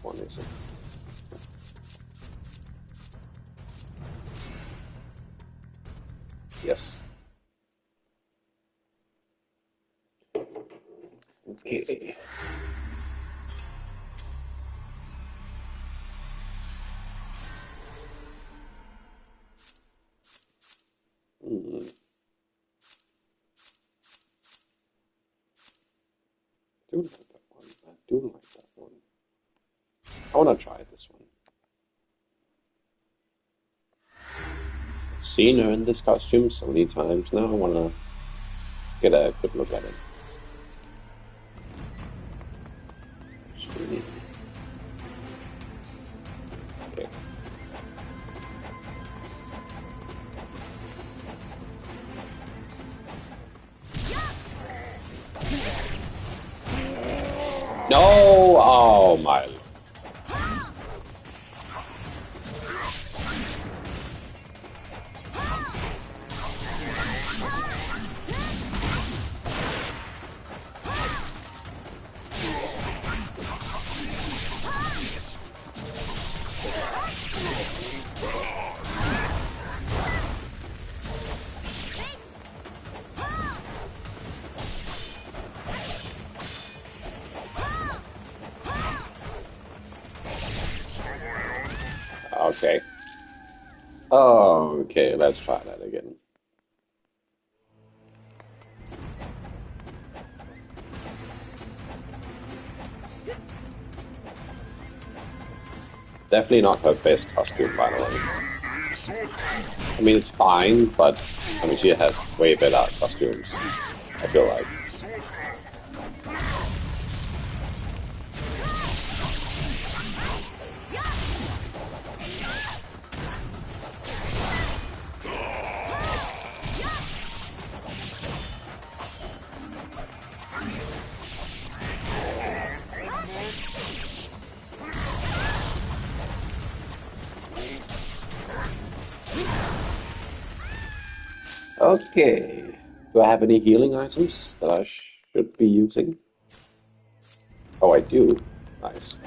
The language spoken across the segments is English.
Which one is it? Yes. Okay. I do like that one. I do like that one. I want to try this one. I've seen her in this costume so many times now. I want to get a good look at it. Okay. No! Oh my. Okay. Okay, let's try that again. Definitely not her best costume, by the way. I mean, it's fine, but I mean, she has way better costumes, I feel like. Okay. Do I have any healing items that I should be using? Oh, I do. Nice.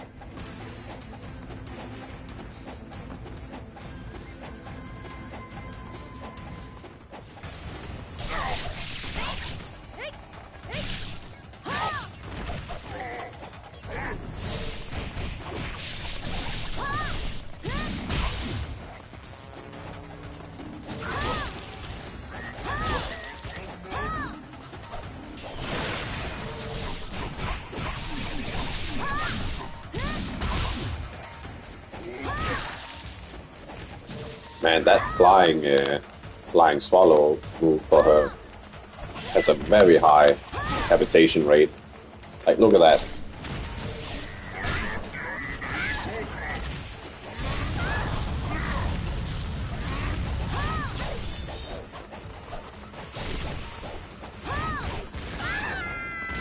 Man, that flying swallow move for her has a very high capitation rate. Like, look at that.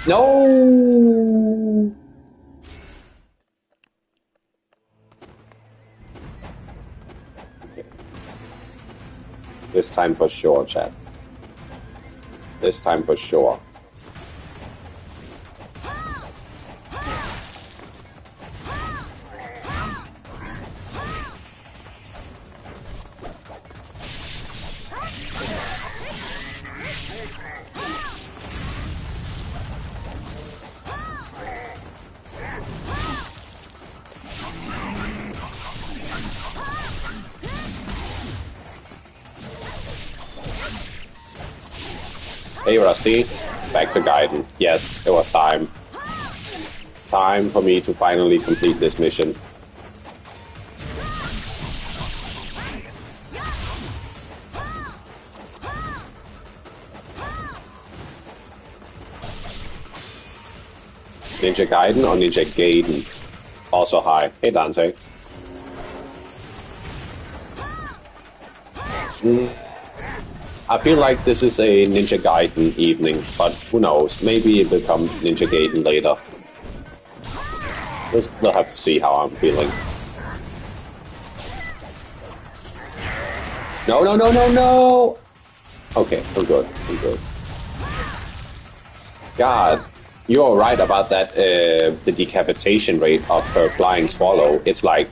No! Okay. This time for sure, chat. This time for sure. Hey Rusty, back to Gaiden. Yes, it was time. Time for me to finally complete this mission. Ninja Gaiden or Ninja Gaiden? Also high. Hey Dante. I feel like this is a Ninja Gaiden evening, but who knows? Maybe it will become Ninja Gaiden later. We'll have to see how I'm feeling. No, no, no, no, no! Okay, I'm good. I'm good. God. You're right about that. The decapitation rate of her flying swallow. It's like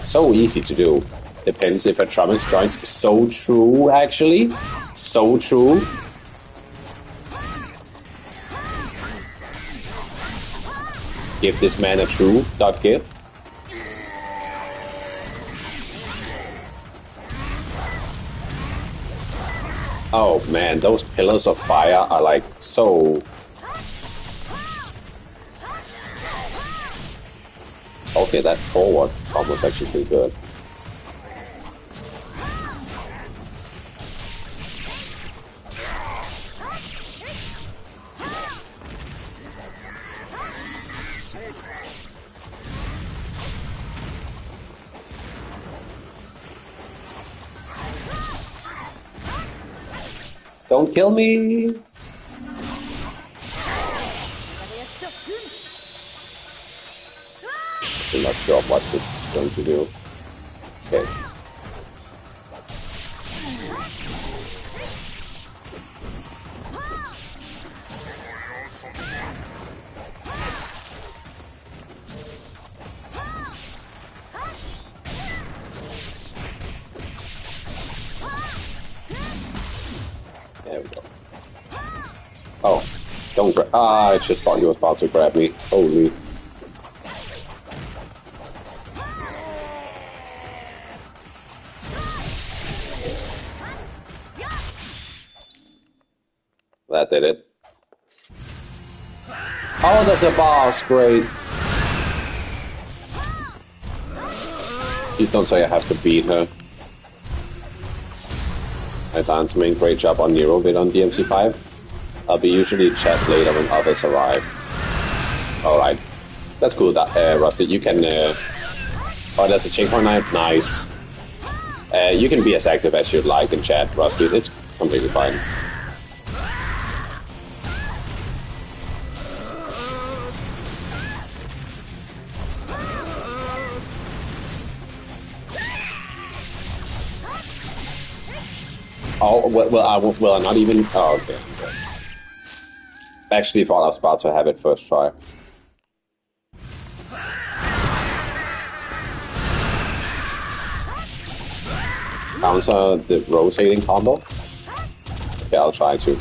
so easy to do. Depends if Atromix joins. So true, actually. So true. Give this man a true dot give. Oh man, those pillars of fire are like so. Okay, that forward combo was actually pretty good. Don't kill me! I'm not sure what this is going to do. Okay. There we go. Oh, don't grab. Ah, I just thought he was about to grab me. Holy. That did it. Oh, there's a boss. Great. Please don't say I have to beat her. I dance main, great job on Nero vid on DMC5. I'll be usually chat later when others arrive. Alright. That's cool, Rusty. You can... Oh, there's a checkpoint knife. Nice. You can be as active as you'd like in chat, Rusty. It's completely fine. Oh, well, I not even... Oh, okay. Actually thought I was about to have it first try. Counter the rotating combo? Okay, I'll try to.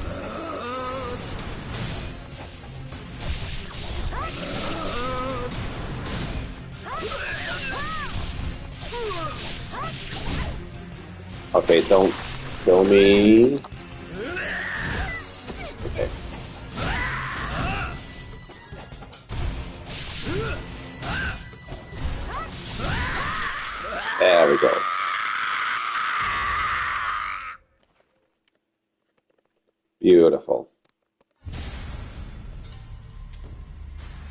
Okay, don't kill me. Okay. There we go. Beautiful.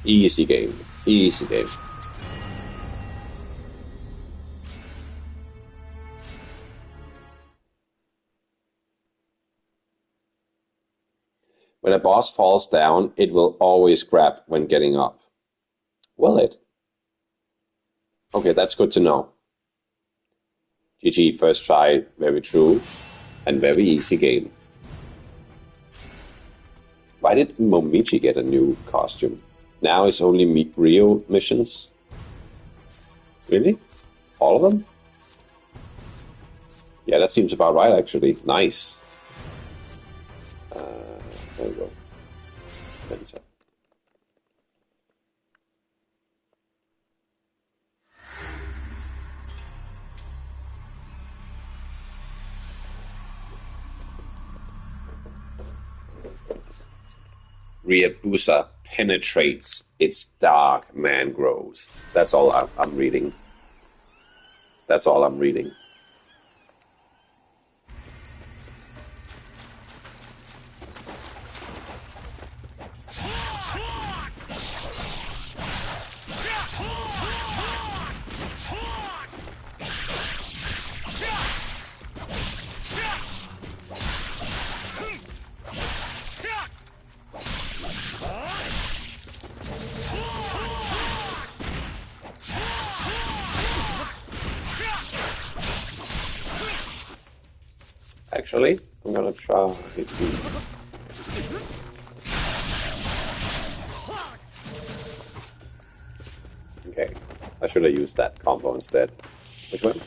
Easy game. Easy game. When a boss falls down, it will always grab when getting up. Will it? Okay, that's good to know. GG, first try, very true, and very easy game. Why did Momichi get a new costume? Now it's only Rio missions? Really? All of them? Yeah, that seems about right, actually. Nice. There we go. That's it. Ryabusa penetrates its dark mangroves. That's all I'm reading. That's all I'm reading. Actually, I'm gonna try these. Okay, I should have used that combo instead. Which one?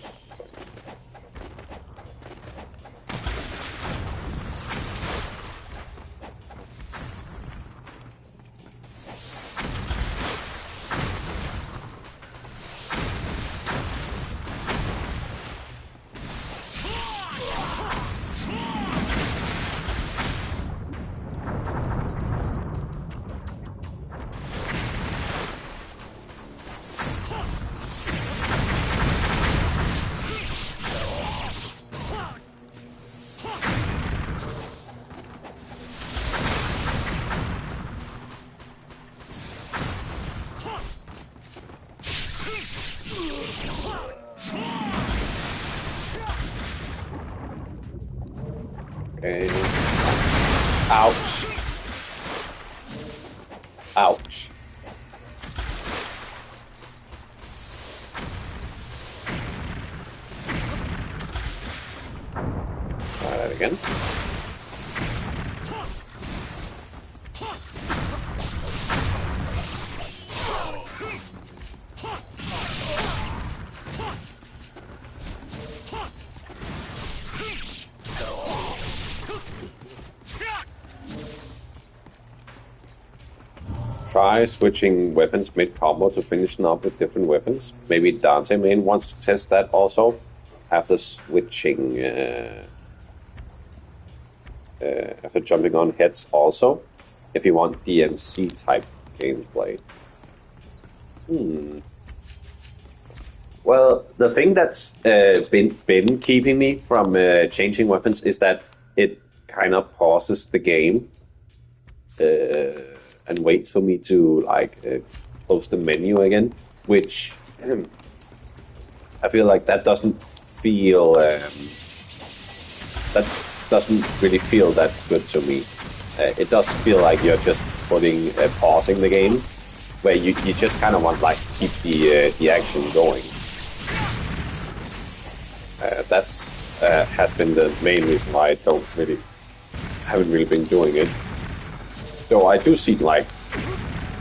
Okay. Ouch. Ouch. Let's try that again. Try switching weapons mid-combo to finish up with different weapons. Maybe Dante main wants to test that also. After switching, after jumping on heads also. If you want DMC type gameplay. Well, the thing that's been keeping me from changing weapons is that it kind of pauses the game. And waits for me to close the menu again, which I feel like that doesn't feel really feel that good to me. It does feel like you're just pausing the game, where you just kind of want keep the action going. That's has been the main reason why I haven't really been doing it. So I do see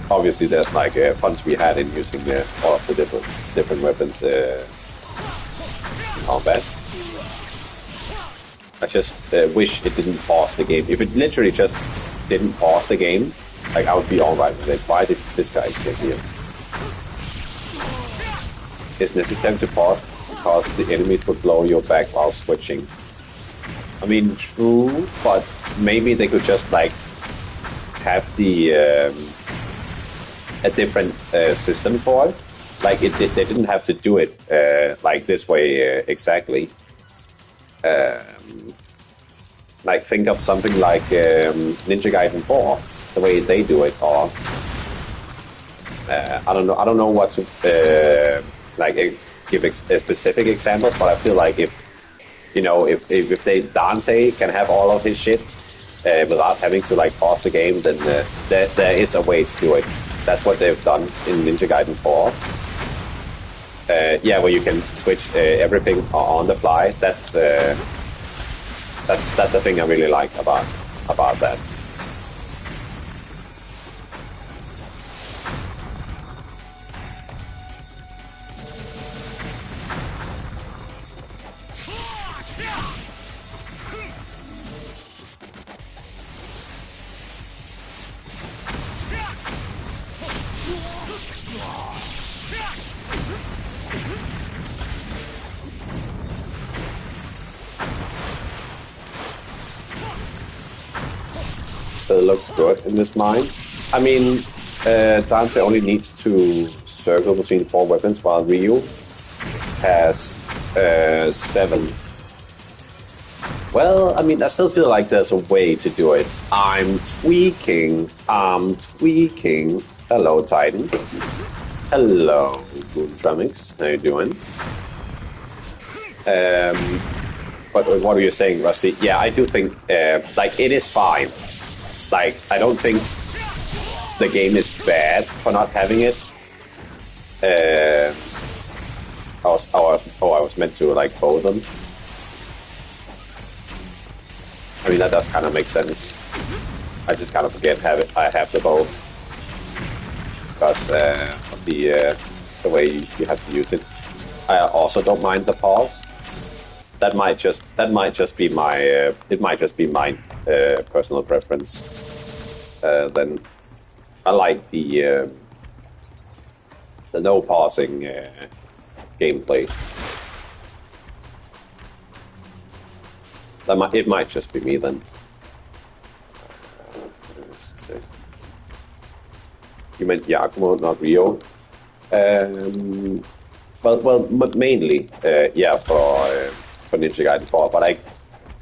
obviously there's fun to be had in using all of the different weapons in combat. I just wish it didn't pause the game. If it literally just didn't pause the game, I would be alright with it. Why did this guy get here? It's necessary to pause because the enemies would blow your back while switching. I mean, true, but maybe they could just have the a different system for it. They didn't have to do it this way exactly. Think of something like Ninja Gaiden 4, the way they do it, or I don't know what to give specific examples, but I feel like if Dante can have all of his shit without having to pause the game, then there is a way to do it. That's what they've done in Ninja Gaiden 4. Where you can switch everything on the fly. That's a thing I really like about that. Looks good in this mine. I mean, Dante only needs to circle between 4 weapons, while Ryu has 7. Well, I mean, I still feel like there's a way to do it. I'm tweaking. Hello, Titan. Hello, Boomtronics. How you doing? But what are you saying, Rusty? Yeah, I do think it is fine. I don't think the game is bad for not having it. I was meant to bow them. I mean, that does kind of make sense. I just kind of forget I have the bow because of the the way you have to use it. I also don't mind the pause. That might just be my personal preference. Then I like the no pausing gameplay. It might just be me then. You meant Yakumo, not Rio. Well, mainly, yeah, for Ninja Gaiden 4.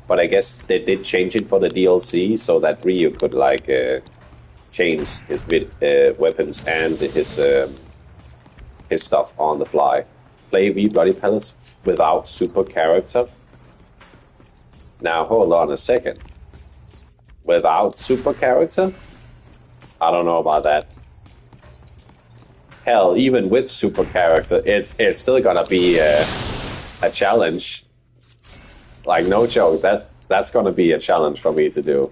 But I guess they did change it for the DLC so that Ryu could like change his weapons and his stuff on the fly. Play V Bloody Palace without super character. Now hold on a second. Without super character? I don't know about that. Hell, even with super character, it's still gonna be a challenge. Like, no joke, that's gonna be a challenge for me to do.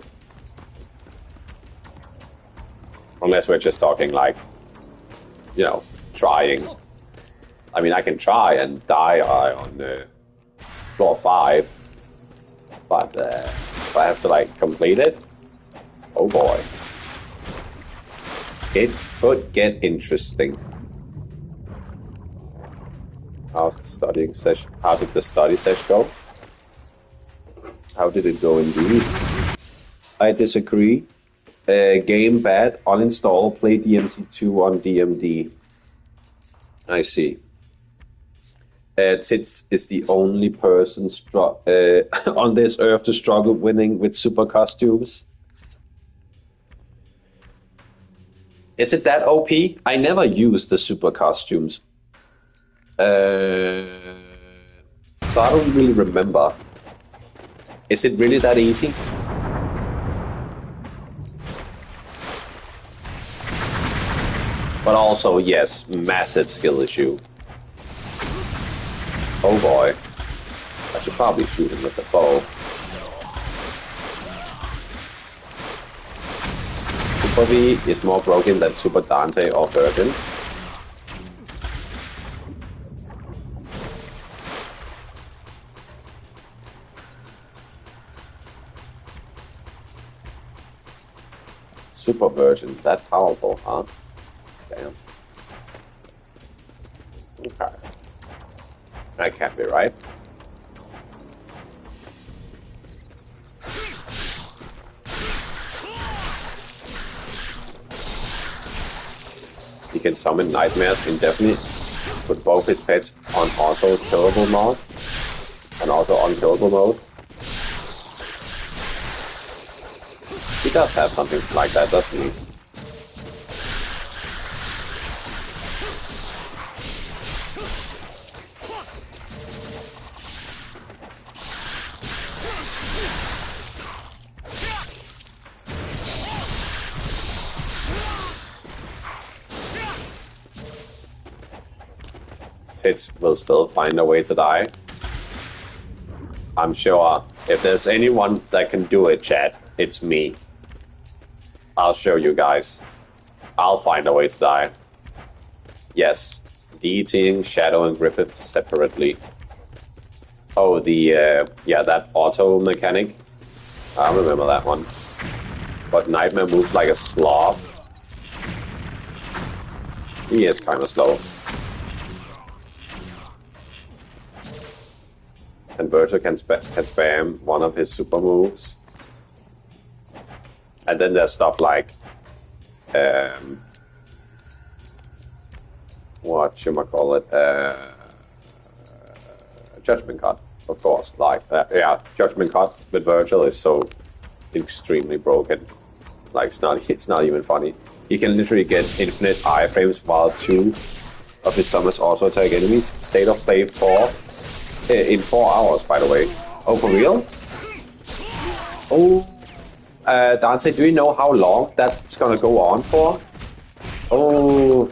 Unless we're just talking like, you know, trying. I mean, I can try and die on floor 5, but if I have to like complete it, oh boy. It could get interesting. How's the studying session? How did the study session go? How did it go indeed? I disagree. Game bad. Uninstall. Play DMC2 on DMD. I see. Tits is the only person on this earth to struggle winning with super costumes. Is it that OP? I never used the super costumes. So I don't really remember. Is it really that easy? But also, yes, massive skill issue. Oh boy. I should probably shoot him with the bow. Super V is more broken than Super Dante or Virgin. Super Virgin, that powerful, huh? Damn. Okay. That can't be right. He can summon nightmares indefinitely, put both his pets on auto killable mode and also unkillable mode. He does have something like that, doesn't he? Tits will still find a way to die. I'm sure if there's anyone that can do it, chat, it's me. I'll show you guys. I'll find a way to die. Yes, deleting Shadow and Griffith separately. Oh, yeah, that auto mechanic. I remember that one. But Nightmare moves like a sloth. He is kind of slow. And Berto can spam one of his super moves. And then there's stuff like whatchamacallit, Judgment Cut, of course. Like, yeah, Judgment Cut with Virgil is so extremely broken. Like, it's not even funny. He can literally get infinite iframes while 2 of his summons auto attack enemies. State of play 4 in 4 hours, by the way. Oh, for real? Oh, Dante, do you know how long that's gonna go on for? Oh.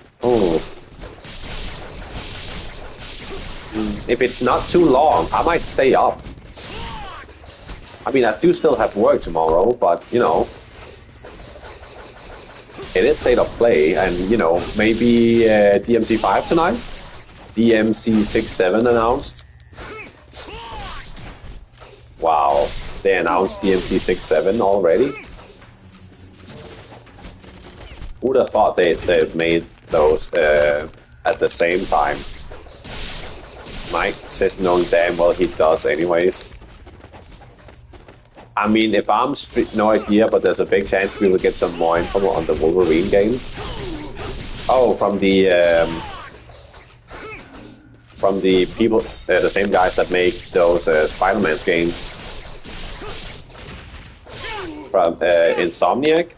If it's not too long, I might stay up. I mean, I do still have work tomorrow, but, you know. it is state of play, and you know, maybe DMC5 tonight. DMC67 announced. Wow, they announced DMC67 already. Who'd have thought they'd made those at the same time? Mike says knowing damn well he does anyways. I mean, if I'm no idea, but there's a big chance we will get some more info on the Wolverine game. Oh, from the people, the same guys that make those Spider-Man games. From Insomniac,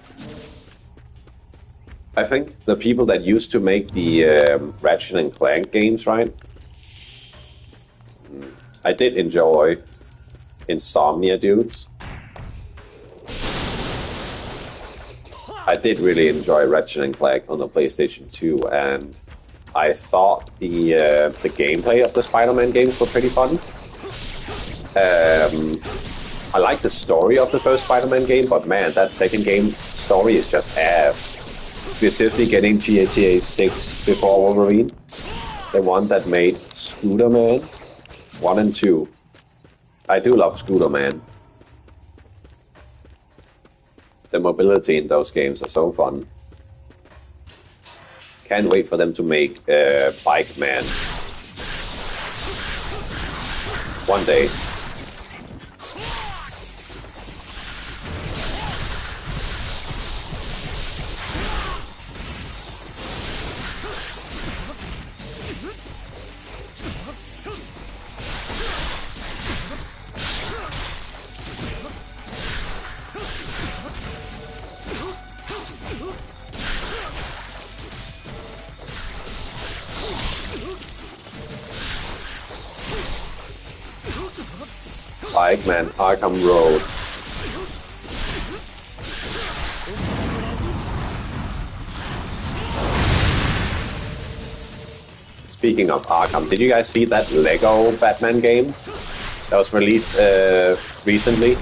I think. The people that used to make the Ratchet and Clank games, right? I did enjoy Insomnia dudes. I did really enjoy Ratchet and Clank on the PlayStation 2, and I thought the gameplay of the Spider-Man games were pretty fun. I like the story of the first Spider-Man game, but man, that second game's story is just ass. Specifically getting GTA 6 before Wolverine. The one that made Scooter Man 1 and 2. I do love Scooter Man. The mobility in those games are so fun. Can't wait for them to make Bike Man. One day. Bike Man, Arkham Road. Speaking of Arkham, did you guys see that Lego Batman game that was released recently?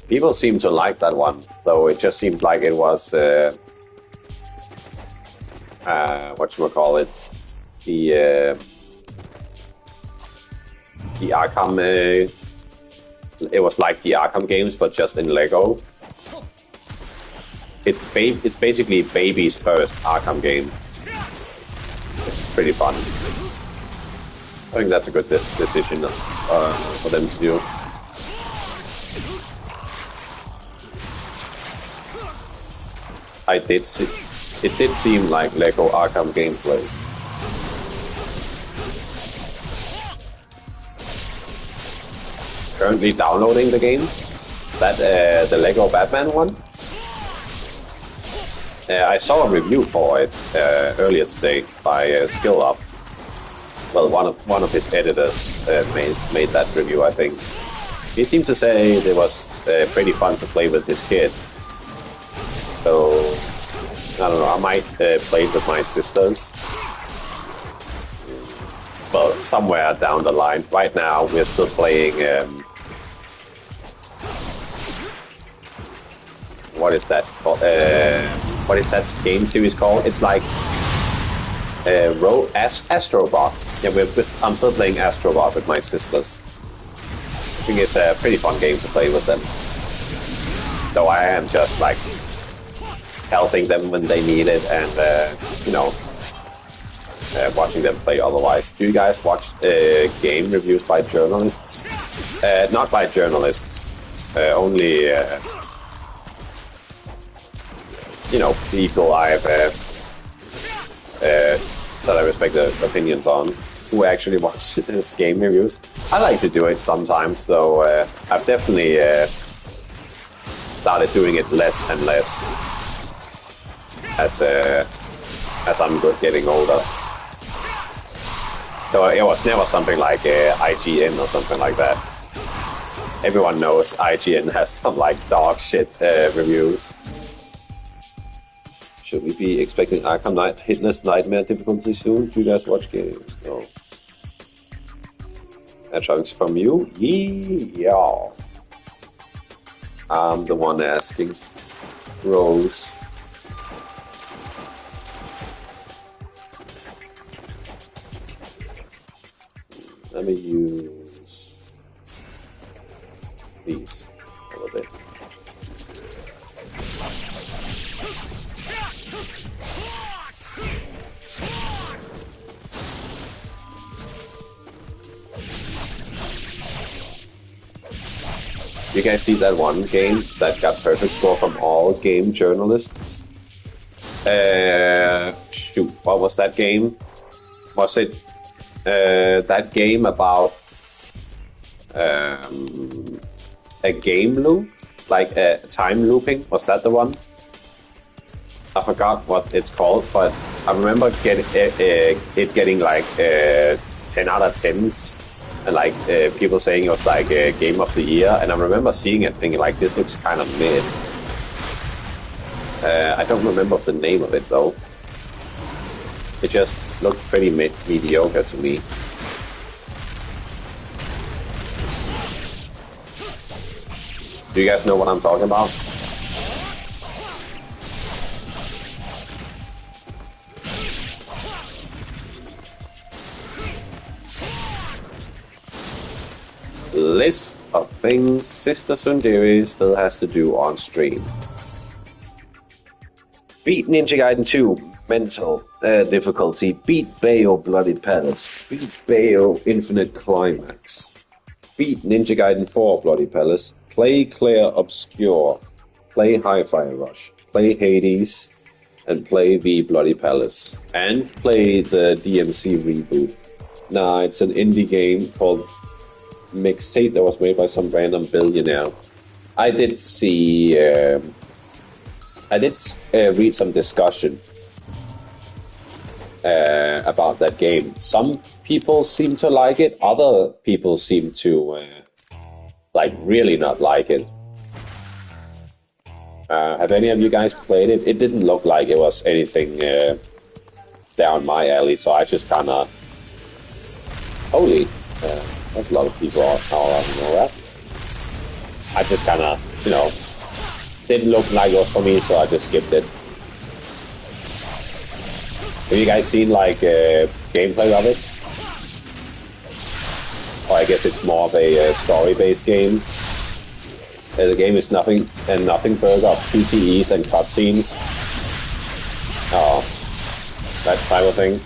People seem to like that one, though it just seemed like it was whatchamacallit, the Arkham, it was like the Arkham games, but just in Lego. It's basically baby's first Arkham game. It's pretty fun. I think that's a good decision for them to do. It did seem like Lego Arkham gameplay. Currently downloading the game, the Lego Batman one. I saw a review for it earlier today by Skill Up. Well, one of his editors made that review, I think. He seemed to say it was pretty fun to play with his kid. So I don't know. I might play it with my sisters. Well, somewhere down the line. Right now, we're still playing. What is that called? What is that game series called? It's like Astrobot. Yeah, I'm still playing Astrobot with my sisters. I think it's a pretty fun game to play with them. Though I am just like helping them when they need it, and watching them play otherwise. Do you guys watch game reviews by journalists? Not by journalists. Only people I've that I respect the opinions on, who actually watch this game reviews. I like to do it sometimes, though. I've definitely started doing it less and less as I'm getting older. So it was never something like IGN or something like that. Everyone knows IGN has some like dog shit reviews. Should we be expecting Arkham Knight Hitless Nightmare difficulty soon? Do you guys watch games? No. A chance from you? Yeah. I'm the one asking. rows. Let me use these a little bit. You guys see that one game that got perfect score from all game journalists? Shoot, what was that game? Was it that game about a game loop? Like time looping? Was that the one? I forgot what it's called, but I remember it getting like 10 out of 10s. And like people saying it was like a game of the year, and I remember seeing it thinking like this looks kind of mid. I don't remember the name of it though. It just looked pretty mediocre to me. Do you guys know what I'm talking about? List of things Sister Sundari still has to do on stream. Beat Ninja Gaiden 2, mental difficulty. Beat Bayo Bloody Palace. Beat Bayo Infinite Climax. Beat Ninja Gaiden 4 Bloody Palace. Play Clear Obscure. Play Hi-Fi Rush. Play Hades. And play the Bloody Palace. And play the DMC reboot. Nah, it's an indie game called Mixtape that was made by some random billionaire. I did see... I did read some discussion about that game. Some people seem to like it. Other people seem to like really not like it. Have any of you guys played it? It didn't look like it was anything down my alley, so I just kind of... Holy, there's a lot of people all around that. I just kind of, you know, didn't look like it was for me, so I just skipped it. Have you guys seen like gameplay of it? Or I guess it's more of a story-based game. The game is nothing burger of PTEs and cutscenes. Oh, that type of thing.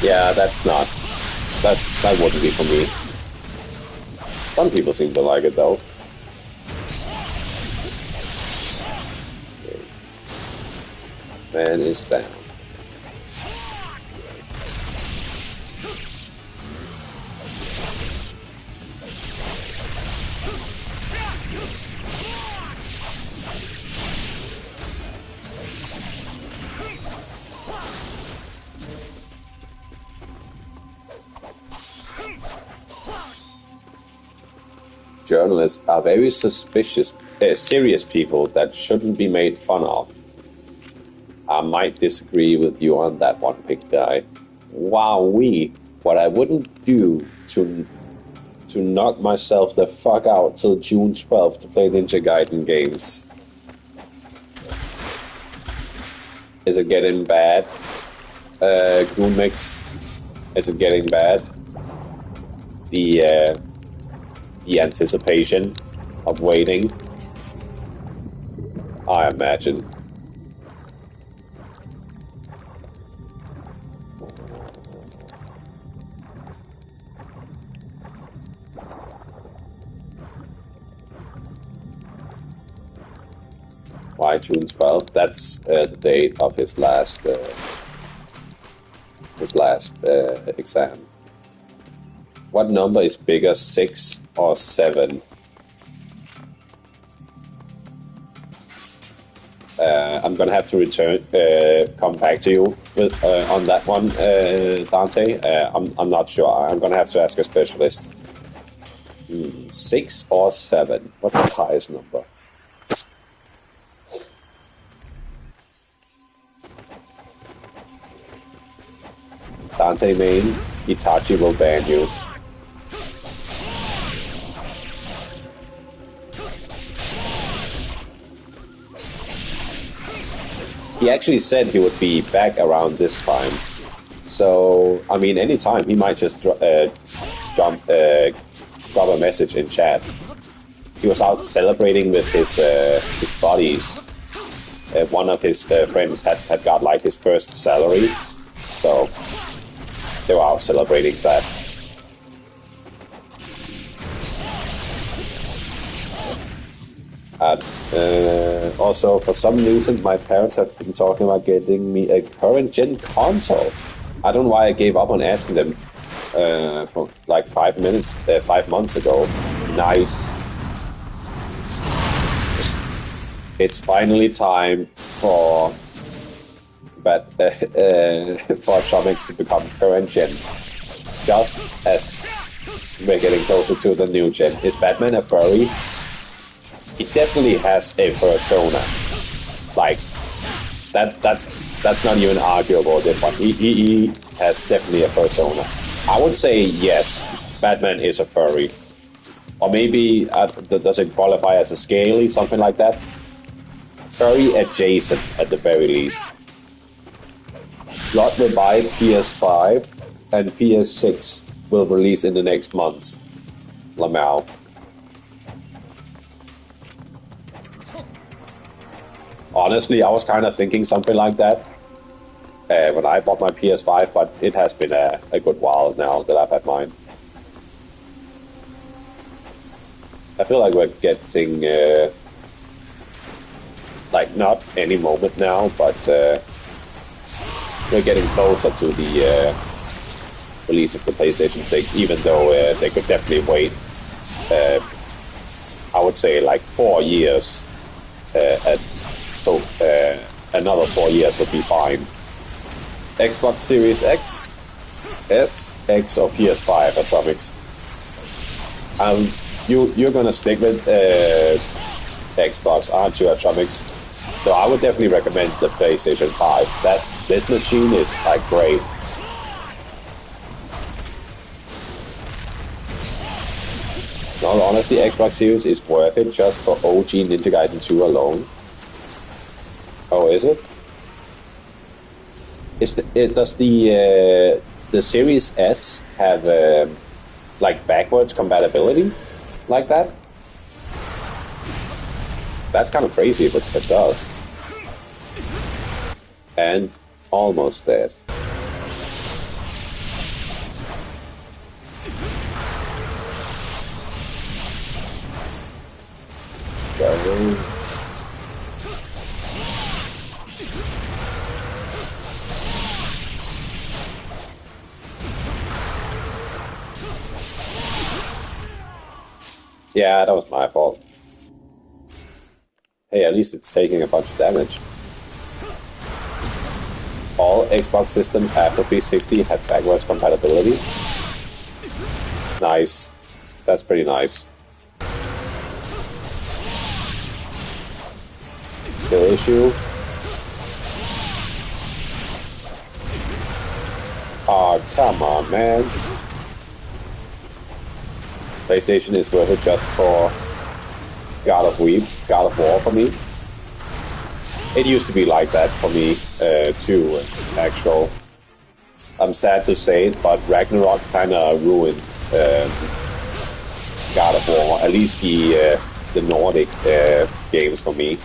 Yeah, that wouldn't be for me. Some people seem to like it though. Man is down. Journalists are very suspicious, serious people that shouldn't be made fun of. I might disagree with you on that one, Big Guy. Wowee, what I wouldn't do to knock myself the fuck out till June 12th to play Ninja Gaiden games. Is it getting bad? Goon Mix, is it getting bad? The anticipation of waiting, I imagine. Why June 12th? That's the date of his last exam. What number is bigger, 6 or 7? I'm gonna have to come back to you with on that one, Dante. I'm not sure. I'm gonna have to ask a specialist. 6 or 7? What's the highest number? Dante main, Itachi will ban you. He actually said he would be back around this time. So, I mean, anytime he might just drop a message in chat. He was out celebrating with his buddies. One of his friends had got like his first salary, so they were out celebrating that. Also, for some reason, my parents have been talking about getting me a current gen console. I don't know why I gave up on asking them for like 5 months ago. Nice. It's finally time for Atomics to become current gen. Just as we're getting closer to the new gen. Is Batman a furry? He definitely has a persona. Like, that's not even arguable at this point. He has definitely a persona. I would say yes, Batman is a furry. Or maybe, does it qualify as a scaly, something like that? Furry adjacent, at the very least. Lot will buy PS5, and PS6 will release in the next months. Lamau. Honestly, I was kind of thinking something like that when I bought my PS5, but it has been a good while now that I've had mine. I feel like we're getting, like, not any moment now, but we're getting closer to the release of the PlayStation 6, even though they could definitely wait, I would say, like 4 years. So another 4 years would be fine. Xbox Series X, S, X, or PS5, Atomics. You're gonna stick with Xbox, aren't you, Atomics? So I would definitely recommend the PlayStation 5. This machine is like great. No, honestly, Xbox Series is worth it just for OG Ninja Gaiden 2 alone. Oh, is it? Does the Series S have like backwards compatibility like that? That's kind of crazy, but it does. And almost dead. Go. Yeah, that was my fault. Hey, at least it's taking a bunch of damage. All Xbox systems after 360 have backwards compatibility. Nice. That's pretty nice. Skill issue. Oh, come on, man. PlayStation is worth it just for God of War for me. It used to be like that for me too, actual. I'm sad to say it, but Ragnarok kind of ruined God of War, at least the Nordic games for me.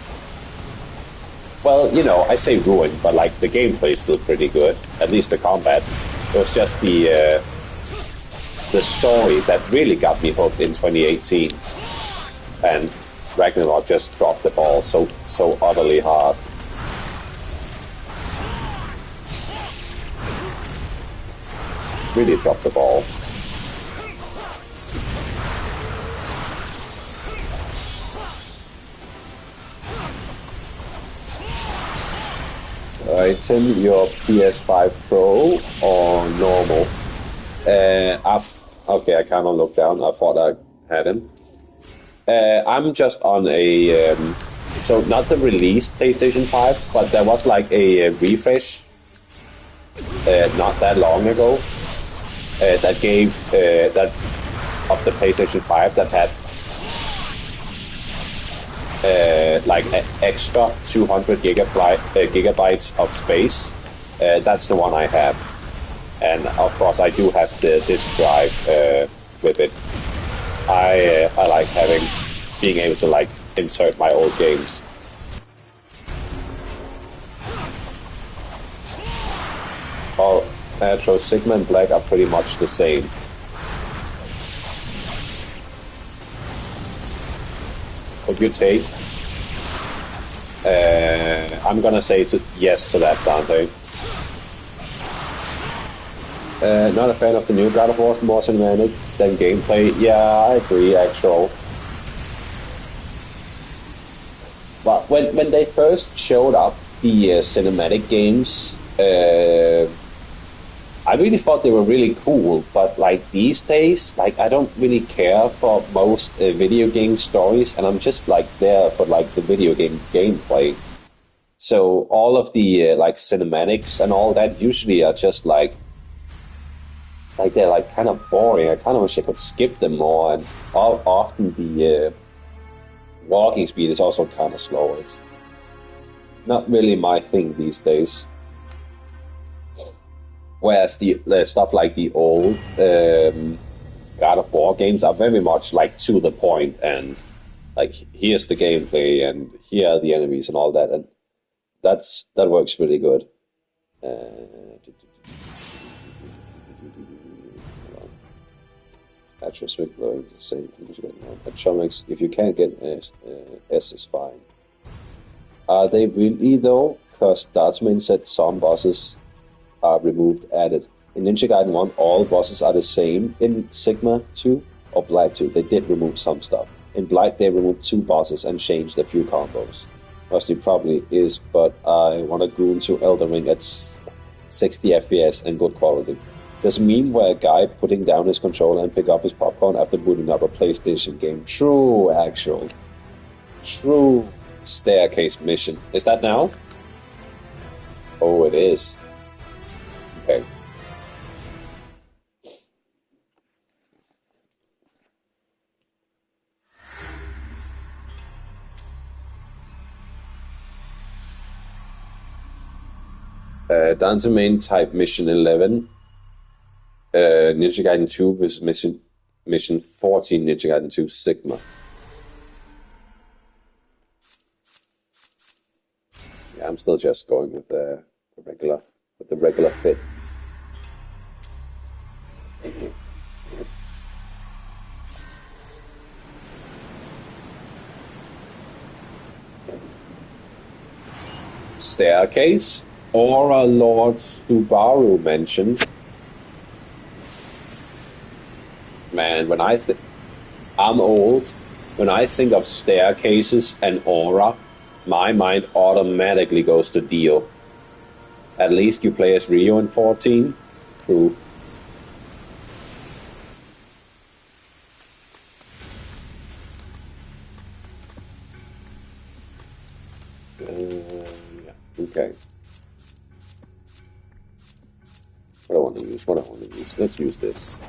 Well, you know, I say ruined, but like the gameplay is still pretty good, at least the combat. It was just the story that really got me hooked in 2018, and Ragnarok just dropped the ball so utterly hard. Really dropped the ball. Titan, your PS5 Pro or normal? Okay, I kind of looked down. I thought I had him. I'm just on a... so not the release PlayStation 5, but there was like a refresh not that long ago that gave that of the PlayStation 5 that had like an extra 200 gigabytes of space. That's the one I have, and of course I do have the disk drive with it. I like being able to like insert my old games. All Metro, Sigma, and Black are pretty much the same. What you take? I'm gonna say yes to that, Dante. Not a fan of the new God of War, more cinematic than gameplay. Yeah, I agree, actually. But when they first showed up the cinematic games, I really thought they were really cool. But like these days, like I don't really care for most video game stories, and I'm just like there for like the video game gameplay. So all of the like cinematics and all that usually are just like they're like kind of boring. I kind of wish I could skip them more, and often the walking speed is also kind of slow. It's not really my thing these days. Whereas the stuff like the old God of War games are very much like to the point, and like here's the gameplay and here are the enemies and all that, and that works really good. Actual swing blowing the same. Atomics, if you can't get S is fine. Are they really though? Because Dartsman said some bosses are removed, added. In Ninja Gaiden 1, all bosses are the same. In Sigma 2 or Black 2, they did remove some stuff. In Black, they removed 2 bosses and changed a few combos. Rusty probably is, but I want to goon to Elden Ring at 60 FPS and good quality. There's a meme where a guy putting down his controller and pick up his popcorn after booting up a PlayStation game. True, actual. True. Staircase mission. Is that now? Oh, it is. Okay. Dante main type mission 11. Ninja Gaiden 2 with mission 14 Ninja Gaiden 2 Sigma. Yeah, I'm still just going with the regular fit. Staircase. Aura Lord Subaru mentioned. Man, when I'm old. When I think of staircases and aura, my mind automatically goes to Dio. At least you play as Rio in 14. True. Yeah. Okay. What I want to use? Let's use this.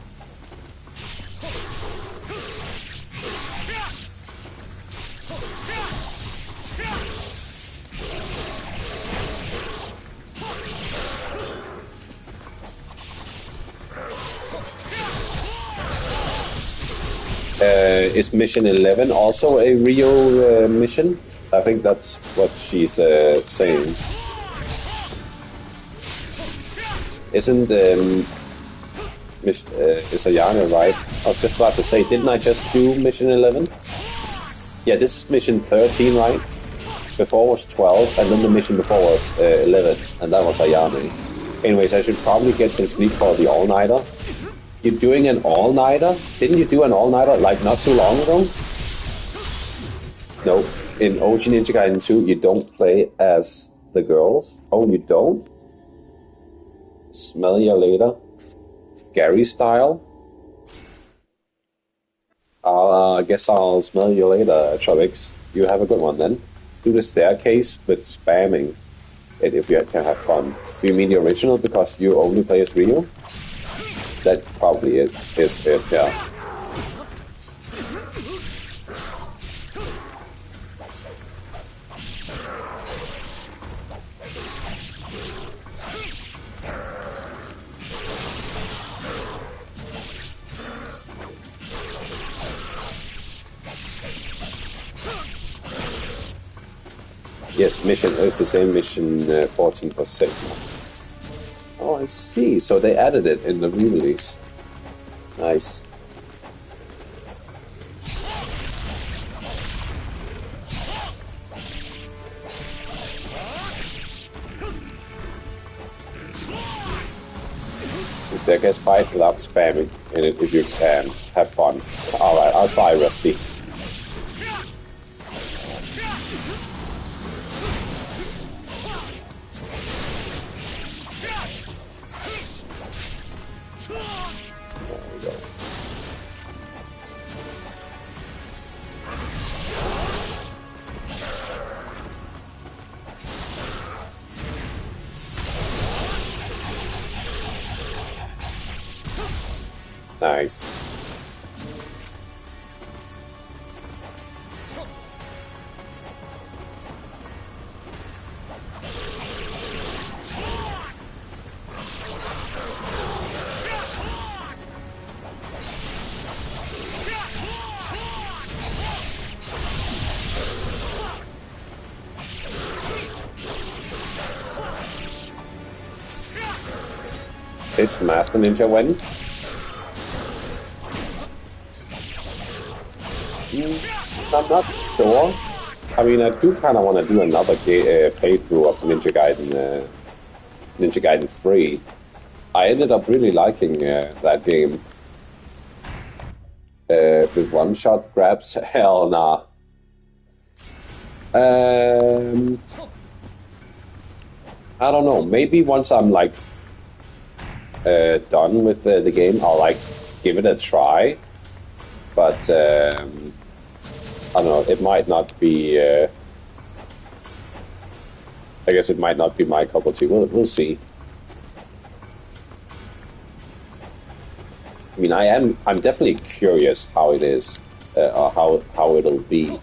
Is mission 11 also a Rio mission? I think that's what she's saying. Isn't is Ayana right? I was just about to say, didn't I just do mission 11? Yeah, this is mission 13, right? Before was 12, and then the mission before was 11, and that was Ayane. Anyways, I should probably get some sleep for the all-nighter. You're doing an all-nighter? Didn't you do an all-nighter like not too long ago? No, in OG Ninja Gaiden 2, you don't play as the girls. Oh, you don't? Smell you later. Gary style? I guess I'll smell you later, Travix. You have a good one then. Do the staircase with spamming it if you can have fun. Do you mean the original because you only play as Ryu? That probably is it, yeah. Yes, mission is the same mission 14 for Sigma. Oh, I see. So they added it in the re-release. Nice. I guess fight without spamming in it if you can. Have fun. Alright, I'll try, Rusty. Nice. Sits Master Ninja when? I'm not sure. I mean, I do kind of want to do another playthrough of Ninja Gaiden 3. I ended up really liking that game. With one-shot grabs, hell nah. I don't know. Maybe once I'm like done with the game, I'll like give it a try. But I don't know, it might not be, I guess it might not be my cup of tea. We'll see. I mean, I'm definitely curious how it is, or how it'll be.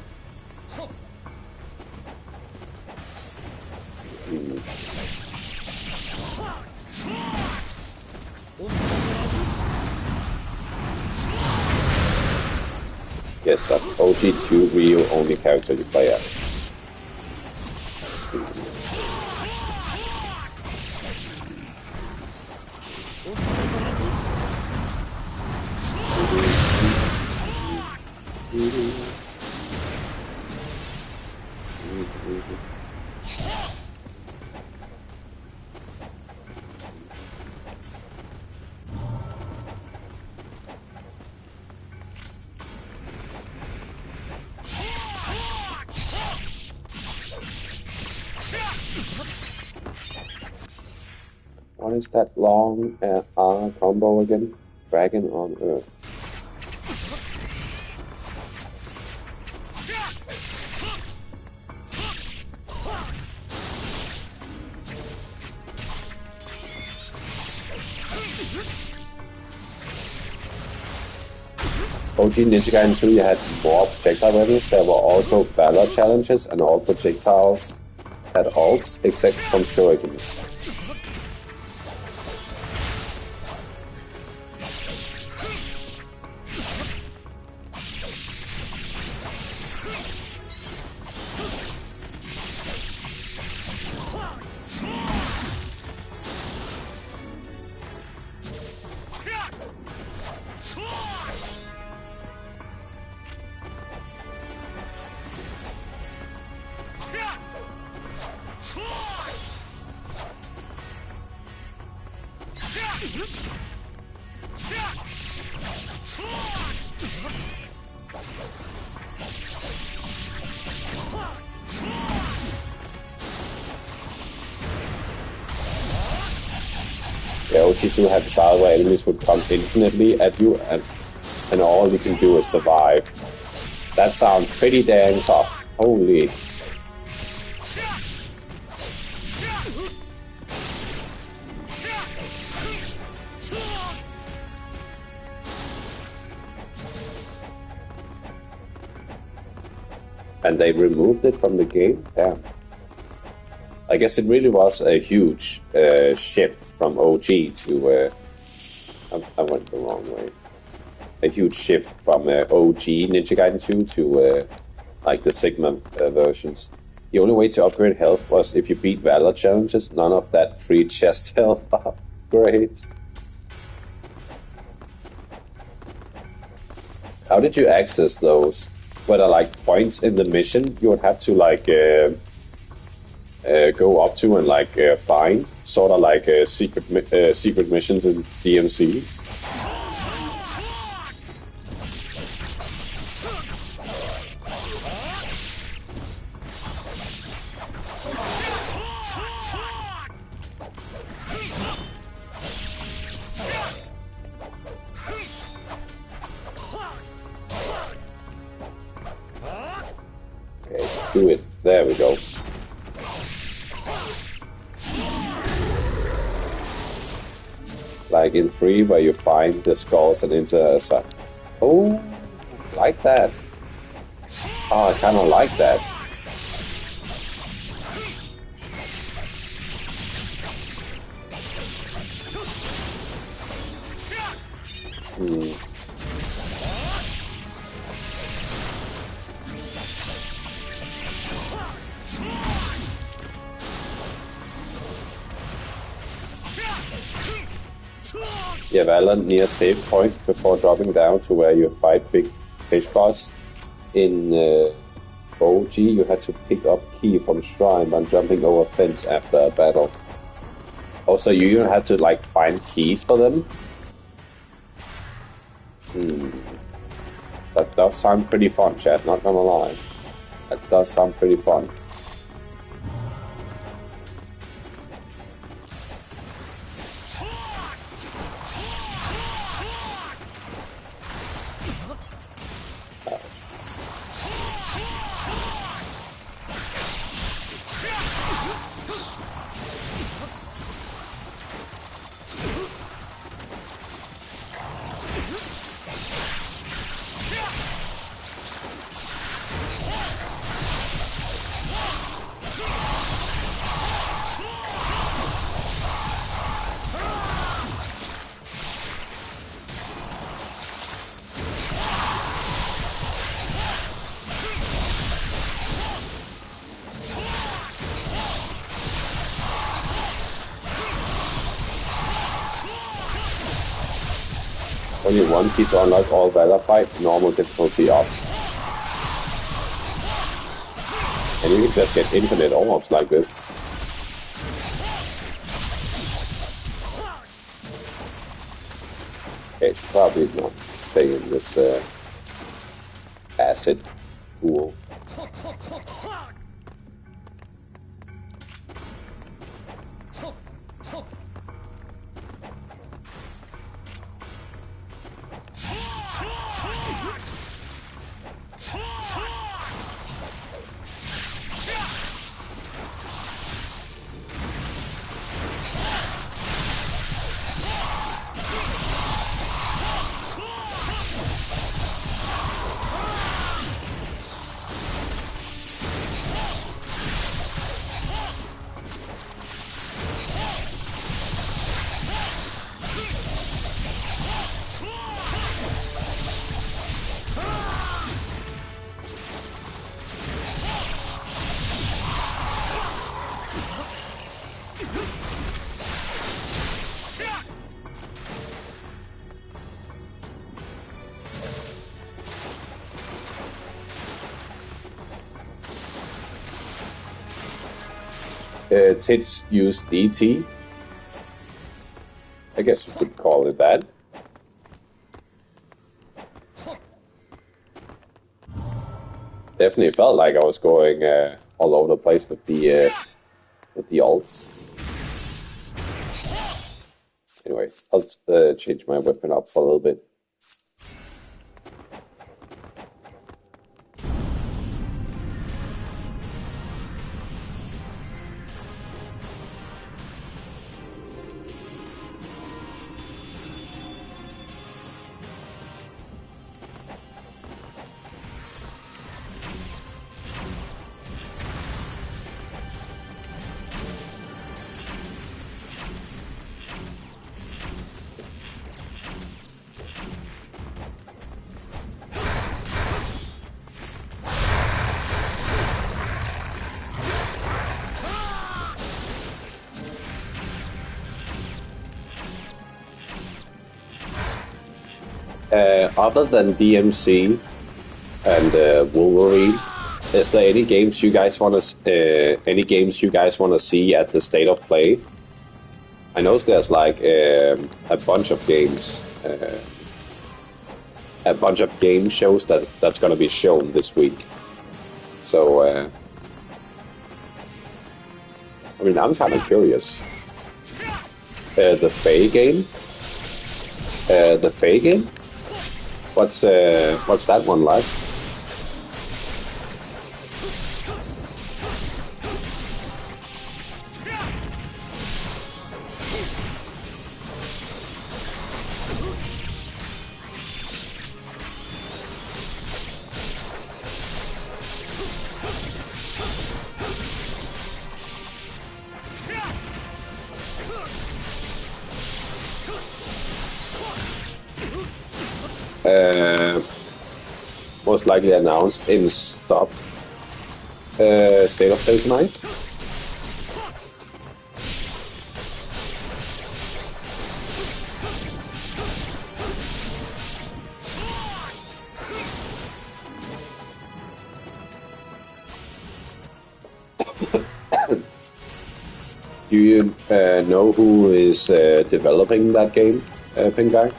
Yes, that's OG2 Ryu, only character you play as. Let's see. What is that long R combo again? Dragon on Earth. OG Ninja Gaiden 2 had more projectile weapons. There were also battle challenges, and all projectiles had ults except from shurikens. OG2 had a trial where enemies would come infinitely at you, and all you can do is survive. That sounds pretty dang tough. Holy. And they removed it from the game? Damn. I guess it really was a huge shift from OG to... I went the wrong way. A huge shift from OG Ninja Gaiden 2 to like the Sigma versions. The only way to upgrade health was if you beat Valor challenges. None of that free chest health upgrades. How did you access those? Were there like points in the mission you would have to like go up to and like find? Sort of like secret missions in DMC? Do it. There we go. Like in 3, where you find the skulls and enter a... Oh, like that. Oh, I kind of like that. Yeah, Valor near save point before dropping down to where you fight big fish boss. In OG, you had to pick up key from shrine by jumping over fence after a battle. Also, you even had to like find keys for them. That does sound pretty fun, chat, not gonna lie. That does sound pretty fun. Only one key to unlock all Valor fight, normal difficulty up. And you can just get infinite orbs like this. Okay, it's probably not stay in this acid pool. Tits use DT. I guess you could call it that. Definitely felt like I was going all over the place with the ults. Anyway, I'll change my weapon up for a little bit. Other than DMC and Wolverine, is there any games you guys want to see at the State of Play? I know there's like a bunch of games, a bunch of game shows that's going to be shown this week. So, I mean, I'm kind of curious. The Fae game. The Fae game. What's that one like? Most likely announced in Stop State of Play tonight. Do you know who is developing that game, Pink Guy?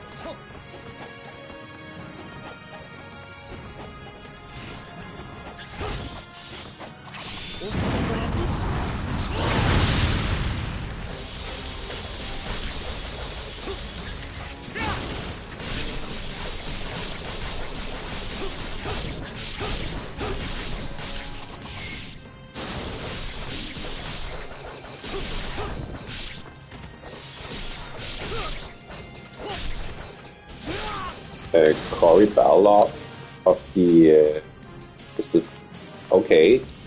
Cory Ballard of the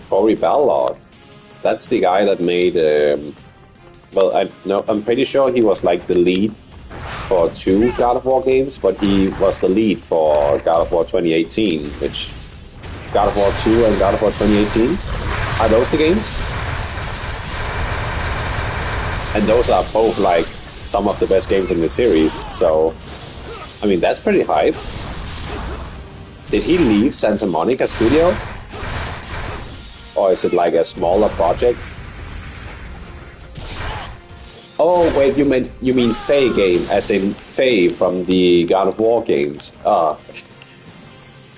Cory Ballard. That's the guy that made. I'm pretty sure he was like the lead for 2 God of War games, but he was the lead for God of War 2018, which God of War 2 and God of War 2018 are those the games? And those are both like some of the best games in the series. So, I mean, that's pretty hype. Did he leave Santa Monica Studio? Or is it like a smaller project? Oh wait, you mean Fae game, as in Fae from the God of War games.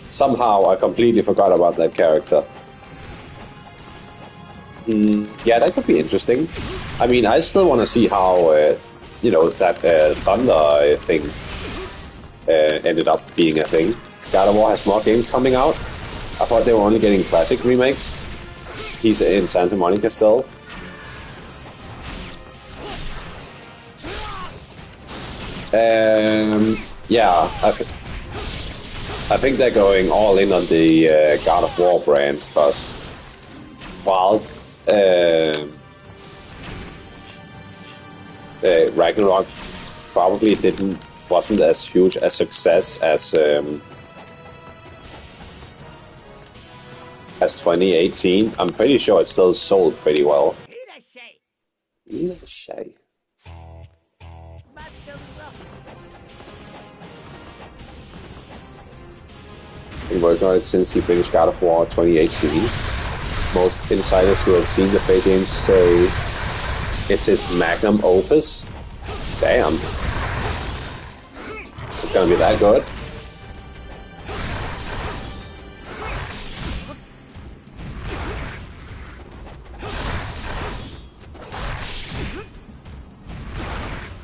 Somehow I completely forgot about that character. Yeah, that could be interesting. I mean, I still want to see how that Thunder thing ended up being a thing. God of War has more games coming out. I thought they were only getting classic remakes. He's in Santa Monica still. Yeah, I think they're going all in on the God of War brand, because while Ragnarok probably wasn't as huge a success as 2018, I'm pretty sure it still sold pretty well. Been working on it since he finished God of War 2018. Most insiders who have seen the Fae games say it's his magnum opus. Damn. It's gonna be that good.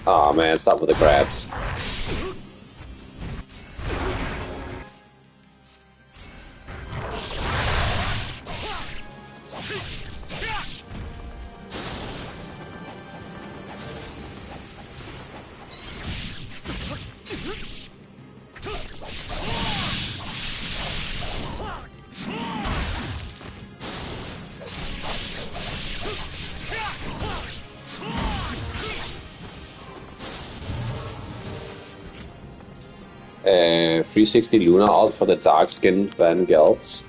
Aw, man, stop with the crabs. Uh, 360 Luna alt for the dark-skinned Van Gelfs.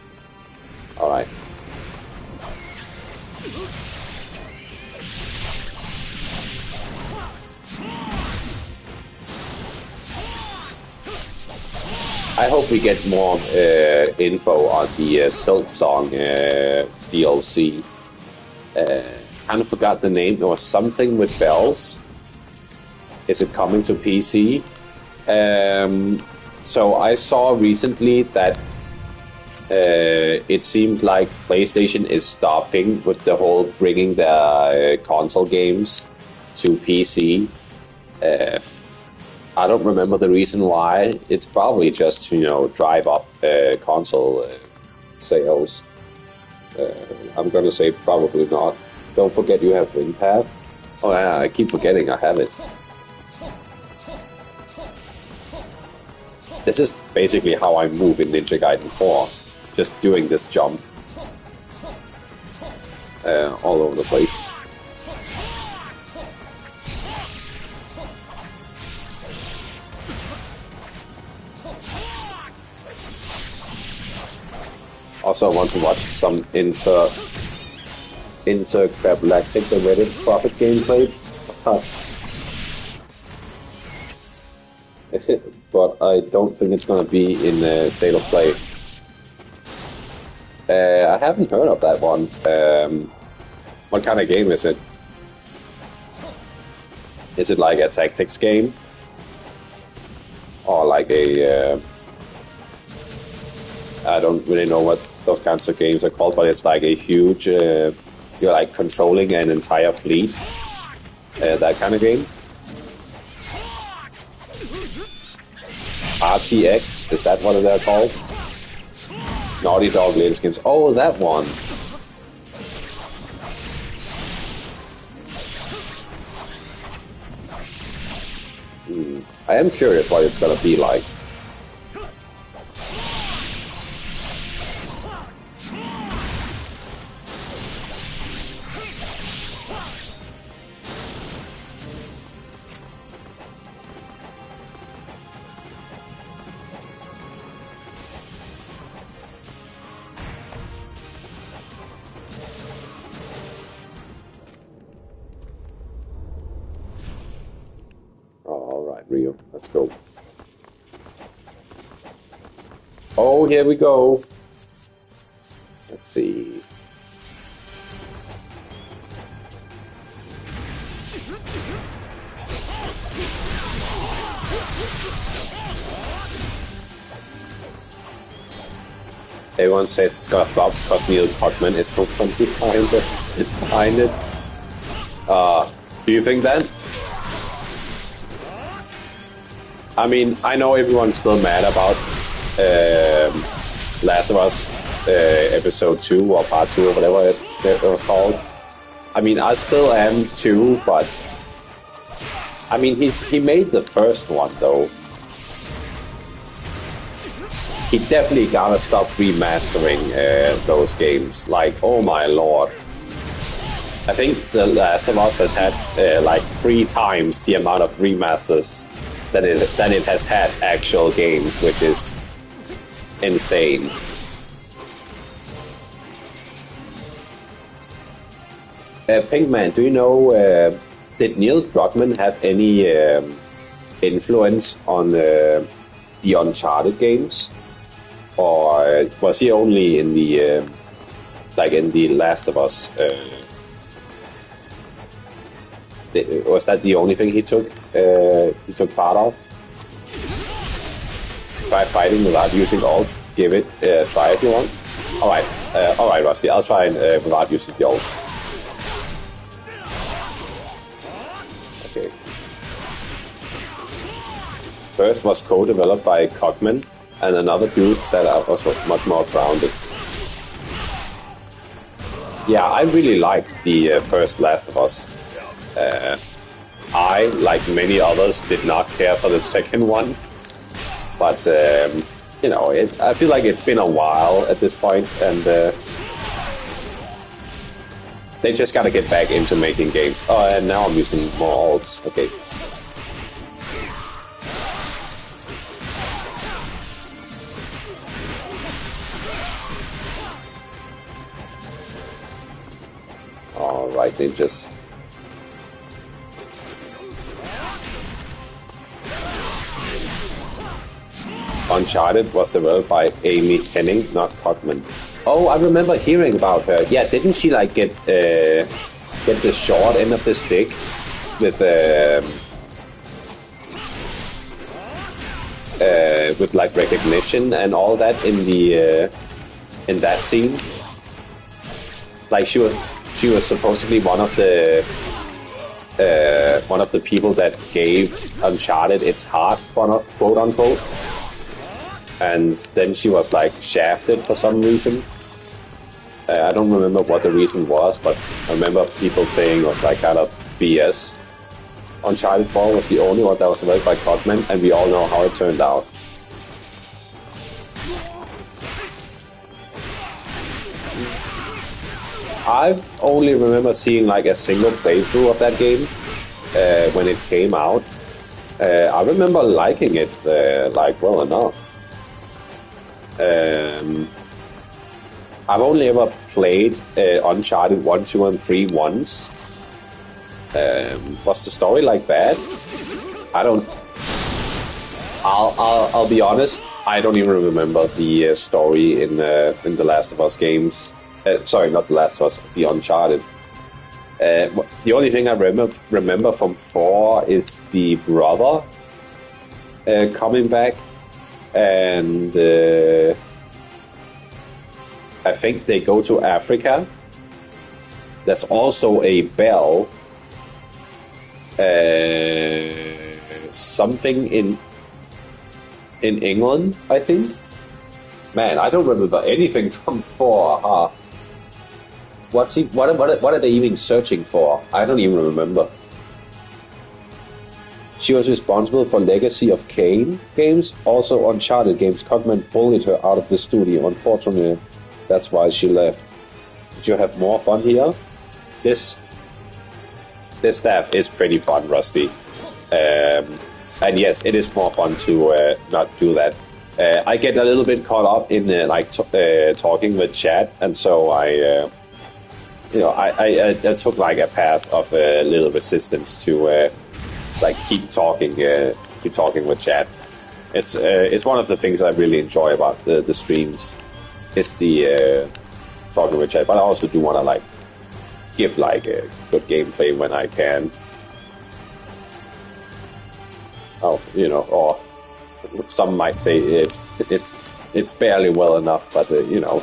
Alright. I hope we get more info on the Silt Song DLC. Kind of forgot the name. It was something with bells. Is it coming to PC? So I saw recently that it seemed like PlayStation is stopping with the whole bringing their console games to PC. I don't remember the reason why. It's probably just to, drive up console sales. I'm gonna say probably not. Don't forget you have Ring Path. Oh yeah, I keep forgetting I have it. This is basically how I move in Ninja Gaiden 4. Just doing this jump. All over the place. Also, I want to watch some intergalactic the Reddit Prophet gameplay. But I don't think it's going to be in State of Play. I haven't heard of that one. What kind of game is it? Is it like a tactics game? Or like a... I don't really know what those kinds of games are called, but it's like a huge... you're like controlling an entire fleet. That kind of game. RTX, is that what they're called? Naughty Dog Later Skins. Oh, that one. I am curious what it's gonna be like. Rio, let's go. Oh, here we go. Let's see. Everyone says it's gonna flop because Neil Druckmann is still behind it. Do you think that? I mean, I know everyone's still mad about Last of Us Episode 2 or Part 2 or whatever it was called. I mean, I still am too, but... I mean, he made the first one, though. He definitely gotta stop remastering those games. Like, oh my lord. I think The Last of Us has had like 3 times the amount of remasters than it has had actual games, which is insane. Pinkman, do you know, did Neil Druckmann have any influence on the Uncharted games? Or was he only in the, like in the Last of Us? Was that the only thing he took part of? Try fighting without using ults. Give it a try if you want. Alright, Rusty. I'll try without using the ults. Okay. First was co-developed by Cogman and another dude that was much more grounded. Yeah, I really liked the first Last of Us. I, like many others, did not care for the second one. But, you know, I feel like it's been a while at this point, and they just gotta get back into making games. Oh, and now I'm using more alts. Okay. Alright, ninjas. Uncharted was developed by Amy Hennig, not Codman. Oh, I remember hearing about her. Yeah, didn't she like get the short end of the stick with like recognition and all that in the in that scene? Like she was supposedly one of the people that gave Uncharted its heart, quote unquote. And then she was like shafted for some reason. I don't remember what the reason was, but I remember people saying it was like kind of BS. Uncharted 4 was the only one that was developed by Codman, and we all know how it turned out. I only remember seeing like a single playthrough of that game when it came out. I remember liking it like well enough. I've only ever played Uncharted 1, 2, and 3 once. Was the story like bad? I don't. I'll be honest. I don't even remember the story in the Last of Us games. Sorry, not the Last of Us. The Uncharted. The only thing I remember from 4 is the brother coming back, and I think they go to Africa. There's also a bell. Something in England, I think. Man, I don't remember anything from 4. What are they even searching for? I don't even remember. She was responsible for Legacy of Kain games, also Uncharted games. Codman bullied her out of the studio. Unfortunately, that's why she left. Did you have more fun here? This staff is pretty fun, Rusty. And yes, it is more fun to not do that. I get a little bit caught up in talking with chat, and so I took like a path of a little resistance to like keep talking with chat. It's one of the things I really enjoy about the streams. Is the talking with chat, but I also do want to like give like a good gameplay when I can. Oh, or some might say it's barely well enough, but you know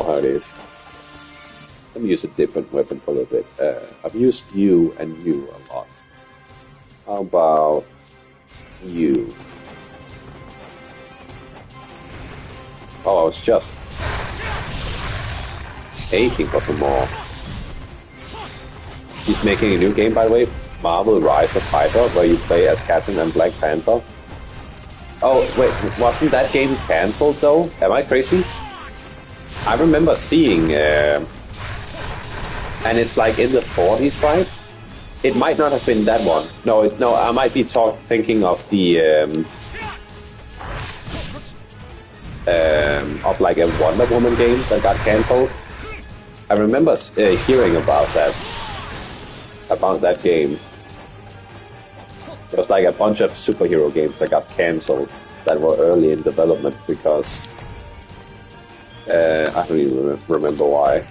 how it is. Let me use a different weapon for a little bit. I've used you and you a lot. How about you? Oh, I was just aching for some more. He's making a new game, by the way, Marvel Rise of Hydra, where you play as Captain and Black Panther. Oh, wait, wasn't that game cancelled, though? Am I crazy? I remember seeing... and it's like in the 40s, right? It might not have been that one. No, I might be thinking of the... of like a Wonder Woman game that got cancelled. I remember hearing about that game. There was like a bunch of superhero games that got cancelled that were early in development because I don't even remember why.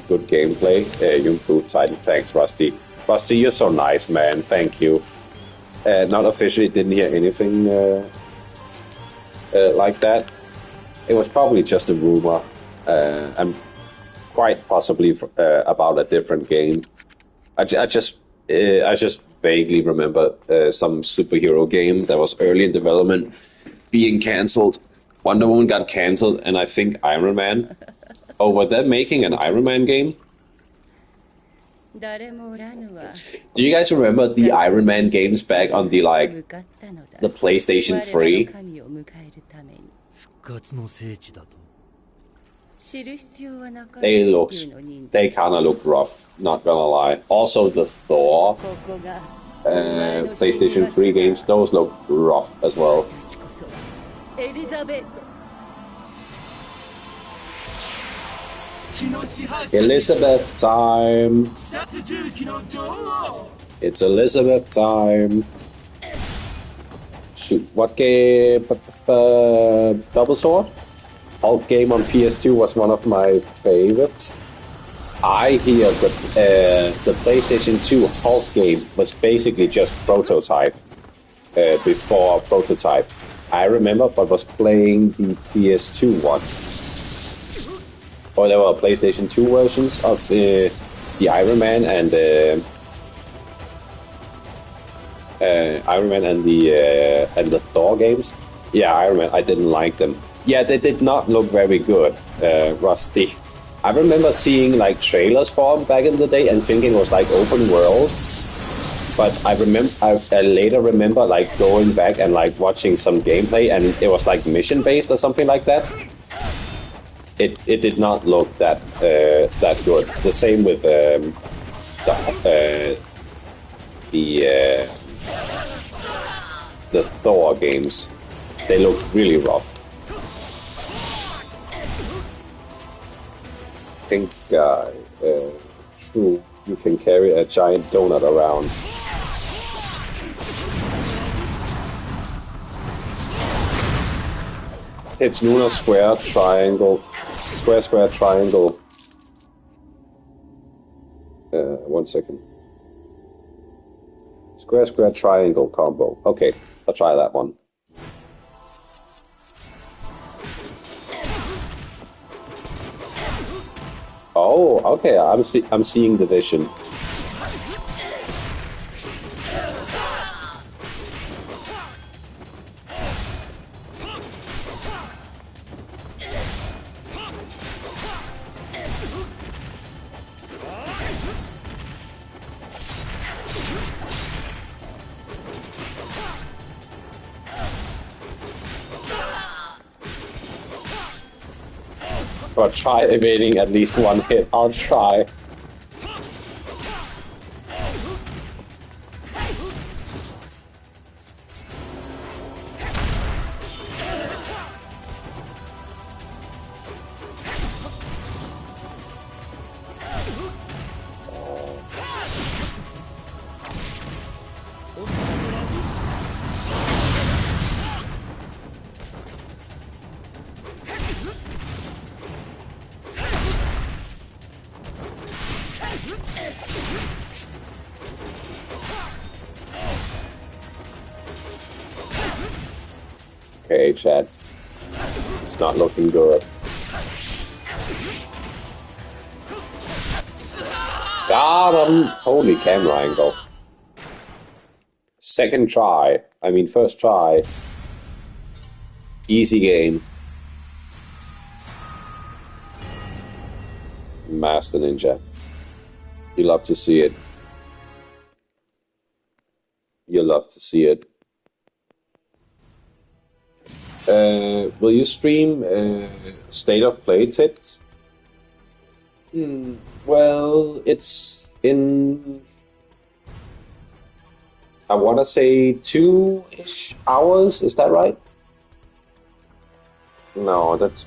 Good gameplay. You improved Titan. Thanks, Rusty. Rusty, you're so nice, man. Thank you. Not officially, didn't hear anything like that. It was probably just a rumor, and quite possibly about a different game. I just vaguely remember some superhero game that was early in development being cancelled. Wonder Woman got cancelled, and I think Iron Man. Oh, were they making an Iron Man game? Do you guys remember the Iron Man games back on the PlayStation 3? They kind of look rough, not gonna lie. Also the Thor PlayStation 3 games, those look rough as well. Elizabeth time! It's Elizabeth time! What game? Double Sword? Hulk game on PS2 was one of my favorites. I hear that the PlayStation 2 Hulk game was basically just prototype before prototype. I remember, but was playing the PS2 one. Or there were PlayStation 2 versions of the Iron Man and the Thor games. Yeah, Iron Man. I didn't like them. Yeah, they did not look very good, Rusty. I remember seeing like trailers for them back in the day and thinking it was like open world. But I later remember like going back and like watching some gameplay and it was like mission based or something like that. It did not look that good. The same with the Thor games. They looked really rough. I think true, you can carry a giant donut around. It's lunar square triangle. Square triangle. 1 second. Square triangle combo. Okay, I'll try that one. Oh, okay. I'm seeing the vision. Or try evading at least one hit. I'll try. Okay, Chad. It's not looking good. Got him! Holy camera angle. Second try. I mean, first try. Easy game. Master Ninja. You love to see it. You love to see it. Will you stream State of Play tips? Well, it's in, I want to say 2-ish hours. Is that right? No, that's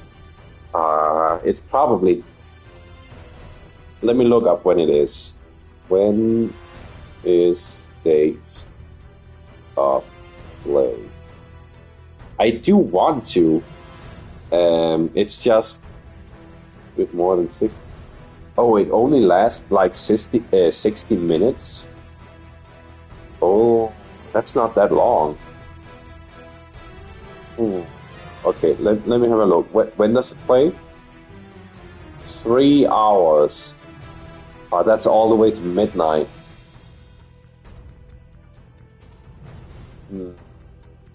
it's probably. Let me look up when it is. When is State of Play? I do want to. It's just a bit more than 6. Oh, it only lasts like 60 minutes. Oh, that's not that long. Okay, let me have a look. When does it play? 3 hours. Oh, that's all the way to midnight.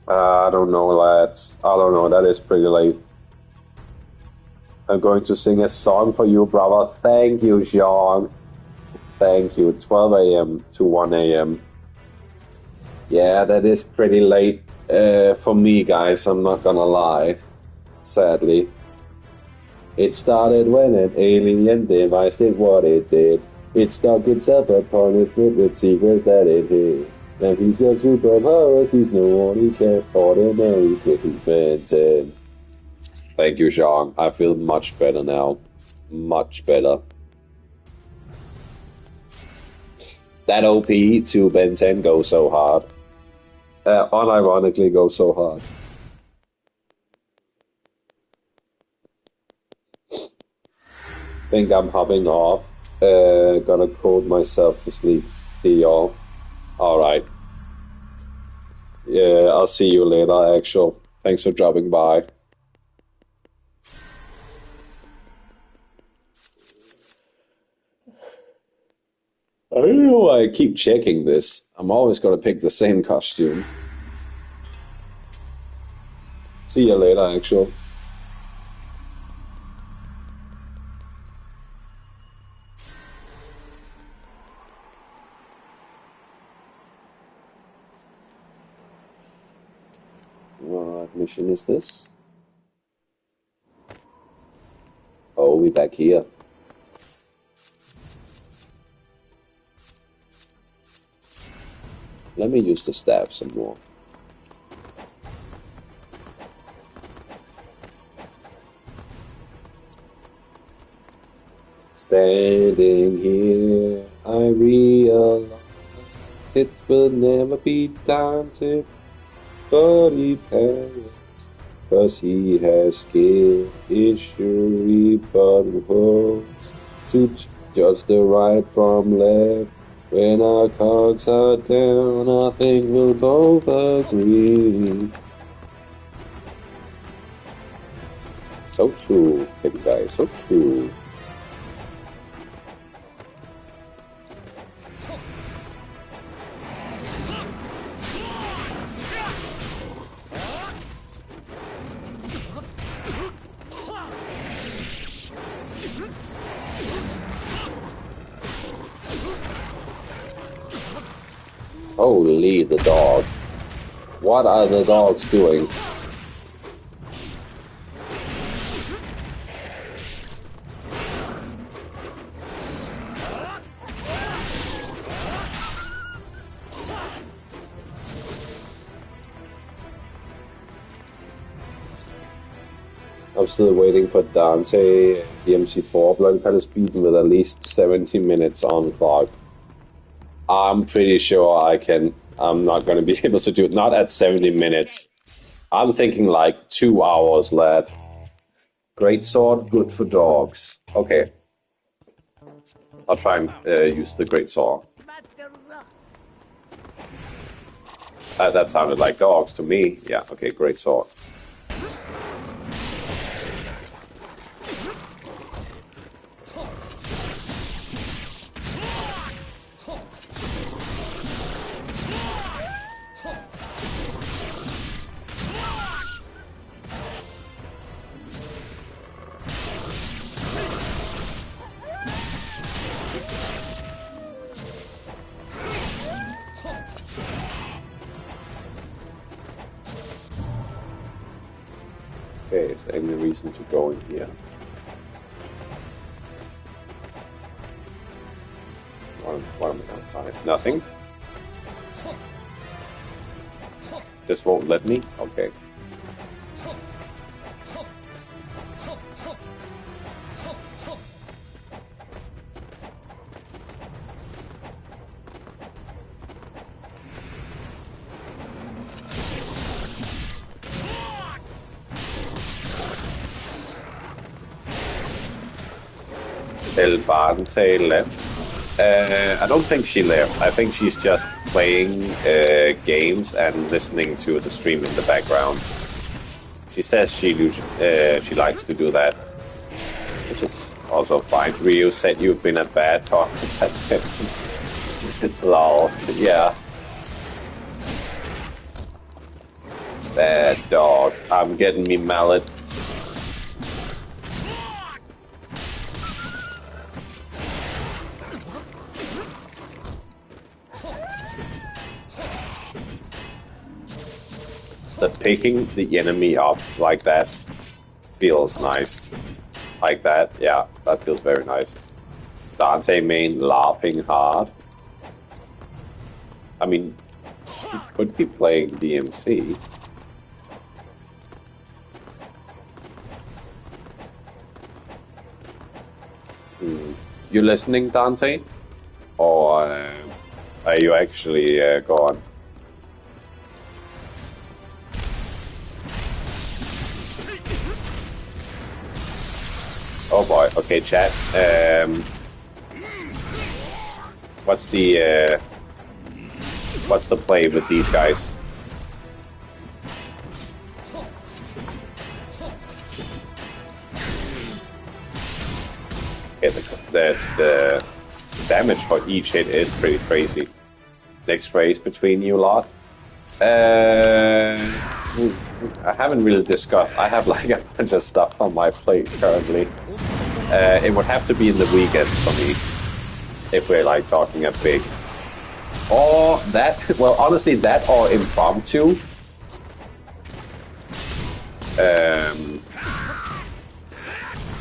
I don't know, lads. I don't know. That is pretty late. I'm going to sing a song for you, brother. Thank you, Sean. Thank you. 12 a.m. to 1 a.m. Yeah, that is pretty late for me, guys. I'm not gonna lie. Sadly. It started when an alien device did what it did. It stuck itself upon his foot with secrets that it hid. And he's got superpowers, he's no ordinary kid. Thank you, Sean. I feel much better now. Much better. That OP to Ben 10 goes so hard. unironically go so hard. Think I'm hopping off. Gonna code myself to sleep. See y'all. Alright. Yeah, I'll see you later, Actual. Thanks for dropping by. I don't know why I keep checking this. I'm always gonna pick the same costume. See you later, Actual. What mission is this? Oh, we're back here. Let me use the staff some more. Standing here, I realize it will never be dancing, but he panics, 'cause he has skill issue, but hopes to judge the right from left. When our cogs are down, I think we'll both agree. So true, baby guy, so true. Holy, the dog. What are the dogs doing? I'm still waiting for Dante DMC4, but I'm kind of speeding with at least 70 minutes on clock. I'm pretty sure I can. I'm not going to be able to do it. Not at 70 minutes. I'm thinking like 2 hours, lad. Great sword, good for dogs. Okay. I'll try and use the great sword. That sounded like dogs to me. Yeah, okay, great sword. Okay, is there any reason to go in here? What am I gonna find? Nothing? This won't let me? Okay. El Bante left. I don't think she left. I think she's just playing games and listening to the stream in the background. She says she likes to do that, which is also fine. Ryu said you've been a bad talk. Lol. Yeah. Bad dog. I'm getting me mallet. The picking the enemy up like that feels nice. Like that, yeah, that feels very nice. Dante main LARPing hard. I mean, she could be playing DMC. You listening, Dante? Or are you actually gone? Oh boy. Okay, chat. What's the play with these guys? Okay, the damage for each hit is pretty crazy. Next race between you lot. I haven't really discussed. I have like a bunch of stuff on my plate currently. It would have to be in the weekends for me, if we're like talking a big. Or that, well, honestly, that or impromptu.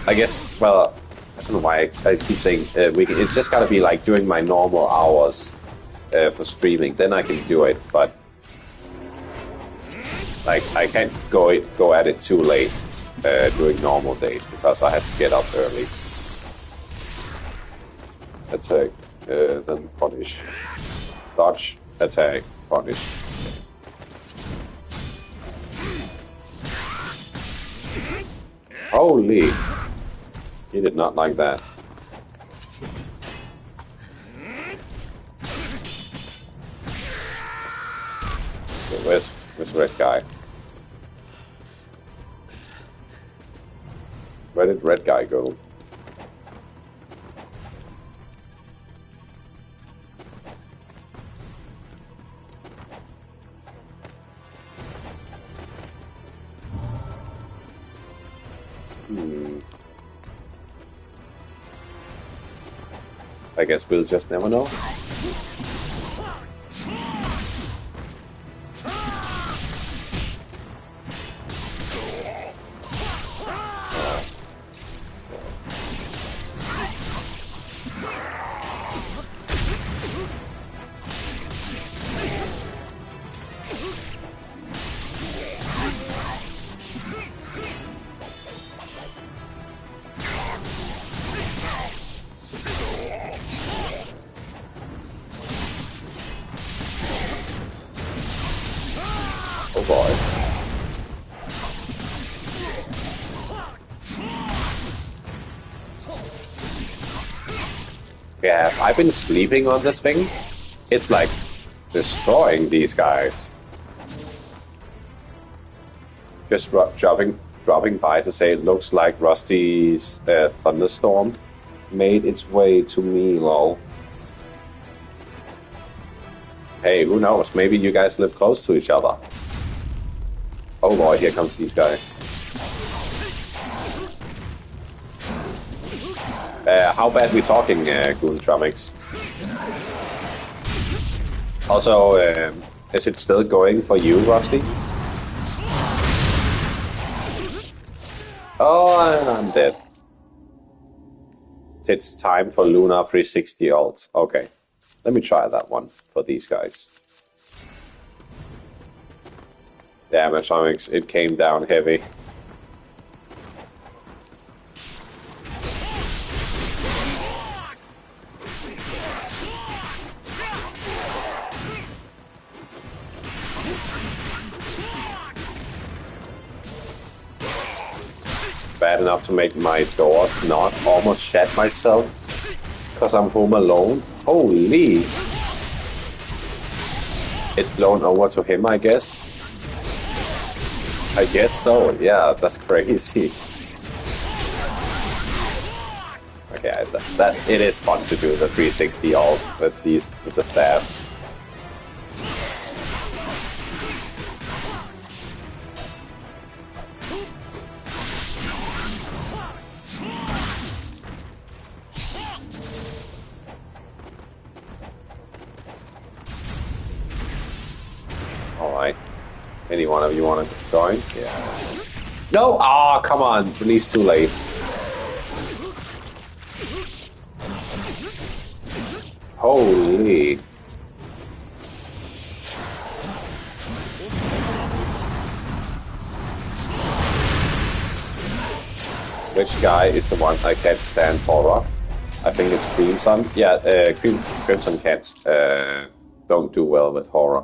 I guess, well, I don't know why I keep saying weekend. It's just gotta be like during my normal hours for streaming. Then I can do it, but like I can't go at it too late during normal days because I have to get up early. Attack, then punish. Dodge, attack, punish. Holy! He did not like that. Okay, where's red guy? Where did red guy go? I guess we'll just never know. Yeah, I've been sleeping on this thing. It's like destroying these guys. Just dropping by to say it looks like Rusty's thunderstorm made its way to me, lol. Hey, who knows? Maybe you guys live close to each other. Oh boy, here comes these guys. How bad we talking, Goontronics? Also, is it still going for you, Rusty? Oh, I'm dead. It's time for Luna 360 ult. Okay, let me try that one for these guys. Damn, Atomics, it came down heavy. Bad enough to make my doors not almost shat myself because I'm home alone. Holy! It's blown over to him, I guess. I guess so. Yeah, that's crazy. Okay, that it is fun to do the 360 ult with the staff. Any one of you want to join? Yeah. No! Ah, oh, come on. Release too late. Holy. Which guy is the one I can't stand for? I think it's Crimson. Yeah, Crimson cats don't do well with horror.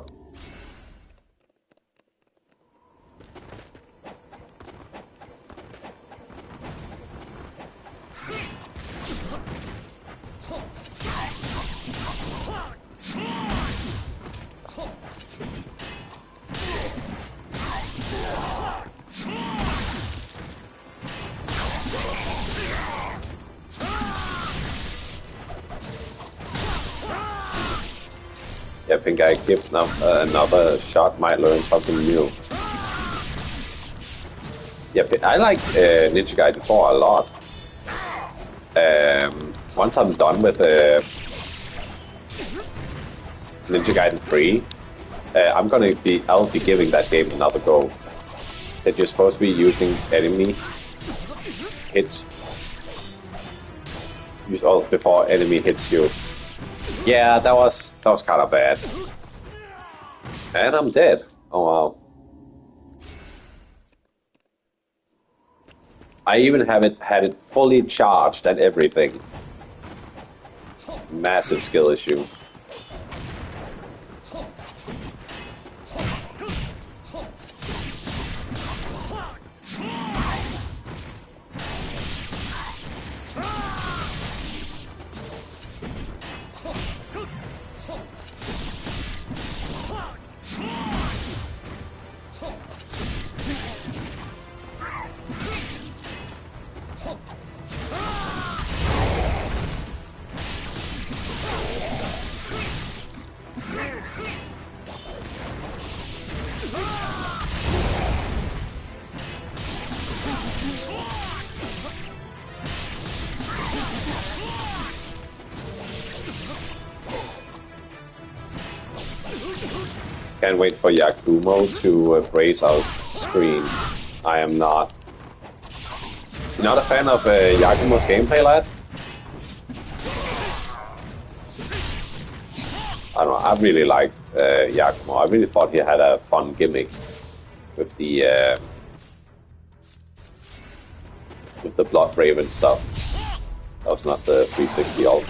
I think I give another shot, might learn something new. Yeah, I like Ninja Gaiden 4 a lot. Once I'm done with Ninja Gaiden 3, I'll be giving that game another go. That you're supposed to be using enemy hits before enemy hits you. Yeah, that was kind of bad. And I'm dead. Oh wow. I even had it fully charged and everything. Massive skill issue. Can't wait for Yakumo to brace out screen. I am not. You're not a fan of Yakumo's gameplay, lad? I don't know, I really liked Yakumo. I really thought he had a fun gimmick with the Blood Raven stuff. That was not the 360 ult.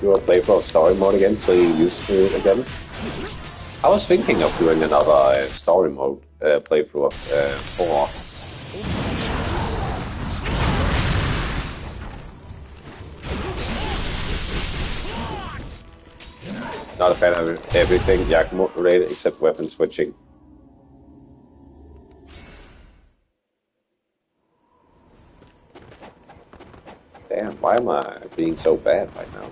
Do a playthrough of story mode again so you're used to it again? I was thinking of doing another story mode playthrough of 4. Not a fan of everything Yakumo related except weapon switching. Damn, why am I being so bad right now?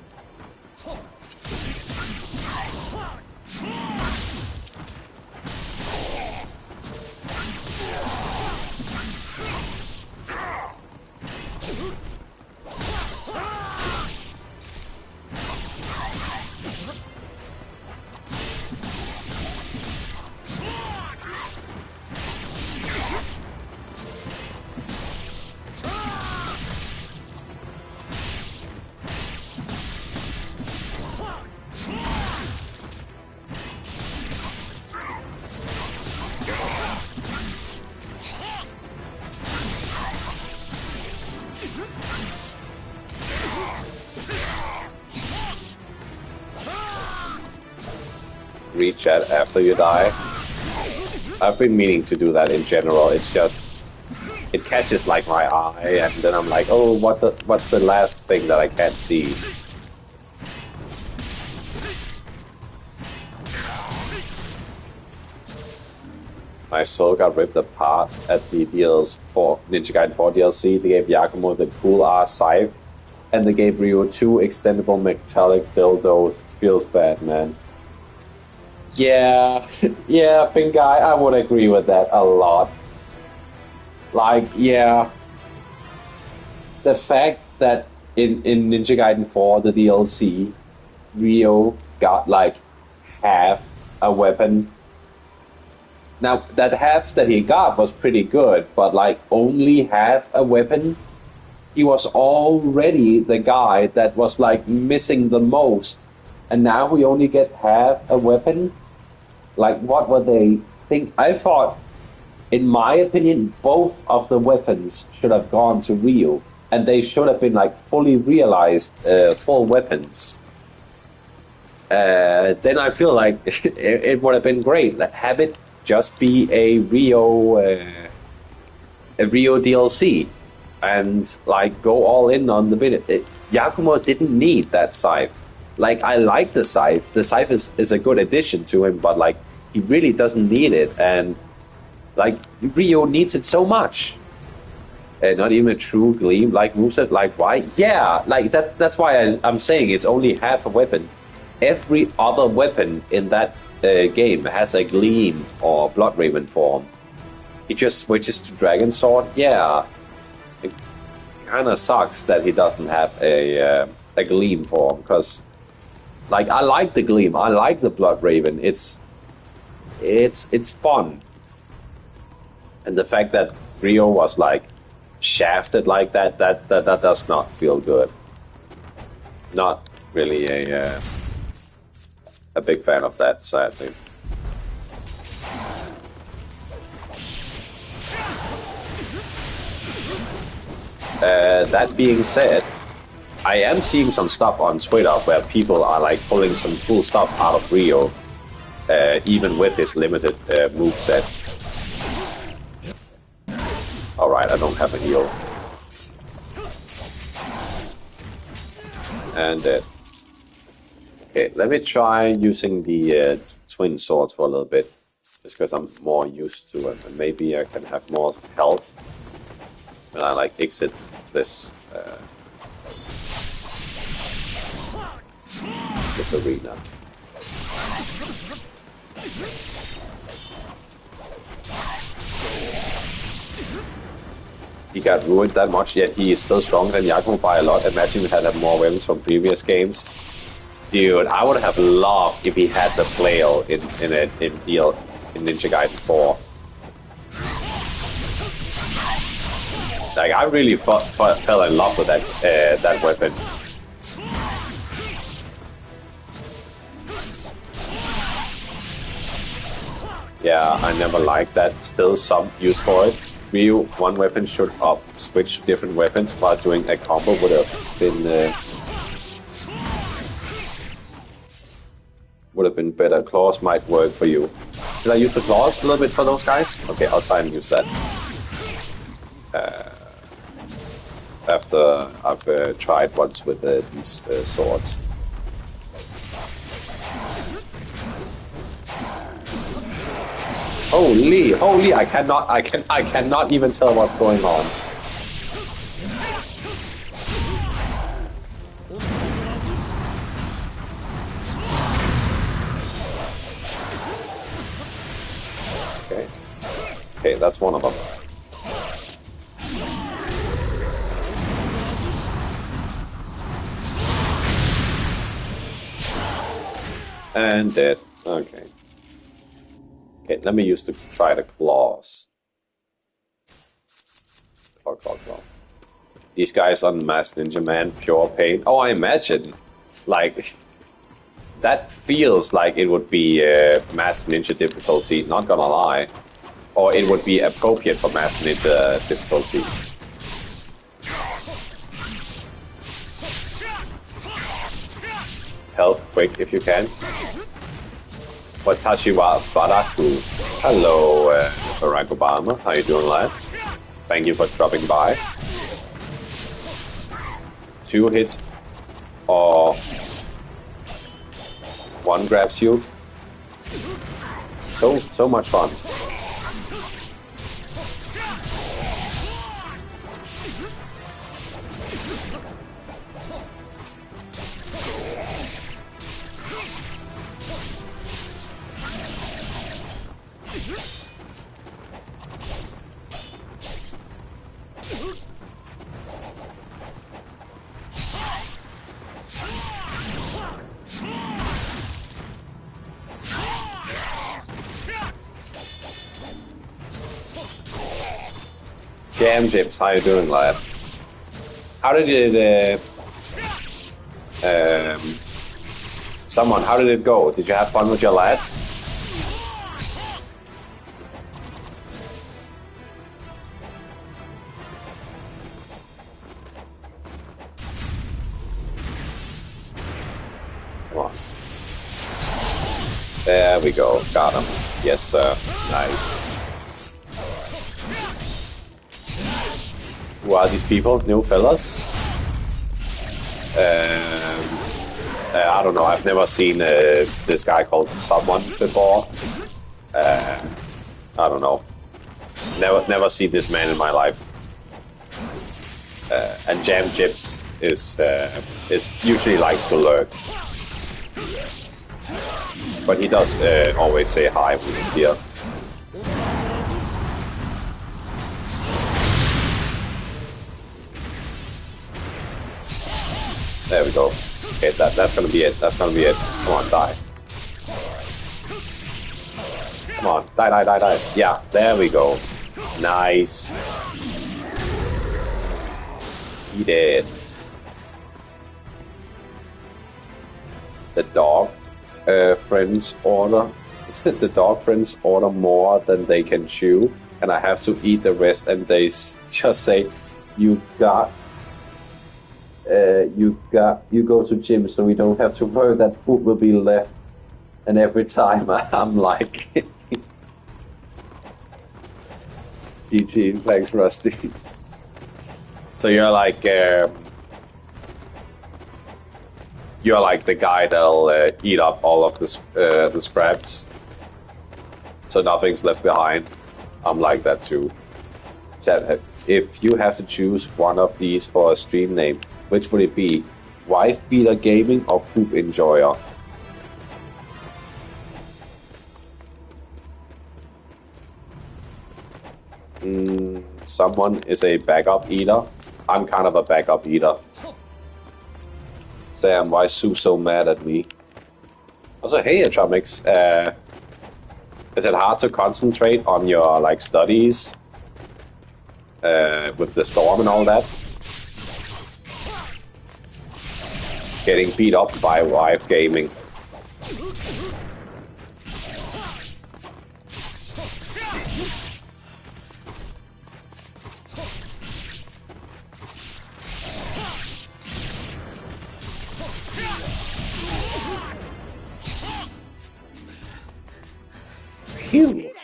Rechat after you die. I've been meaning to do that in general. It's just it catches like my eye, and then I'm like, oh, what's the last thing that I can't see? My soul got ripped apart at the Ninja Gaiden 4 DLC. They gave Yakumo the cool ass scythe, and they gave Ryo 2 extendable metallic dildos. Feels bad, man. Yeah, yeah, Pink Guy, I would agree with that a lot. Like, yeah, the fact that in Ninja Gaiden 4, the DLC, Ryo got like half a weapon. Now, that half that he got was pretty good, but like only half a weapon. He was already the guy that was like missing the most, and now we only get half a weapon. Like, what were they think? I thought, in my opinion, both of the weapons should have gone to Ryo, and they should have been like fully realized full weapons. Then I feel like it would have been great. Like, have it just be a Rio DLC, and like go all in on the video. Yakumo didn't need that scythe. Like, I like the scythe. The scythe is a good addition to him, but like he really doesn't need it, and like Rio needs it so much. Not even a true gleam like moveset. Like, why? Yeah, like that's why I'm saying it's only half a weapon. Every other weapon in that game has a gleam or blood raven form. He just switches to dragon sword. Yeah, it kind of sucks that he doesn't have a gleam form, because like I like the gleam, I like the blood raven. It's fun, and the fact that Rio was like shafted like that does not feel good. Not really a big fan of that, sadly. That being said, I am seeing some stuff on Twitter where people are like pulling some cool stuff out of Rio, even with his limited moveset. Alright, I don't have a heal. And okay, let me try using the twin swords for a little bit, just because I'm more used to it, and maybe I can have more health when I like exit this arena. He got ruined that much, yet he is still stronger than Yakumo by a lot. Imagine we had more weapons from previous games. Dude, I would have loved if he had the flail in Ninja Gaiden 4. Like, I really fell in love with that weapon. Yeah, I never liked that. Still some use for it. Ryu, one weapon should switch to different weapons while doing a combo would have been better. Claws might work for you. Should I use the claws a little bit for those guys? Okay, I'll try and use that. After I've tried once with these swords. Holy! I cannot even tell what's going on. Okay, that's one of them. And dead. Okay. Okay, let me try the claws. Claw. These guys on Masked Ninja Man, pure pain. Oh, I imagine. Like, that feels like it would be Masked Ninja difficulty, not gonna lie. Or it would be appropriate for Masked Ninja difficulty. Health quick if you can. Watashi wa Baraku. Hello, Barack Obama. How you doing, lad? Thank you for dropping by. 2 hits or 1 grabs you. So much fun. Jam Jips, how you doing, lad? How did it, how did it go? Did you have fun with your lads? Come on. There we go, got him. Yes, sir. Nice. Who are these people? New fellas? I don't know. I've never seen this guy called Someone before. I don't know. Never seen this man in my life. And Jam Chips is usually likes to lurk, but he does always say hi when he's here. There we go. Okay, that's gonna be it. That's gonna be it. Come on, die. Come on, die. Yeah, there we go. Nice. He did. The dog friends order. The dog friends order more than they can chew, and I have to eat the rest. And they just say, "You go to gym, so we don't have to worry that food will be left." And every time I'm like, GG, thanks, Rusty. So you're like the guy that'll eat up all of the scraps, so nothing's left behind. I'm like that too. Chat, if you have to choose one of these for a stream name, which would it be? Wife beater gaming or poop enjoyer? Someone is a backup eater. I'm kind of a backup eater. Sam, why is Sue so mad at me? Also, hey, Atromix. Is it hard to concentrate on your like studies with the storm and all that? Getting beat up by wife gaming.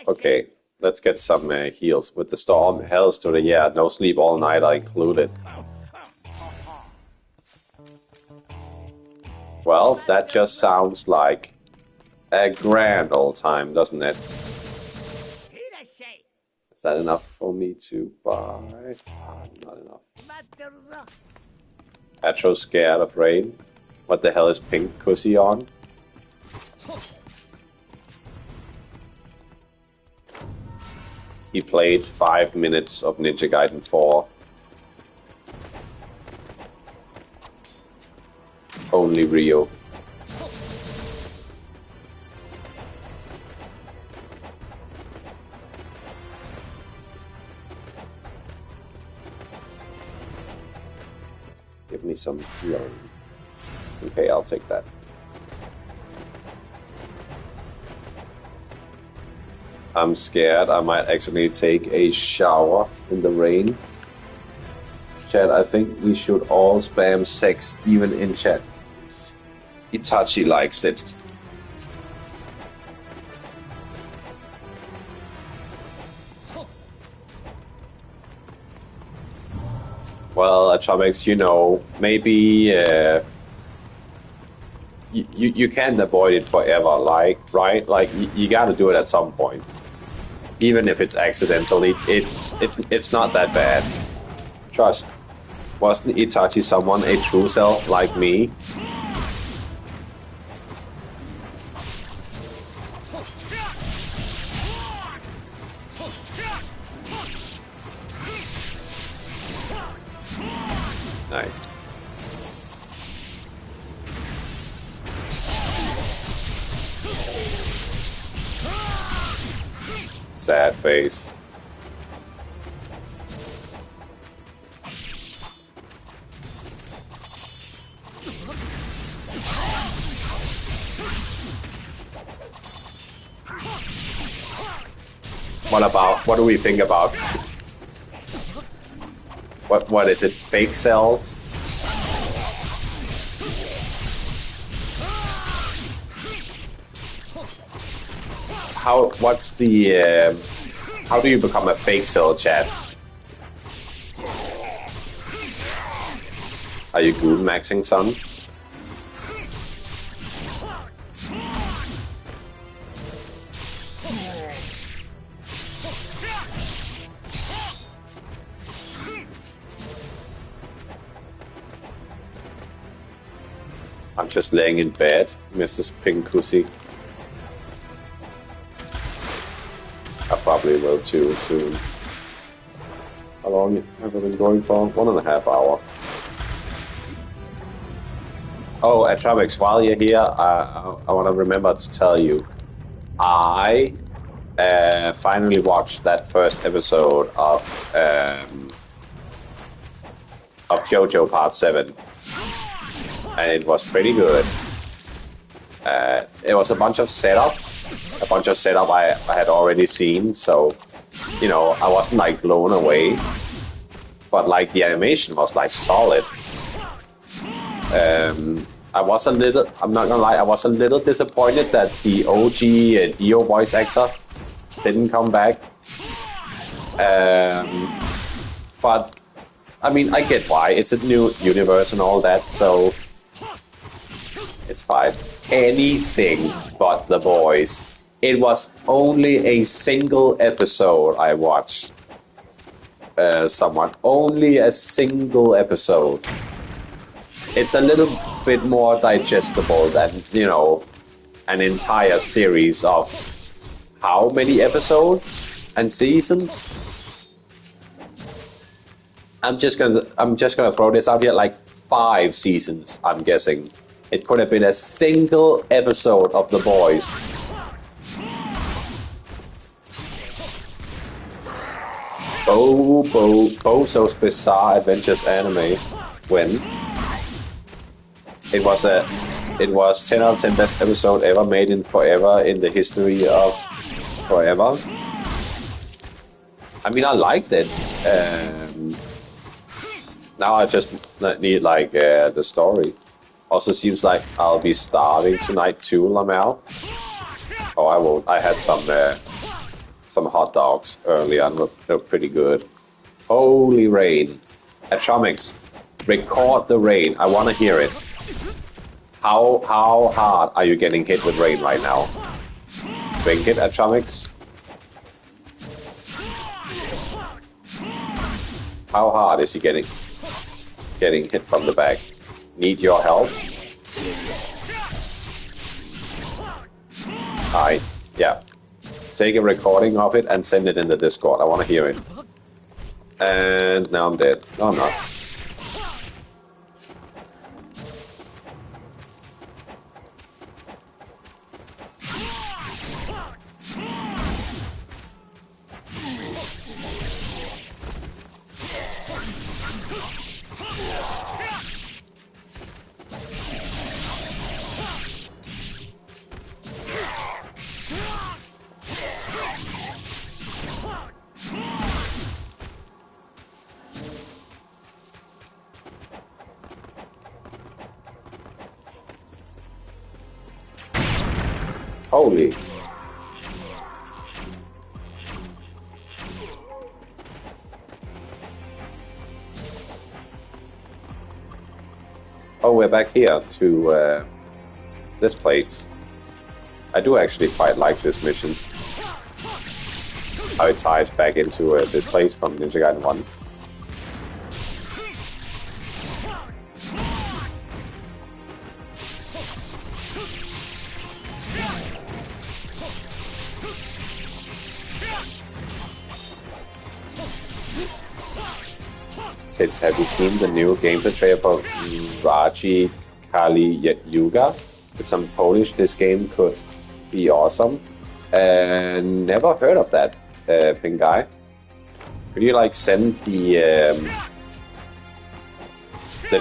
Okay, let's get some heals. With the storm, hells to the yeah, no sleep all night are included. Well, that just sounds like a grand old time, doesn't it? Is that enough for me to buy? Not enough. Atro scared of rain. What the hell is Pink Cussy on? He played 5 minutes of Ninja Gaiden 4. Only Rio. Give me some healing. Okay, I'll take that. I'm scared I might actually take a shower in the rain. Chat, I think we should all spam sex, even in chat. Itachi likes it. Well, Atomics, you know, maybe you can't avoid it forever, like, right? Like, you gotta do it at some point. Even if it's accidentally, it's not that bad. Trust. Wasn't Itachi someone a true self like me? Nice. Sad face. What do we think about what is it, fake cells? What's the how do you become a fake cell, chat? Are you good maxing, son? I'm just laying in bed, Mrs. Pinkusi. I probably will too soon. How long have I been going for? 1.5 hours. Oh, Atomics, while you're here, I want to remember to tell you, I finally watched that first episode of JoJo Part 7, and it was pretty good. It was a bunch of setup I had already seen, so, you know, I wasn't like blown away, but like the animation was like solid. I'm not gonna lie, I was a little disappointed that the OG Dio voice actor didn't come back. But, I mean, I get why. It's a new universe and all that, so it's fine. Anything but The Boys. It was only a single episode I watched. Only a single episode. It's a little bit more digestible than, you know, an entire series of how many episodes and seasons? I'm just gonna throw this out here, like 5 seasons, I'm guessing. It could have been a single episode of The Boys. Bozo's Bizarre Adventures anime. When? It was 10 out of 10 best episode ever made in forever in the history of forever. I mean, I liked it. Now I just need like the story. Also seems like I'll be starving tonight too, Lamel. Oh, I won't. I had some hot dogs earlier and they're pretty good. Holy rain. Atomics, record the rain. I want to hear it. How hard are you getting hit with rain right now? Drink it, Atomics. How hard is he getting hit from the back? Need your help? Alright, yeah. Take a recording of it and send it in the Discord. I want to hear it. And now I'm dead. No, I'm not. Holy. Oh, we're back here to this place. I do actually quite like this mission. How it ties back into this place from Ninja Gaiden 1. Says, have you seen the new gameplay trailer for Raji Kali Yuga? With some Polish, this game could be awesome. Never heard of that, pink guy. Could you like send the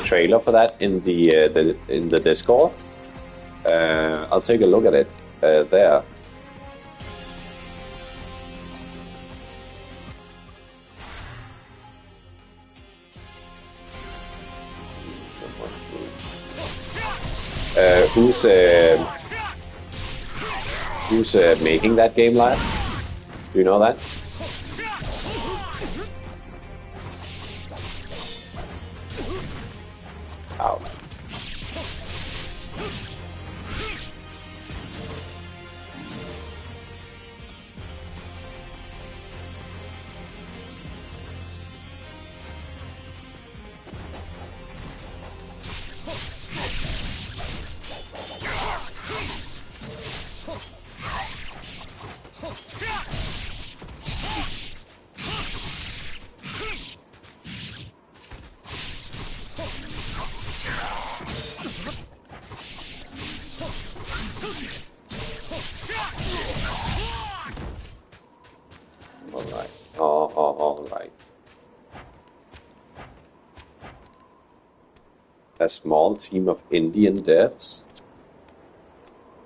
trailer for that in the Discord? I'll take a look at it there. Who's Who's making that game, lad? Do you know that? Ouch. Alright. Alright. A small team of Indian devs.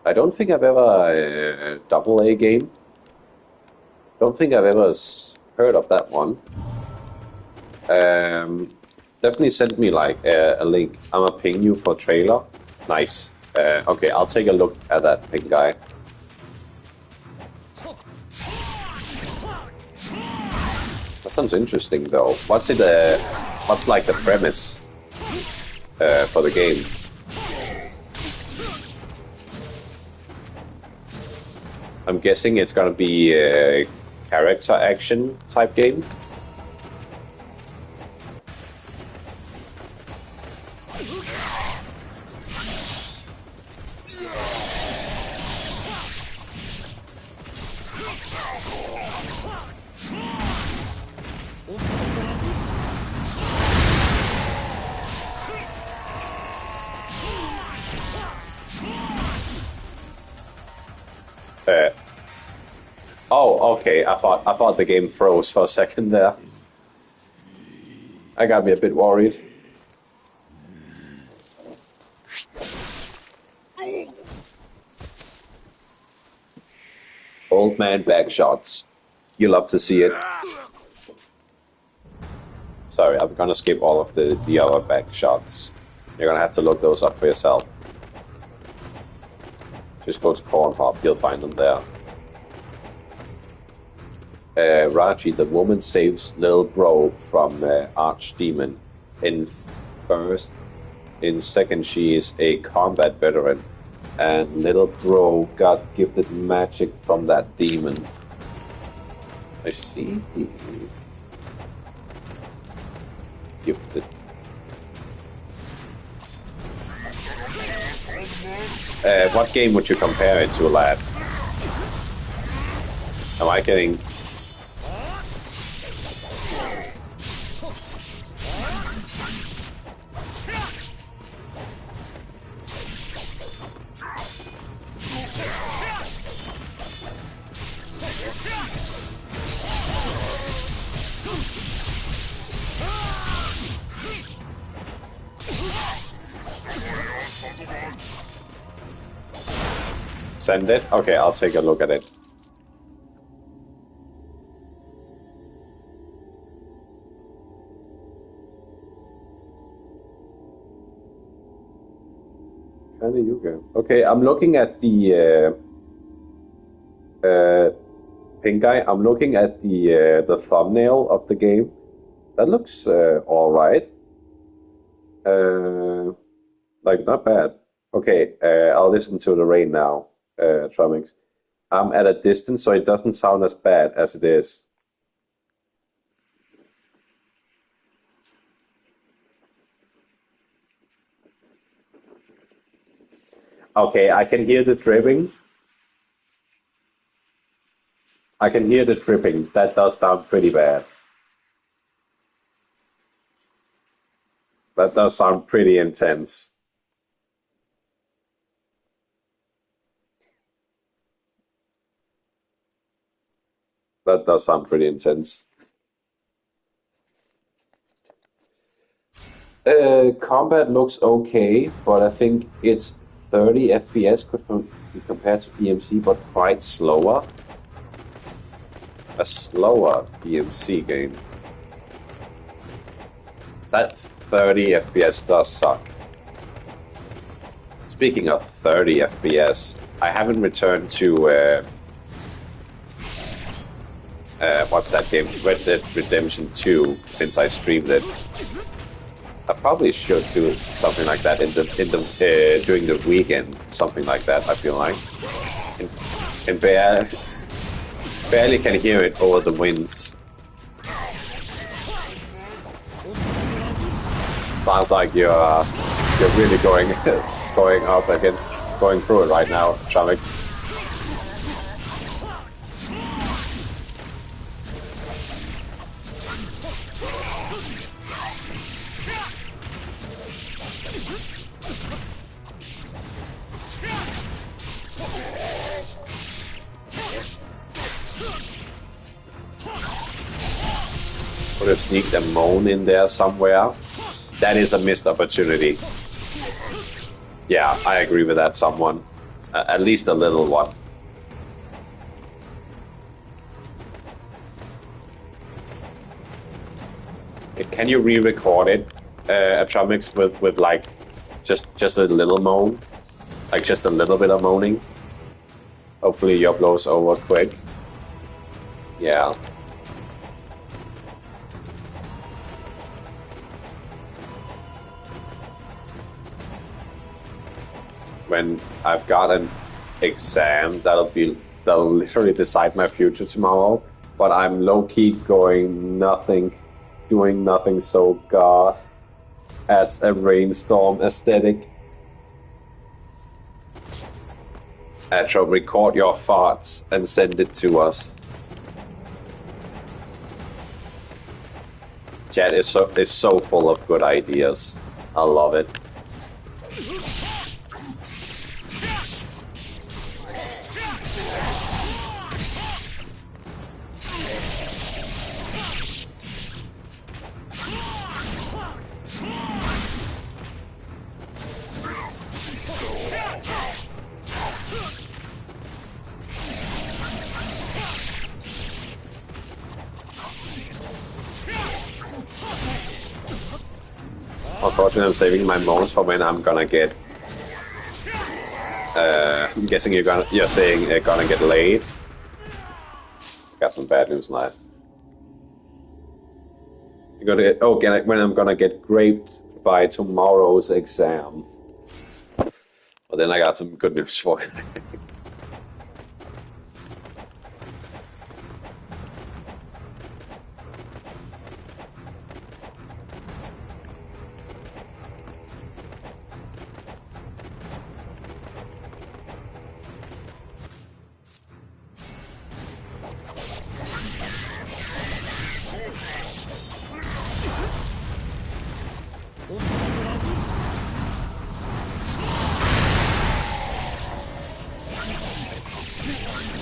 I don't think I've ever double A game. Don't think I've ever heard of that one. Definitely send me like a link. I'm gonna ping you for trailer. Nice. Okay, I'll take a look at that ping guy. That sounds interesting though. What's it? What's like the premise for the game? I'm guessing it's gonna be a character action type game. Oh, okay. I thought the game froze for a second there. I got me a bit worried. Old man back shots. You love to see it. Sorry, I'm gonna skip all of the other back shots. You're gonna have to look those up for yourself. Just go to Pornhub, you'll find them there. Raji, the woman saves little bro from Archdemon. In second, she is a combat veteran, and little bro got gifted magic from that demon. I see. Gifted. What game would you compare it to, lad? Am I getting... Send it? Okay, I'll take a look at it. Kinda you go. Okay, I'm looking at the pink guy. I'm looking at the thumbnail of the game. That looks alright. Like not bad. Okay, I'll listen to the rain now. Trumix. I'm at a distance, so it doesn't sound as bad as it is. Okay, I can hear the dripping. I can hear the dripping. That does sound pretty bad. That does sound pretty intense. That does sound pretty intense. Combat looks okay, but I think it's 30 FPS could be compared to DMC, but quite slower. A slower DMC game. That 30 FPS does suck. Speaking of 30 FPS, I haven't returned to what's that game? Red Dead Redemption 2 since I streamed it. I probably should do something like that during the weekend, something like that. I feel like, and barely can hear it over the winds. Sounds like you're really going up against going through it right now, Tramix. Put a sneak the moan in there somewhere. That is a missed opportunity. Yeah, I agree with that, someone. At least a little one. Can you re-record it, Atomics, with like just a little moan? Like just a little bit of moaning? Hopefully your blows over quick. Yeah. When I've got an exam that'll literally decide my future tomorrow, but I'm low-key doing nothing so God adds a rainstorm aesthetic. Atro, record your farts and send it to us. Chat is so full of good ideas. I love it. Unfortunately, I'm saving my moans for when I'm gonna get. I'm guessing you're saying gonna get laid. Got some bad news tonight. You're gonna get when I'm gonna get graped by tomorrow's exam. But then I got some good news for you.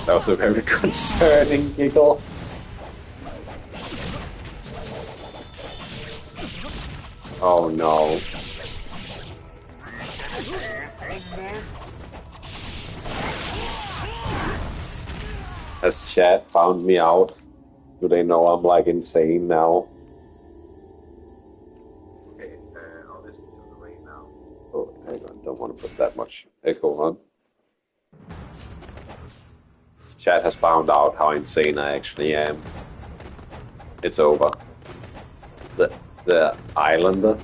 That was a very concerning giggle. Oh no. Has chat found me out? Do they know I'm like insane now? Okay, I'll listen to the rain now. Oh, hang on, don't want to put that much echo on. Chat has found out how insane I actually am. It's over. The Islander.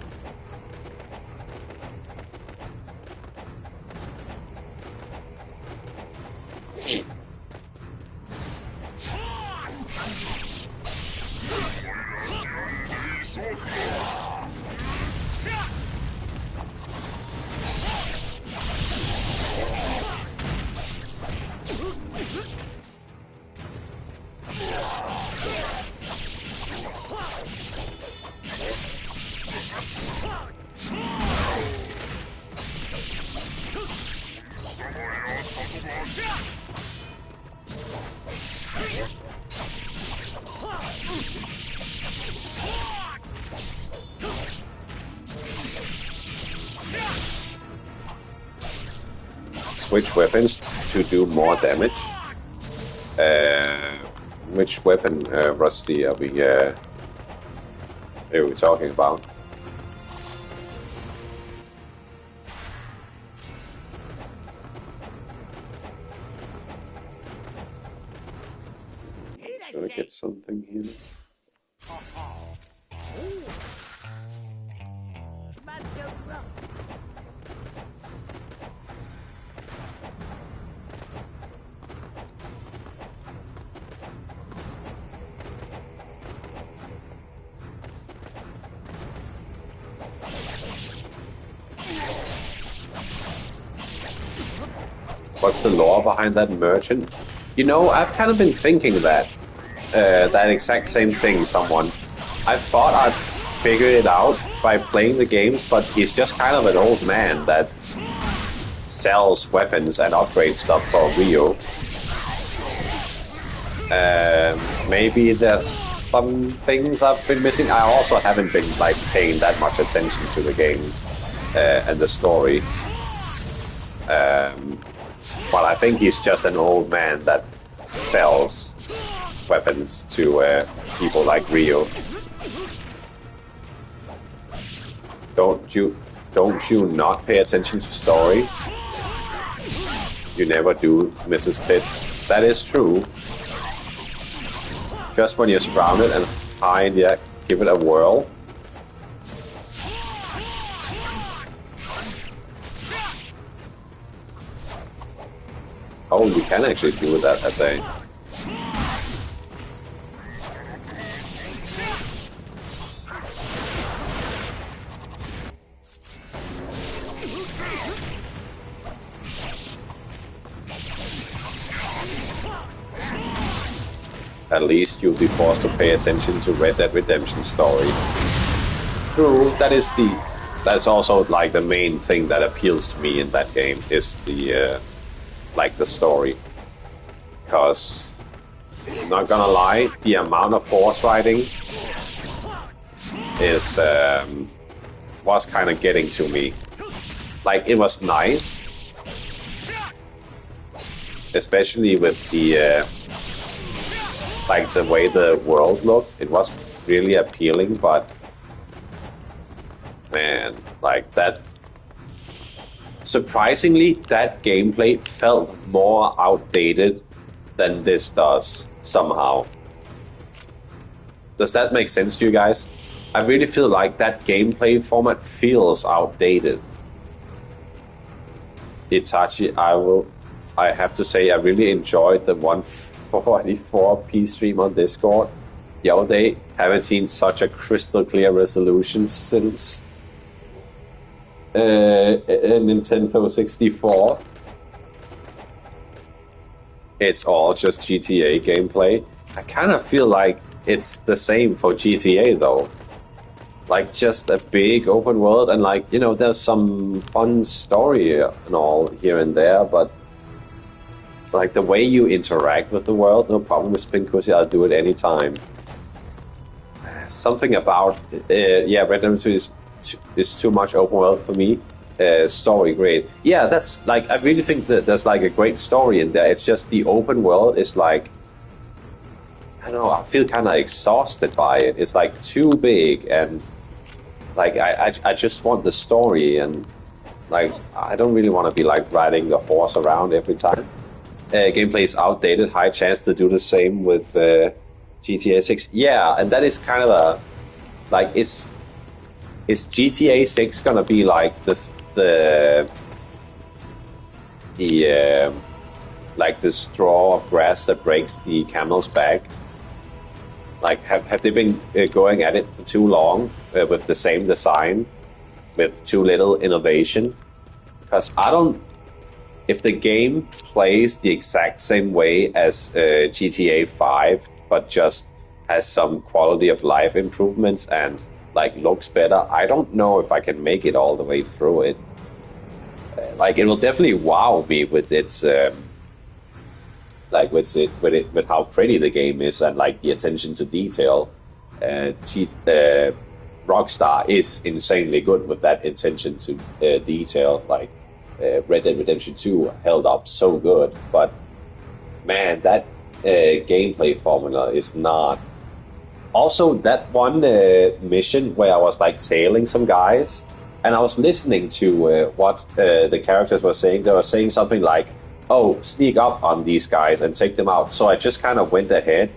Switch weapons to do more damage. Which weapon, Rusty, are we talking about? Gonna get something here. What's the lore behind that merchant? You know, I've kind of been thinking that exact same thing, someone. I thought I'd figure it out by playing the games, but he's just kind of an old man that sells weapons and upgrades stuff for Rio. Maybe there's some things I've been missing. I also haven't been like paying that much attention to the game and the story. But I think he's just an old man that sells weapons to people like Rio. Don't you not pay attention to story? You never do, Mrs. Tits. That is true. Just when you're surrounded and high in the air, give it a whirl. Oh, you can actually do that as a... At least you'll be forced to pay attention to Red Dead Redemption story. True, that's also like the main thing that appeals to me in that game is the like the story. Because not gonna lie, the amount of horse riding is was kind of getting to me. Like it was nice, especially with the like the way the world looked. It was really appealing, but man, like that. Surprisingly, that gameplay felt more outdated than this does somehow. Does that make sense to you guys? I really feel like that gameplay format feels outdated. Itachi, I have to say I really enjoyed the 144p stream on Discord the other day. Haven't seen such a crystal clear resolution since Nintendo 64. It's all just GTA gameplay. I kind of feel like it's the same for GTA though. Like just a big open world and like, you know, there's some fun story and all here and there, but like the way you interact with the world, no problem with Spin Kusi, I'll do it anytime. Something about Red Dead Redemption is too much open world for me. Story great. Yeah, that's like I really think that there's like a great story in there. It's just the open world is like, I don't know, I feel kind of exhausted by it. It's like too big and like I just want the story and like I don't really want to be like riding the horse around every time. Gameplay is outdated. High chance to do the same with GTA 6. Yeah, and that is kind of a like is GTA 6 gonna be like the like the straw of grass that breaks the camel's back? Like have they been going at it for too long with the same design, with too little innovation? Because I don't. If the game plays the exact same way as GTA 5, but just has some quality of life improvements and like looks better, I don't know if I can make it all the way through it. Like it will definitely wow me with its like with how pretty the game is and like the attention to detail. Rockstar is insanely good with that attention to detail. Like Red Dead Redemption 2 held up so good, but man, that gameplay formula is not. Also, that one mission where I was like tailing some guys, and I was listening to what the characters were saying. They were saying something like, "Oh, sneak up on these guys and take them out." So I just kind of went ahead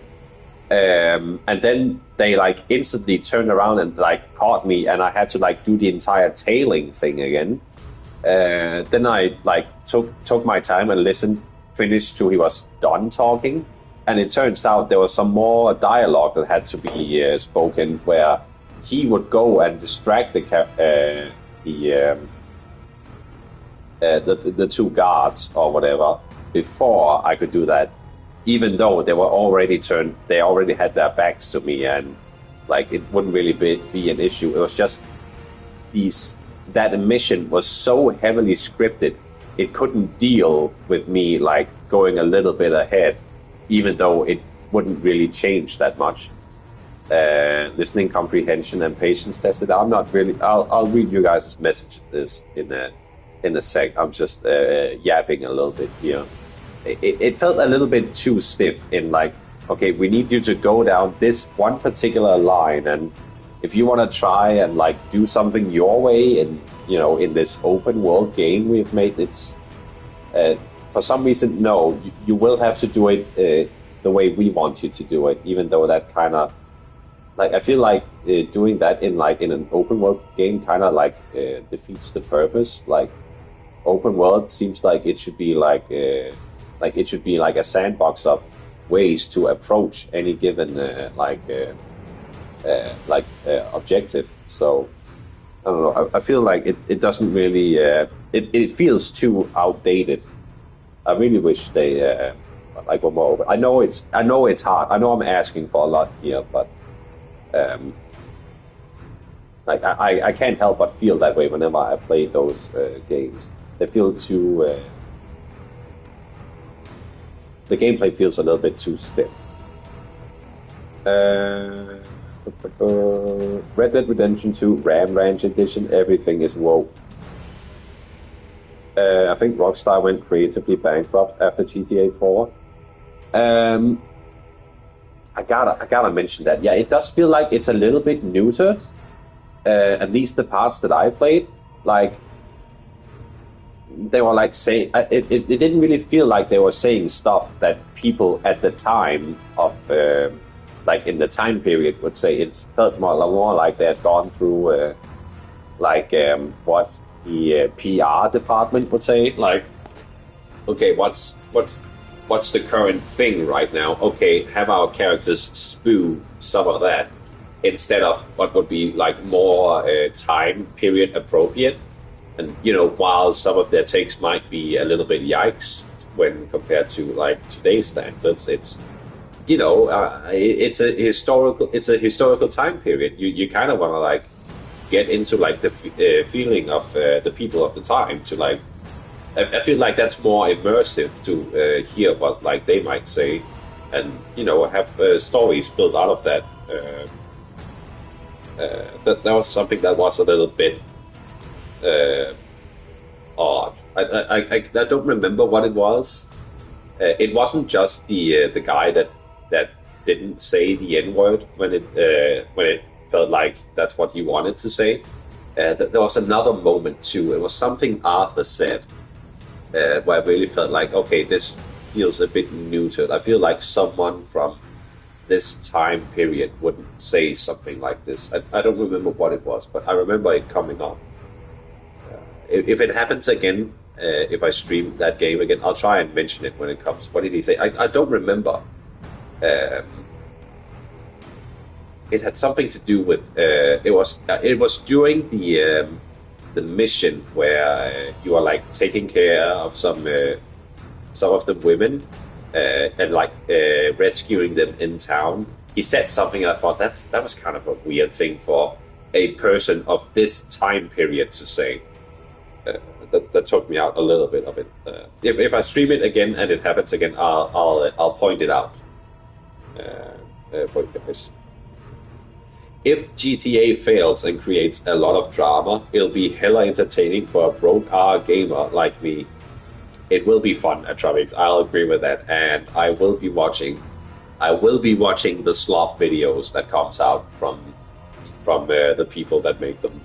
And then they like instantly turned around and like caught me, and I had to like do the entire tailing thing again. Then I like took my time and listened, finished till he was done talking, and it turns out there was some more dialogue that had to be spoken, where he would go and distract the two guards or whatever before I could do that. Even though they already had their backs to me, and like it wouldn't really be an issue. It was just that mission was so heavily scripted, it couldn't deal with me like going a little bit ahead, even though it wouldn't really change that much. Listening comprehension and patience tested. I'm not really. I'll read you guys' messages in a sec. I'm just yapping a little bit here. It felt a little bit too stiff in like, okay, we need you to go down this one particular line, and if you want to try and like do something your way in this open world game we've made, it's for some reason, no, you will have to do it the way we want you to do it, even though that kind of like, I feel like doing that in an open world game kind of like defeats the purpose. Like open world seems like it should be like a sandbox of ways to approach any given objective. So I don't know. I feel like it doesn't really. It feels too outdated. I really wish they were more open. I know it's hard. I know I'm asking for a lot here, but I can't help but feel that way whenever I play those games. They feel too. The gameplay feels a little bit too stiff. Red Dead Redemption 2 Ram Ranch Edition, everything is woke. I think Rockstar went creatively bankrupt after GTA 4. I gotta mention that. Yeah, it does feel like it's a little bit neutered. At least the parts that I played, like they were like saying, it didn't really feel like they were saying stuff that people at the time of like in the time period would say. It felt more like they had gone through what the PR department would say, like, okay, what's the current thing right now? Okay, have our characters spew some of that instead of what would be like more time period appropriate. And while some of their takes might be a little bit yikes when compared to like today's standards, it's it's a historical time period. You kind of want to like get into like the feeling of the people of the time to like. I feel like that's more immersive to hear what like they might say, and have stories built out of that. That was something that was a little bit odd. I don't remember what it was. It wasn't just the guy that didn't say the N-word when it felt like that's what he wanted to say. There was another moment too. It was something Arthur said where I really felt like, okay, this feels a bit neutered. I feel like someone from this time period wouldn't say something like this. I don't remember what it was, but I remember it coming up. If it happens again, if I stream that game again, I'll try and mention it when it comes. What did he say? I don't remember. It had something to do with it was during the mission where you are like taking care of some of the women and like rescuing them in town. He said something. I thought that was kind of a weird thing for a person of this time period to say. That took me out a little bit of it. If I stream it again and it happens again, I'll point it out. For this. If GTA fails and creates a lot of drama, it'll be hella entertaining for a broke gamer like me. It will be fun at Travix. I'll agree with that, and I will be watching the slop videos that comes out from the people that make them.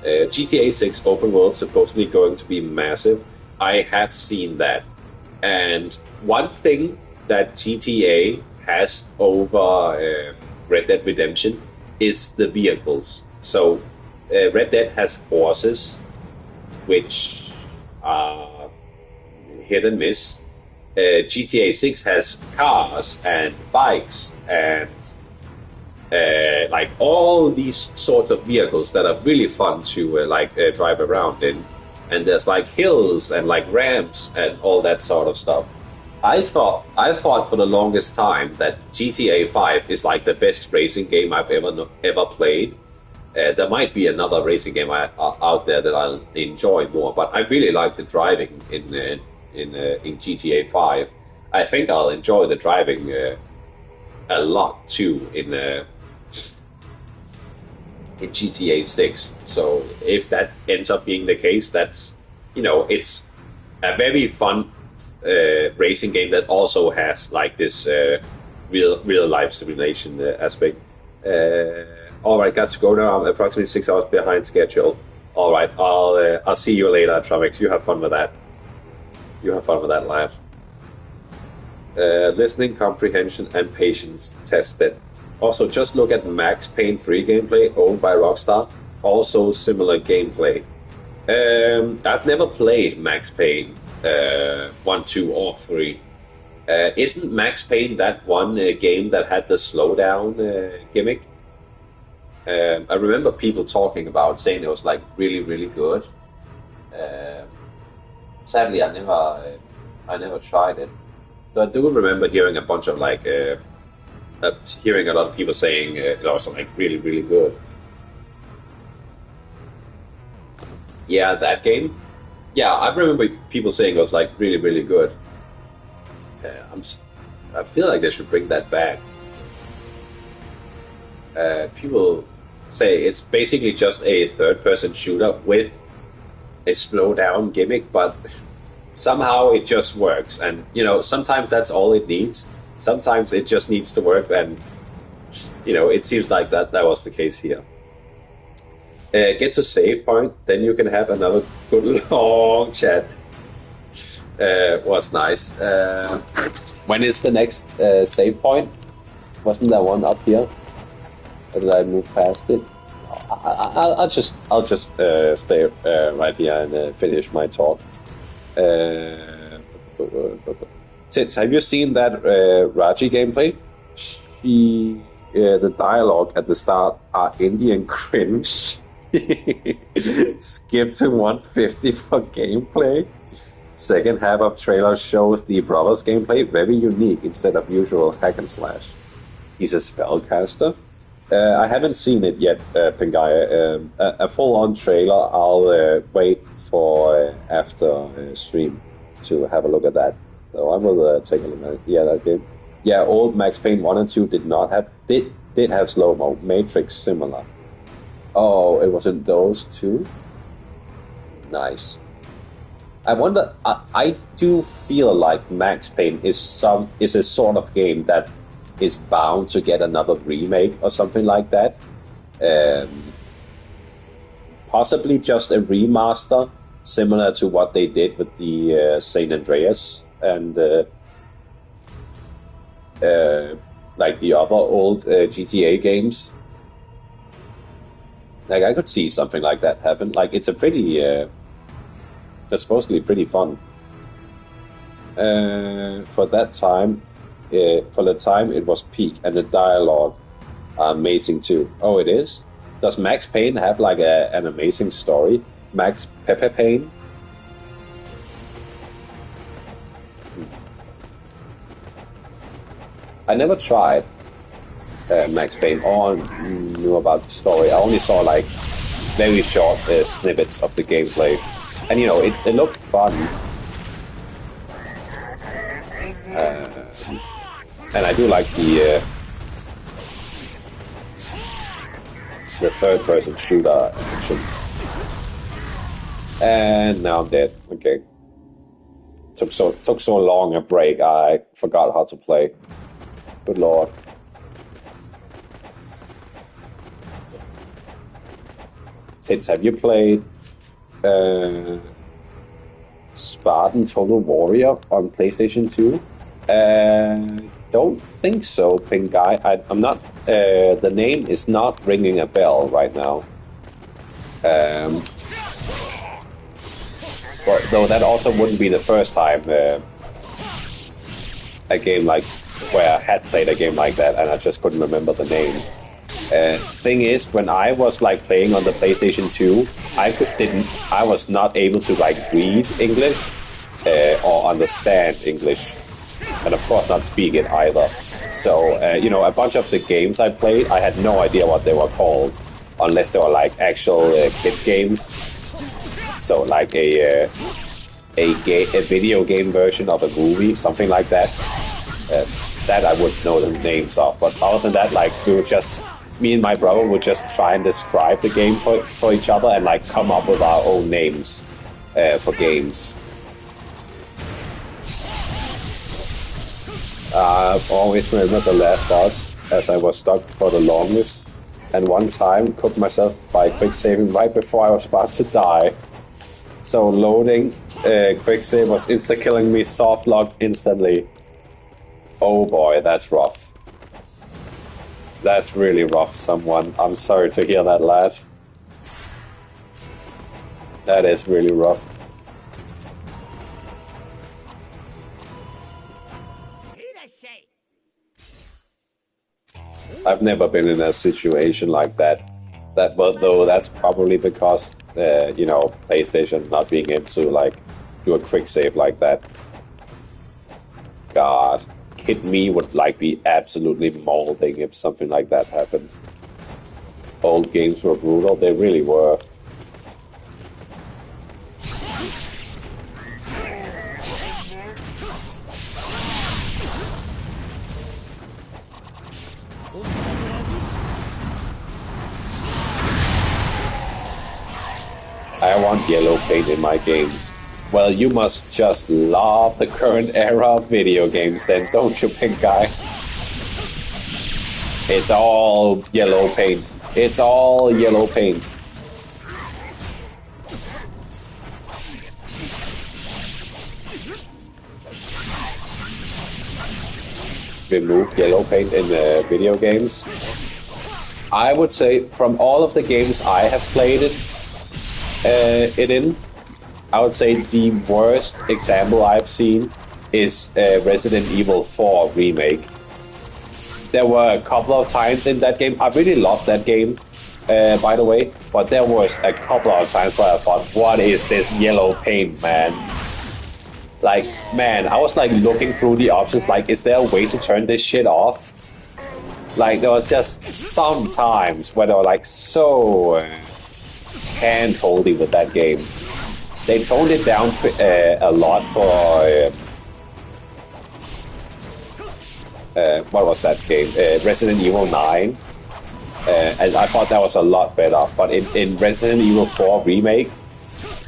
GTA 6 open world supposedly going to be massive. I have seen that, and one thing that GTA has over Red Dead Redemption is the vehicles. So Red Dead has horses, which are hit and miss. GTA 6 has cars and bikes and like all these sorts of vehicles that are really fun to drive around in. And there's like hills and like ramps and all that sort of stuff. I thought for the longest time that GTA 5 is like the best racing game I've ever played. There might be another racing game out there that I'll enjoy more, but I really like the driving in GTA 5. I think I'll enjoy the driving a lot too in GTA 6. So if that ends up being the case, that's, it's a very fun racing game that also has like this real life simulation aspect. All right, got to go now. I'm approximately 6 hours behind schedule. All right, I'll see you later, Travix. You have fun with that. You have fun with that, lad. Listening, comprehension, and patience tested. Also, just look at Max Payne 3 gameplay owned by Rockstar. Also similar gameplay. I've never played Max Payne 1, 2, or 3. Isn't Max Payne that one game that had the slowdown gimmick? I remember people talking about saying it was like really good. Sadly, I never tried it. But I do remember hearing a bunch of hearing a lot of people saying it was like really good. Yeah, that game. Yeah, I remember people saying it was like really good. I feel like they should bring that back. People say it's basically just a third-person shooter with a slowdown gimmick, but somehow it just works. And sometimes that's all it needs. Sometimes it just needs to work, and it seems like that was the case here. Get to save point, then you can have another good long chat. Was nice. When is the next save point? Wasn't there one up here? Or did I move past it? I'll just stay right here and finish my talk. Tits, have you seen that Raji gameplay? The dialogue at the start are Indian cringe. Skip to 150 for gameplay. Second half of trailer shows the brothers gameplay very unique instead of usual hack and slash. He's a spellcaster. I haven't seen it yet, Pingaya. A full-on trailer I'll wait for after stream to have a look at that. So I will take a look at that game. Yeah, old Max Payne 1 and 2 did have slow-mo. Matrix similar. Oh, it was in those two? Nice. I wonder, I do feel like Max Payne is a sort of game that is bound to get another remake or something like that. Possibly just a remaster, similar to what they did with the San Andreas and like the other old GTA games. Like, I could see something like that happen. Like, it's a pretty, it's supposedly pretty fun. For the time it was peak, and the dialogue are amazing too. Oh, it is? Does Max Payne have like an amazing story? Max Pepe Payne? I never tried Max Payne or knew about the story. I only saw like very short snippets of the gameplay, and it looked fun. And I do like the third-person shooter action. And now I'm dead. Okay. Took so long a break, I forgot how to play. Good lord. Tits, have you played Spartan Total Warrior on PlayStation 2? don't think so, Pink Guy. I'm not. The name is not ringing a bell right now. But though that also wouldn't be the first time a game like where I had played a game like that, and I just couldn't remember the name. Thing is, when I was like playing on the PlayStation 2, I was not able to like read English or understand English, and of course not speak it either. So you know, a bunch of the games I played, I had no idea what they were called, unless they were like actual kids games. So like a video game version of a movie, something like that. That I would know the names of, but other than that, like me and my brother would just try and describe the game for each other and like come up with our own names for games. I've always remembered the last boss as I was stuck for the longest, and one time cooked myself by quick saving right before I was about to die. So loading quick save was insta killing me, soft locked instantly. Oh boy, that's rough. That's really rough, someone. I'm sorry to hear that, lad. That is really rough. I've never been in a situation like that. But though that's probably because, you know, PlayStation not being able to, like, do a quick save like that. God. Kid me would like be absolutely molding if something like that happened. Old games were brutal, they really were. I want yellow paint in my games. Well, you must just love the current era of video games then, don't you, Pink Guy? It's all yellow paint. It's all yellow paint. Remove yellow paint in video games. I would say from all of the games I have played it in, I would say the worst example I've seen is Resident Evil 4 Remake. There were a couple of times in that game, I really loved that game, by the way, but there was a couple of times where I thought, what is this yellow paint, man? Like, man, I was like looking through the options, like, is there a way to turn this shit off? Like, there was just some times where they were like so hand-holdy with that game. They toned it down a lot for what was that game? Resident Evil 9, and I thought that was a lot better. But in Resident Evil 4 Remake,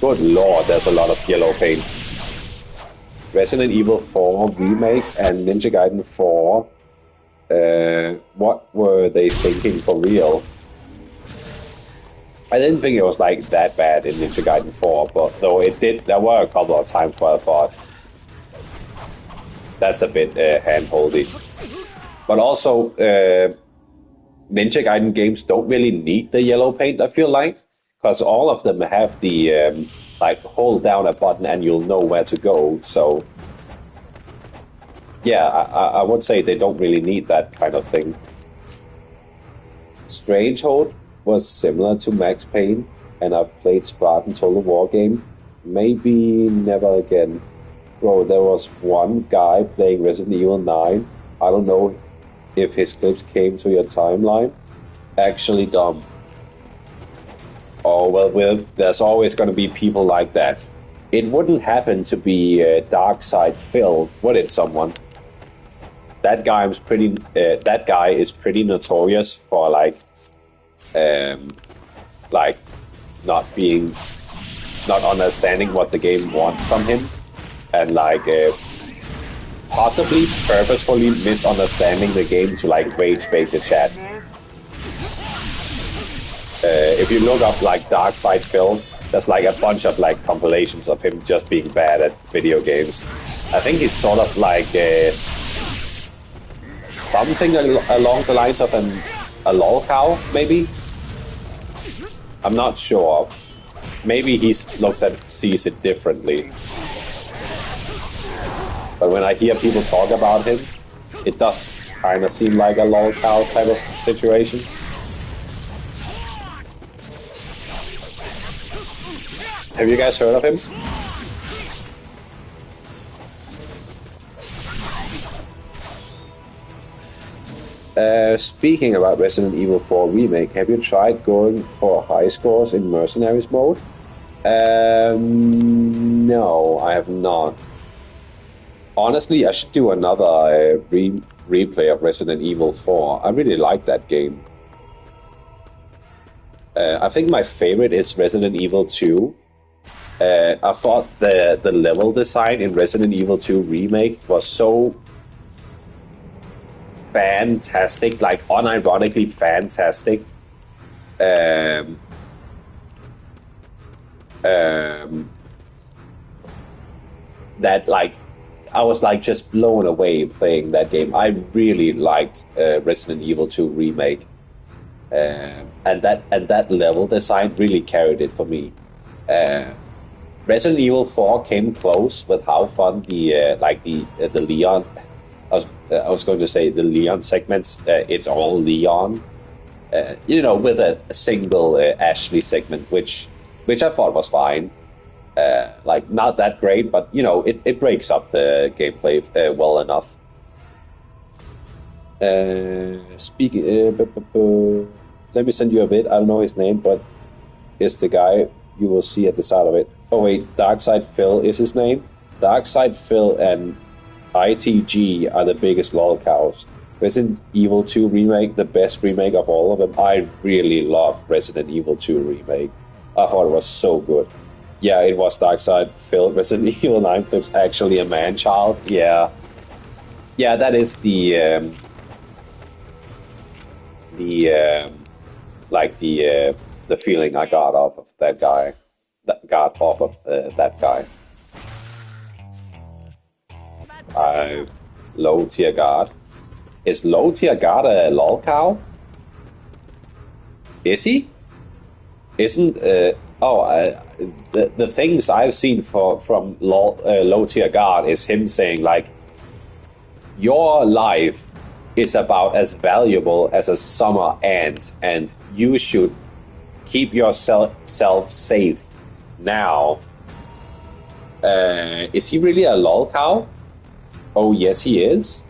good lord, there's a lot of yellow paint. Resident Evil 4 Remake and Ninja Gaiden 4. What were they thinking for real? I didn't think it was like that bad in Ninja Gaiden 4, but though it did, there were a couple of times where I thought that's a bit hand-holdy. But also, Ninja Gaiden games don't really need the yellow paint, I feel like, because all of them have the like hold down a button and you'll know where to go. So yeah, I would say they don't really need that kind of thing. Strangehold was similar to Max Payne, and I've played Spartan Total War game. Maybe never again. Bro, there was one guy playing Resident Evil 9. I don't know if his clips came to your timeline. Actually dumb. Oh, well, there's always going to be people like that. It wouldn't happen to be Dark Side Phil, would it, someone? That guy is pretty notorious for like not understanding what the game wants from him, and like possibly purposefully misunderstanding the game to like rage bait the chat. If you look up like Dark Side Phil, there's like a bunch of like compilations of him just being bad at video games. I think he's sort of like something along the lines of a lol cow, maybe. I'm not sure. Maybe he sees it differently. But when I hear people talk about him, it does kind of seem like a lol cow type of situation. Have you guys heard of him? Speaking about Resident Evil 4 Remake, have you tried going for high scores in Mercenaries mode? No, I have not. Honestly, I should do another replay of Resident Evil 4. I really like that game. I think my favorite is Resident Evil 2. I thought the level design in Resident Evil 2 Remake was so fantastic, like unironically fantastic. That like I was like just blown away playing that game. I really liked Resident Evil 2 Remake, and that level design really carried it for me. Resident Evil 4 came close with how fun the Leon. I was going to say the Leon segments. It's all Leon, with a single Ashley segment, which I thought was fine. Like not that great, but it breaks up the gameplay well enough. Let me send you a bit. I don't know his name, but it's the guy you will see at the side of it. Oh wait, Darkside Phil is his name. Darkside Phil and ITG are the biggest lol cows. Resident Evil 2 Remake, the best remake of all of them. I really love Resident Evil 2 Remake. I thought it was so good. Yeah, it was Darkside Phil. Resident Evil 9 Clip's actually a man-child. Yeah, that is the feeling I got off of that guy. That guy. Low tier guard. Is low tier guard a lol cow? Is he? Isn't the things I've seen from low tier guard is him saying like, your life is about as valuable as a summer ant, and you should keep yourself safe now. Is he really a lol cow? Oh yes, he is.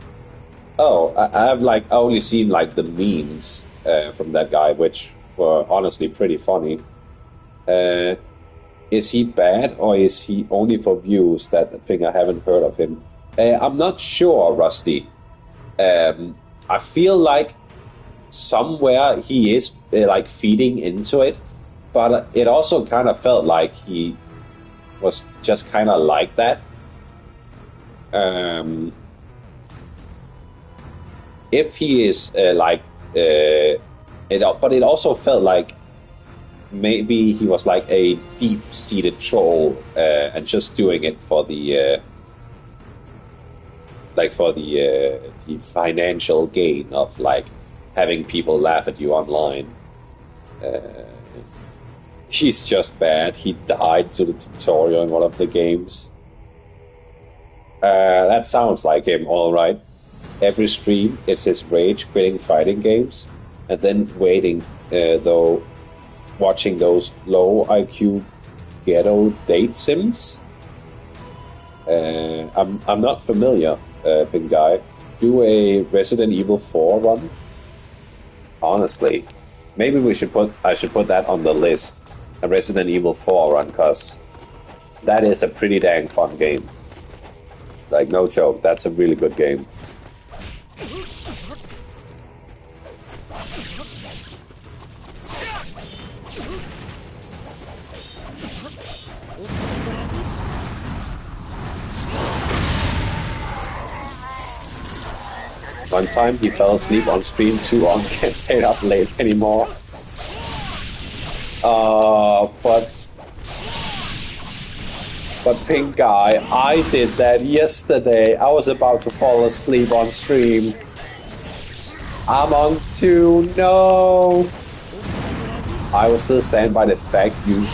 Oh, I've only seen the memes from that guy, which were honestly pretty funny. Is he bad, or is he only for views? That thing I haven't heard of him. I'm not sure, Rusty. I feel like somewhere he is feeding into it, but it also kind of felt like he was just kind of like that. If he is but it also felt like maybe he was like a deep-seated troll and just doing it for the the financial gain of having people laugh at you online. He's just bad. He died to the tutorial in one of the games. That sounds like him, alright. Every stream is his rage quitting fighting games and then watching those low IQ ghetto date sims. I'm not familiar, Pink Guy. Do a Resident Evil 4 run? Honestly, maybe I should put that on the list. A Resident Evil 4 run, cause that is a pretty dang fun game. No joke, that's a really good game. One time he fell asleep on stream too long, can't stay up late anymore. But Pink Guy, I did that yesterday. I was about to fall asleep on stream. I'm on 2. No. I will still stand by the fact you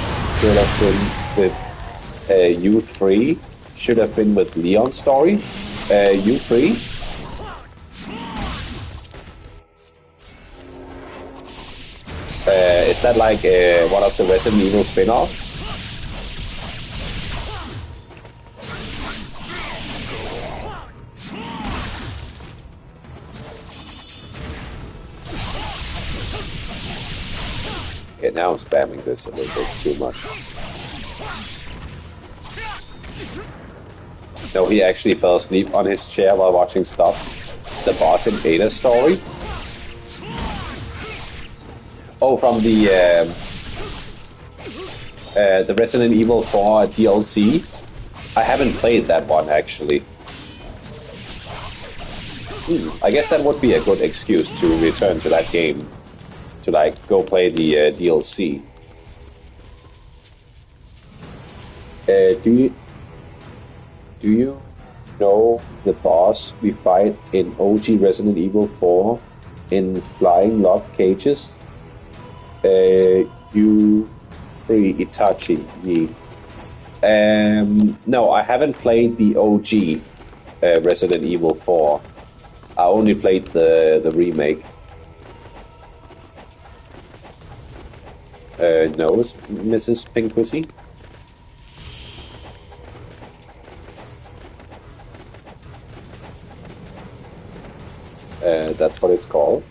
should have been with U3. Should have been with Leon's story. U3. Is that like one of the Resident Evil spin-offs? Okay, now I'm spamming this a little bit too much. No, he actually fell asleep on his chair while watching stuff. The boss in Ada's story. Oh, from the Resident Evil 4 DLC. I haven't played that one actually. I guess that would be a good excuse to return to that game. To like go play the DLC. Do you know the boss we fight in OG Resident Evil 4 in flying lock cages? U3 Itachi. No, I haven't played the OG Resident Evil 4. I only played the remake. No, Mrs. Pinkuti? That's what it's called.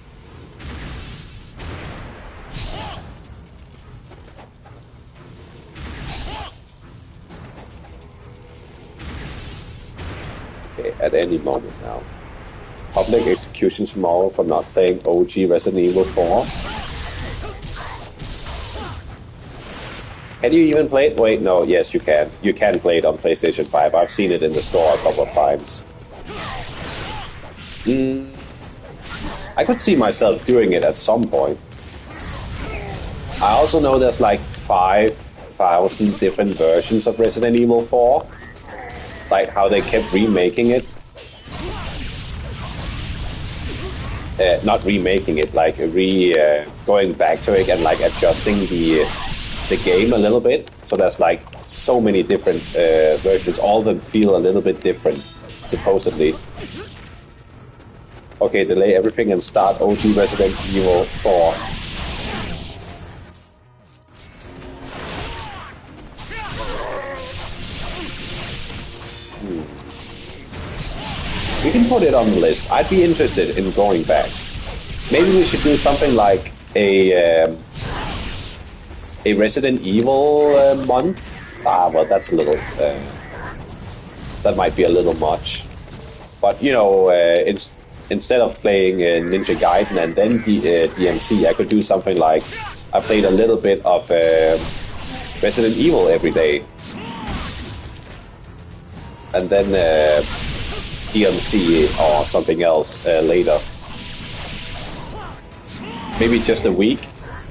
Okay, at any moment now. Public execution tomorrow for not playing OG Resident Evil 4. Can you even play it? Wait, no, yes you can. You can play it on PlayStation 5. I've seen it in the store a couple of times. I could see myself doing it at some point. I also know there's like 5,000 different versions of Resident Evil 4. Like how they kept remaking it. Not remaking it, like going back to it and like adjusting the game a little bit. So there's like so many different versions. All of them feel a little bit different, supposedly. Okay, delay everything and start OG Resident Evil 4. We can put it on the list. I'd be interested in going back. Maybe we should do something like a Resident Evil month. Well, that's a little. That might be a little much. But you know, instead of playing Ninja Gaiden and then DMC, I could do something like I played a little bit of Resident Evil every day, and then DMC or something else later. Maybe just a week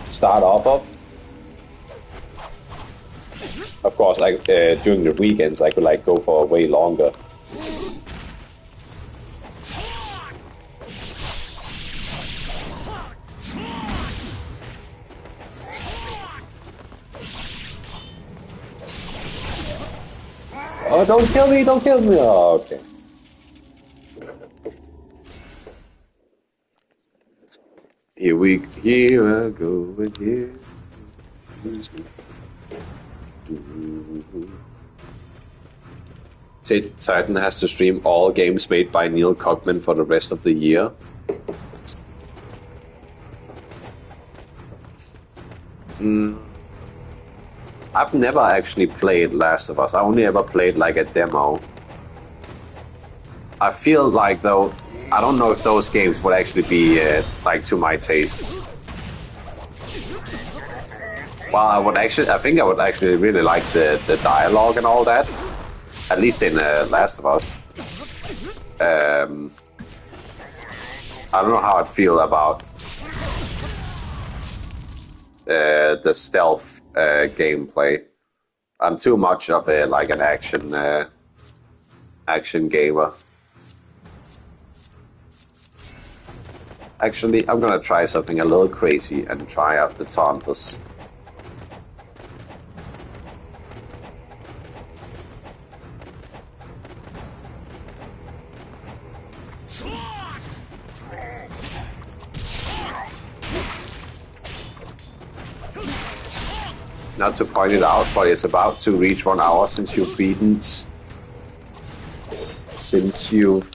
to start off of. Of course, like during the weekends, I could like go for way longer. Oh, don't kill me! Don't kill me! Oh, okay. Here I go again. Titan has to stream all games made by Neil Cockman for the rest of the year. I've never actually played Last of Us. I only ever played like a demo. I feel like though, I don't know if those games would actually be like to my tastes. Well, I think I would actually really like the dialogue and all that. At least in Last of Us. I don't know how I'd feel about the stealth gameplay. I'm too much of a like an action gamer. Actually, I'm gonna try something a little crazy and try out the Tonfus. Not to point it out, but it's about to reach 1 hour since you've beaten. Since you've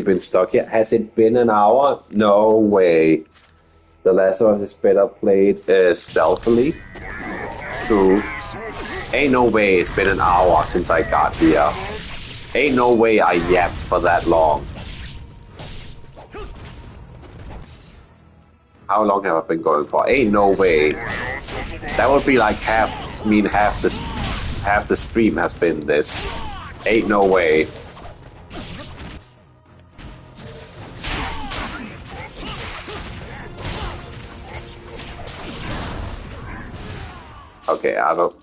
been stuck here. Has it been an hour? No way. The Last of Us is better played stealthily. True. Ain't no way it's been an hour since I got here. Ain't no way I yapped for that long. How long have I been going for? Ain't no way. That would be like half the stream has been this. Ain't no way. Okay, I don't...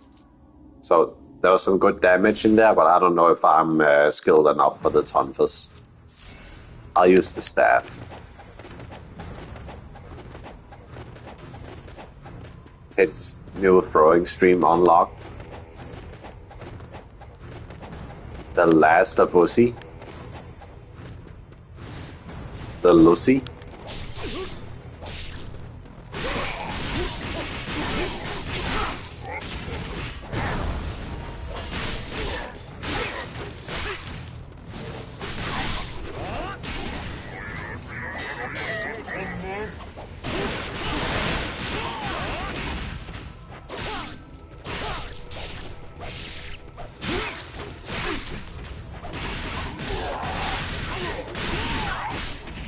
So, there was some good damage in there, but I don't know if I'm skilled enough for the Tonfus. I'll use the staff. It's new throwing stream unlocked. The last of Lucy. The Lucy.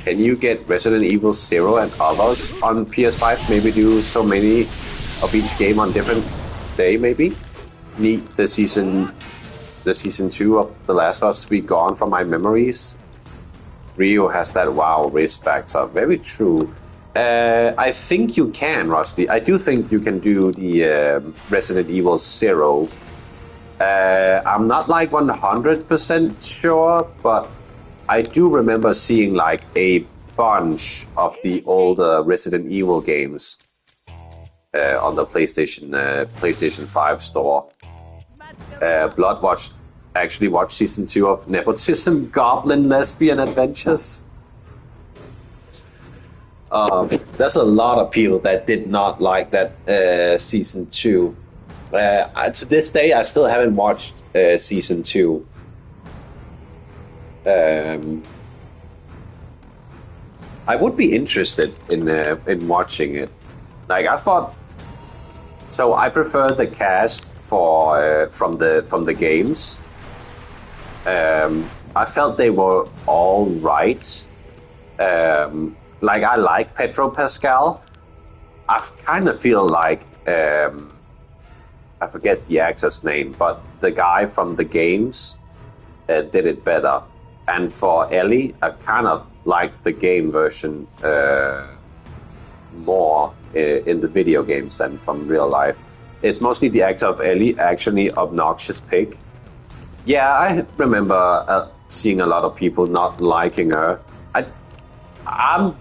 Can you get Resident Evil 0 and others on PS5? Maybe do so many of each game on different day, maybe? Need the season 2 of The Last of Us to be gone from my memories. Rio has that WoW risk factor. Very true. I think you can, Rusty. I do think you can do the Resident Evil 0. I'm not like 100% sure, but I do remember seeing like a bunch of the older Resident Evil games on the PlayStation 5 store. Bloodwatch actually watched season 2 of Nepotism Goblin Lesbian Adventures. There's a lot of people that did not like that season 2. To this day, I still haven't watched season 2. I would be interested in watching it. Like I thought, so I prefer the cast for from the games. I felt they were all right. Like I like Pedro Pascal. I kind of feel like I forget the actor's name, but the guy from the games did it better. And for Ellie, I kind of like the game version more in the video games than from real life. It's mostly the actor of Ellie, actually Obnoxious Pig. Yeah, I remember seeing a lot of people not liking her. I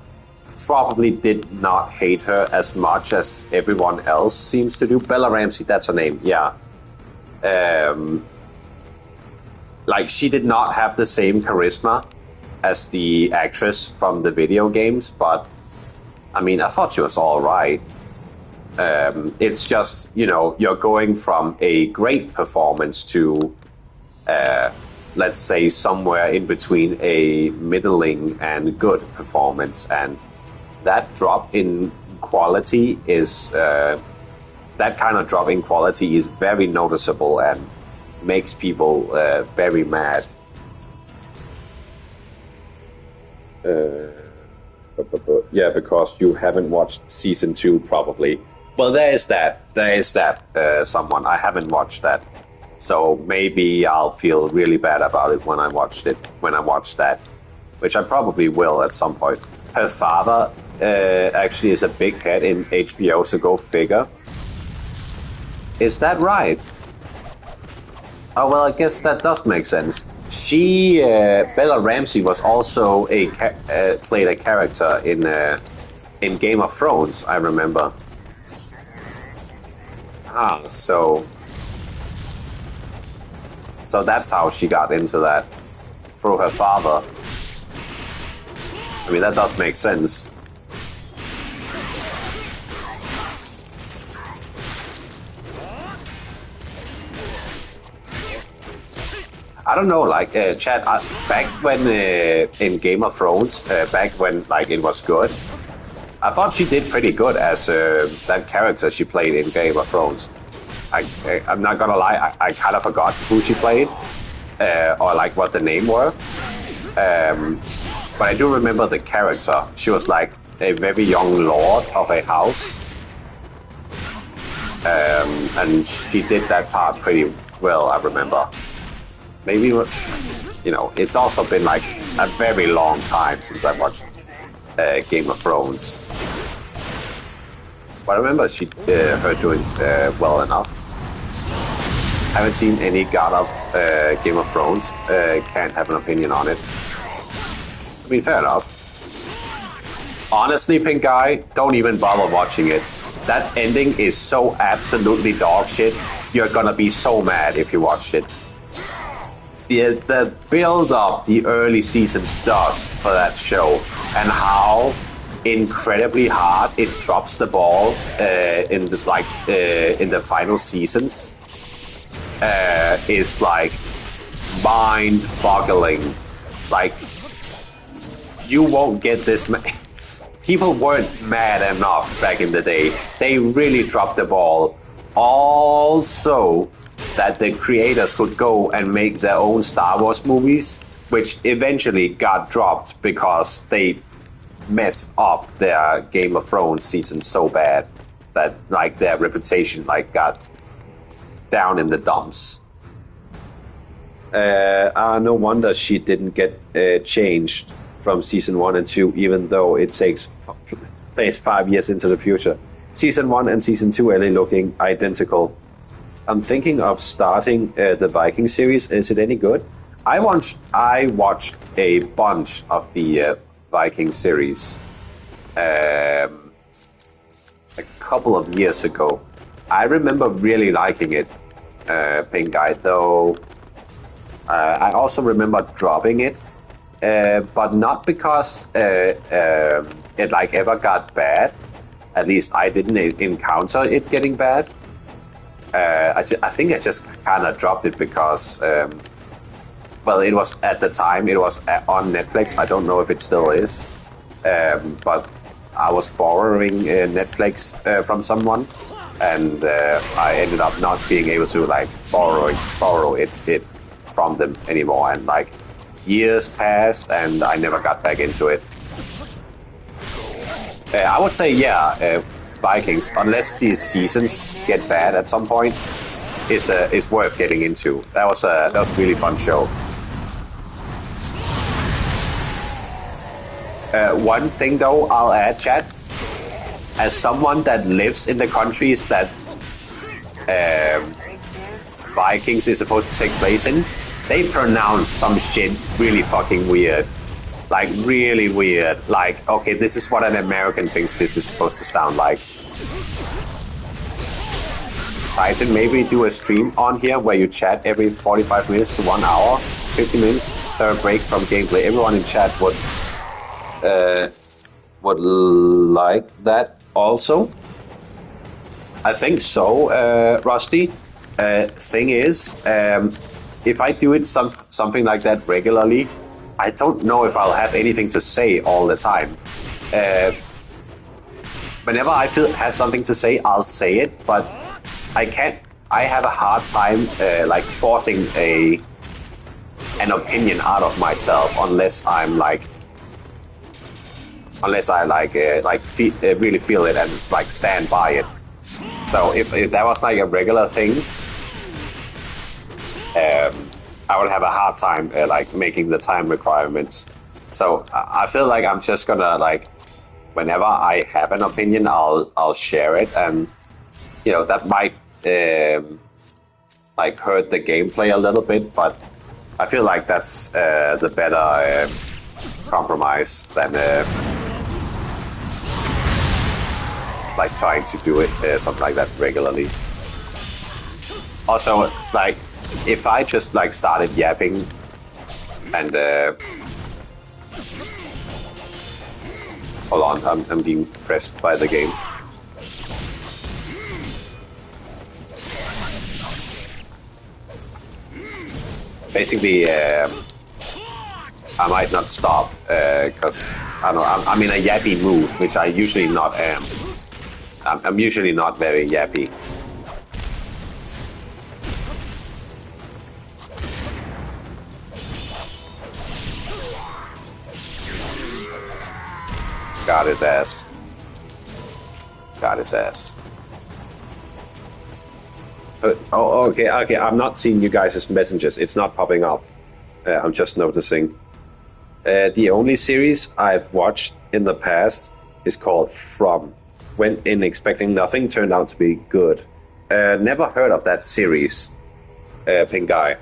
probably did not hate her as much as everyone else seems to do. Bella Ramsey, that's her name, yeah. Like, she did not have the same charisma as the actress from the video games, but, I mean, I thought she was all right. It's just, you know, you're going from a great performance to, let's say, somewhere in between a middling and good performance, and that drop in quality is, that kind of drop in quality is very noticeable and makes people very mad. Yeah, because you haven't watched season 2 probably. Well, there is that someone. I haven't watched that. So maybe I'll feel really bad about it when I watch that, which I probably will at some point. Her father actually is a big head in HBO, so go figure. Is that right? Oh, well, I guess that does make sense. She Bella Ramsey was also played a character in Game of Thrones. I remember. So that's how she got into that, through her father. I mean, that does make sense. I don't know, like, Chad, back when in Game of Thrones, back when like it was good, I thought she did pretty good as that character she played in Game of Thrones. I'm not gonna lie, I kind of forgot who she played, or like what the name were. But I do remember the character. She was like a very young lord of a house. And she did that part pretty well, I remember. Maybe, you know, it's also been like a very long time since I watched Game of Thrones. But I remember her doing well enough. I haven't seen any God of Game of Thrones. Can't have an opinion on it. I mean, fair enough. Honestly, Pink Guy, don't even bother watching it. That ending is so absolutely dog shit. You're gonna be so mad if you watch it. The build-up the early seasons does for that show, and how incredibly hard it drops the ball in the final seasons is like mind-boggling. Like, you won't get this. People weren't mad enough back in the day. They really dropped the ball. Also, that the creators could go and make their own Star Wars movies, which eventually got dropped because they messed up their Game of Thrones season so bad that like their reputation like got down in the dumps. No wonder she didn't get changed from season 1 and 2, even though it takes place 5 years into the future. Season 1 and season 2 are looking identical. I'm thinking of starting the Viking series. Is it any good? I watched a bunch of the Viking series a couple of years ago. I remember really liking it, Pink Guy, though I also remember dropping it, but not because it like ever got bad. At least I didn't encounter it getting bad. I think I just kind of dropped it because, well, it was at the time, it was on Netflix. I don't know if it still is, but I was borrowing Netflix from someone, and I ended up not being able to like borrow it from them anymore. And like years passed, and I never got back into it. I would say, yeah. Vikings, unless these seasons get bad at some point, is worth getting into. That was a really fun show. One thing though, I'll add, chat, as someone that lives in the countries that Vikings is supposed to take place in, they pronounce some shit really fucking weird. Like, really weird. Like, okay, this is what an American thinks this is supposed to sound like. Titan, maybe do a stream on here where you chat every 45 minutes to 1 hour, 50 minutes, so a break from gameplay. Everyone in chat would like that also. I think so, Rusty. Thing is, if I do it something like that regularly, I don't know if I'll have anything to say all the time. Whenever I have something to say, I'll say it, but I can't. I have a hard time like forcing an opinion out of myself unless I really feel it and like stand by it. So if that was like a regular thing, I would have a hard time like making the time requirements. So I feel like I'm just gonna like, whenever I have an opinion, I'll share it, and you know that might like hurt the gameplay a little bit, but I feel like that's the better compromise than like trying to do it something like that regularly. Also, like if I just like started yapping and hold on, I'm being pressed by the game. Basically, I might not stop because I don't know. I'm in a yappy mood, which I usually not am. I'm usually not very yappy. Got his ass. Got his ass. Oh, okay. I'm not seeing you guys' messages. It's not popping up. I'm just noticing. The only series I've watched in the past is called From. Went in expecting nothing, turned out to be good. Never heard of that series, Pink Guy.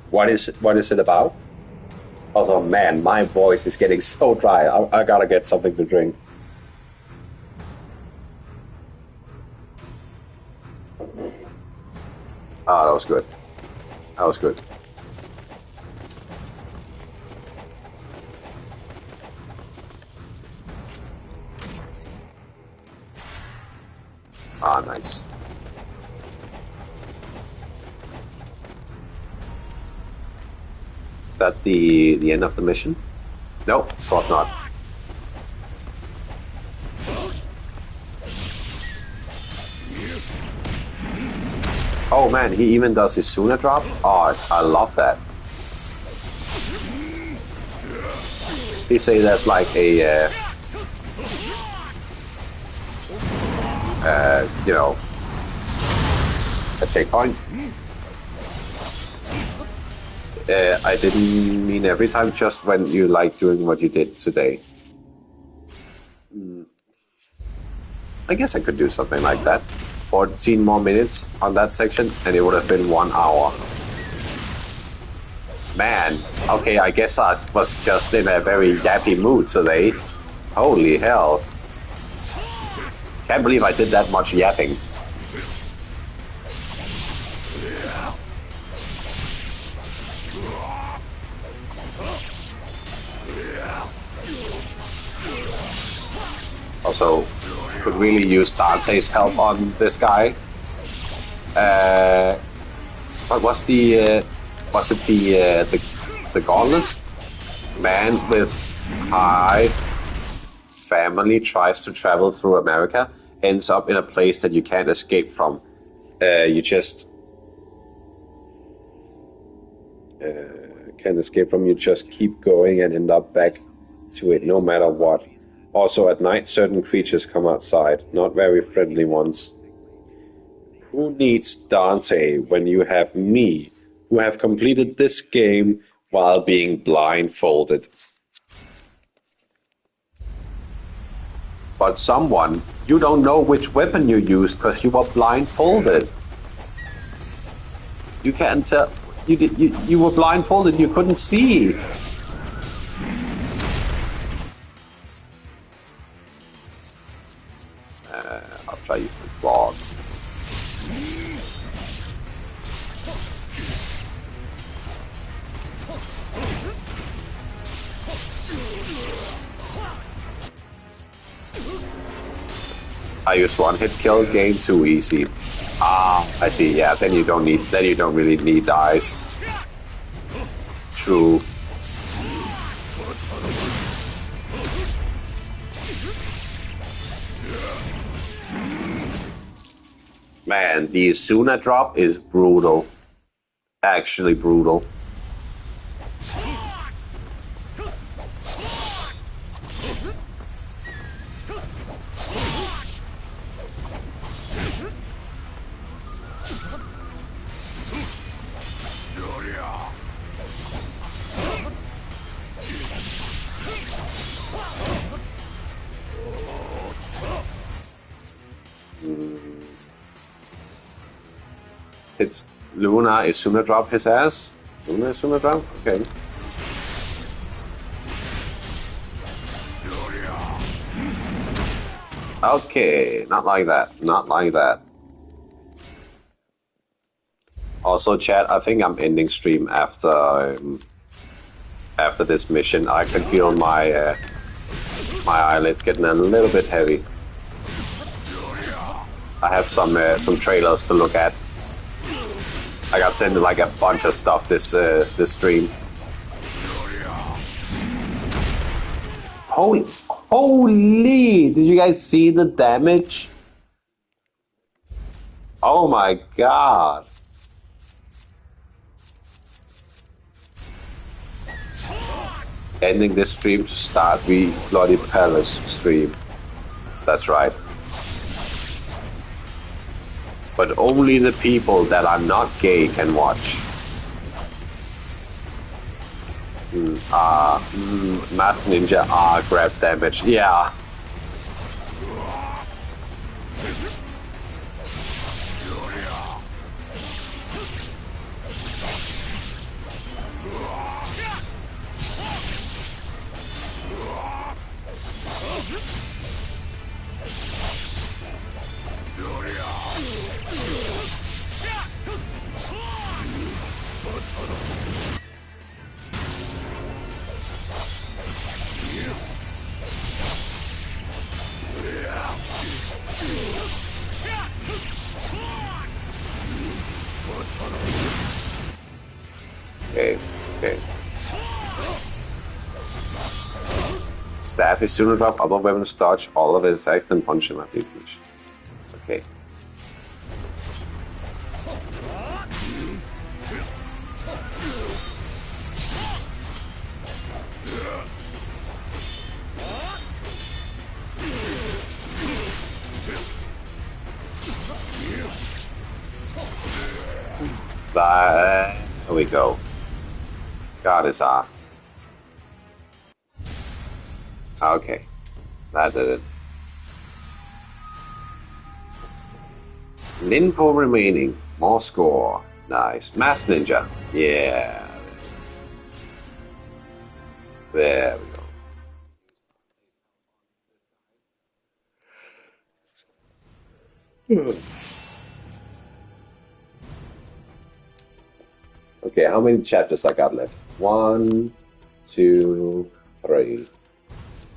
What is it about? Oh man, my voice is getting so dry. I gotta get something to drink. Oh, that was good. That was good. Ah, nice. Is that the end of the mission? Nope, of course not. Oh man, he even does his Suna drop? Oh, I love that. They say there's like a, you know, a checkpoint. I didn't mean every time, just when you like doing what you did today. I guess I could do something like that. 14 more minutes on that section and it would have been 1 hour. Man, okay, I guess I was just in a very yappy mood today. Holy hell. Can't believe I did that much yapping. Also, could really use Dante's help on this guy. What was the Godless man with hive family tries to travel through America, ends up in a place that you can't escape from. You just can't escape from. You just keep going and end up back to it, no matter what. Also, at night, certain creatures come outside, not very friendly ones. Who needs Dante when you have me, who have completed this game while being blindfolded? But someone, you don't know which weapon you used because you were blindfolded. You can't tell. You were blindfolded, you couldn't see. I'll try to use the claws. I use one hit kill, game too easy. Ah, I see. Yeah, then you don't really need dice. True. Man, the Suna drop is brutal. Actually brutal. It's Luna is Suna drop his ass. Swim around? Okay. Okay, not like that. Not like that. Also, chat, I think I'm ending stream after this mission. I can feel my my eyelids getting a little bit heavy. I have some trailers to look at. I got sent like a bunch of stuff this stream. Holy! Did you guys see the damage? Oh my god! Ending this stream to start the Bloody Palace stream. That's right. But only the people that are not gay can watch. Mass Ninja grab damage. Yeah. Okay. Staff is soon drop other weapons dodge all of his attacks and punch him at the finish. Okay. There we go. God is R. Okay. That did it. Ninpo remaining. More score. Nice. Mass Ninja. Yeah. There we go. Okay, how many chapters I got left? 1, 2, 3.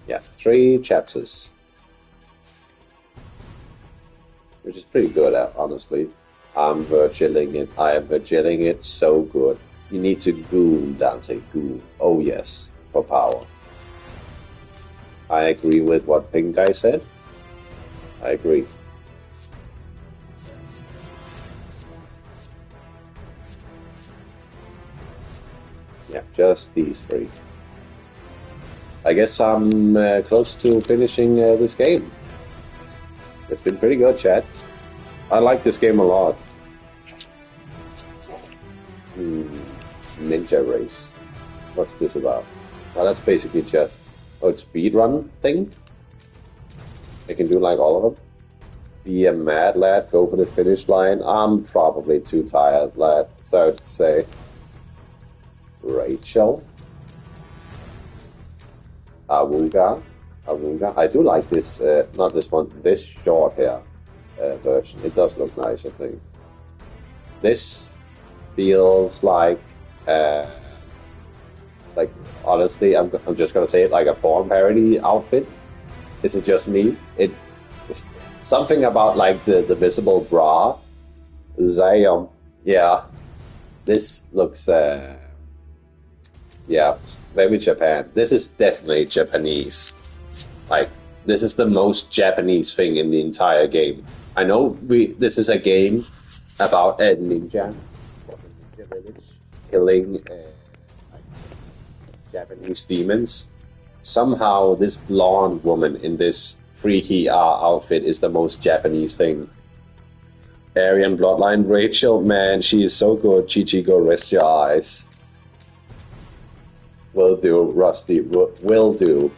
Yeah, 3 chapters. Which is pretty good, honestly. I'm virtualing it. I am virtualing it so good. You need to goon, Dante. Goon. Oh yes, for power. I agree with what Pink Guy said. I agree. Yeah, just these 3. I guess I'm close to finishing this game. It's been pretty good, chat. I like this game a lot. Ninja Race. What's this about? Well, that's basically just... Oh, it's speedrun thing? I can do like all of them. Be a mad lad, go for the finish line. I'm probably too tired, lad. Sorry to say. Rachel. Awuga. I do like this, not this one, this short hair version. It does look nice, I think. This feels like honestly, I'm just gonna say it, like a porn parody outfit. Is it just me? Something about like the visible bra. Zion. Yeah. This looks yeah, very Japan. This is definitely Japanese. Like, this is the most Japanese thing in the entire game. I know this is a game about a ninja village killing Japanese demons. Somehow, this blonde woman in this freaky outfit is the most Japanese thing. Aryan bloodline, Rachel, man, she is so good. Chichi, go rest your eyes. Will do, Rusty. Will do.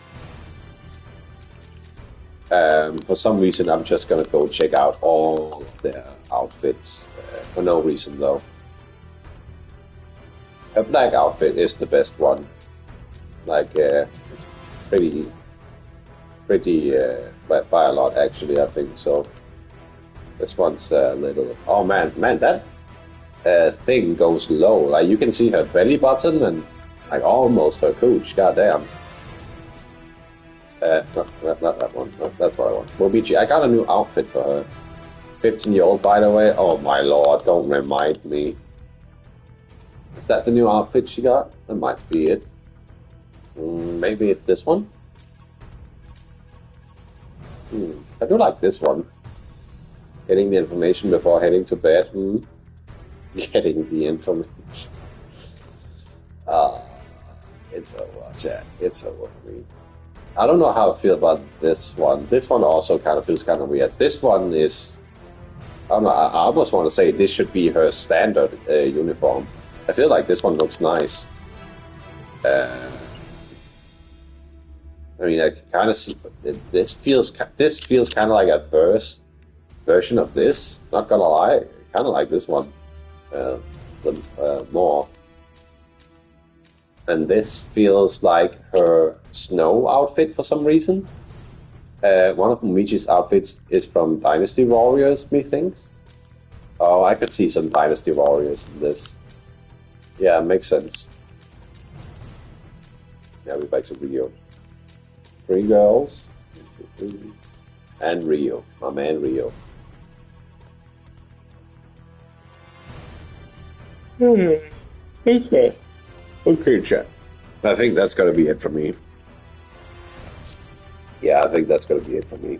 For some reason, I'm just gonna go check out all of their outfits. For no reason, though. A black outfit is the best one. Like, pretty by a lot actually. I think so. This one's a little. Oh man, that thing goes low. Like you can see her belly button and like almost her cooch. God damn. Not that one. No, that's what I want. Mobichi, I got a new outfit for her. 15-year-old, by the way. Oh my lord, don't remind me. Is that the new outfit she got? That might be it. Maybe it's this one? I do like this one. Getting the information before heading to bed. Getting the information. It's over, chat. It's over for me. I don't know how I feel about this one. This one also kind of feels kind of weird. This one is... I don't know, I almost want to say this should be her standard uniform. I feel like this one looks nice. I mean, I kind of see... This feels kind of like a version of this. Not gonna lie, kind of like this one. More. And this feels like her snow outfit for some reason. One of Michi's outfits is from Dynasty Warriors, methinks. Oh, I could see some Dynasty Warriors in this. Yeah, makes sense. Now we're back to Rio. 3 girls. And Rio. My man Rio. Okay, chat. I think that's going to be it for me. Yeah, I think that's going to be it for me.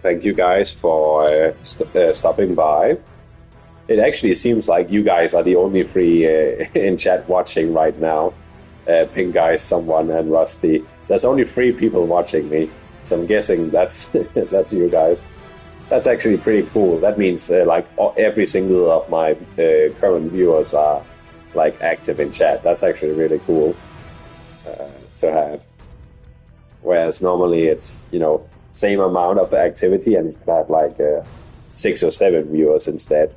Thank you guys for stopping by. It actually seems like you guys are the only 3 in chat watching right now. Pink Guy, someone, and Rusty. There's only 3 people watching me, so I'm guessing that's that's you guys. That's actually pretty cool. That means like every single of my current viewers are like active in chat. That's actually really cool to have. Whereas normally it's, you know, same amount of activity and you can have like 6 or 7 viewers instead.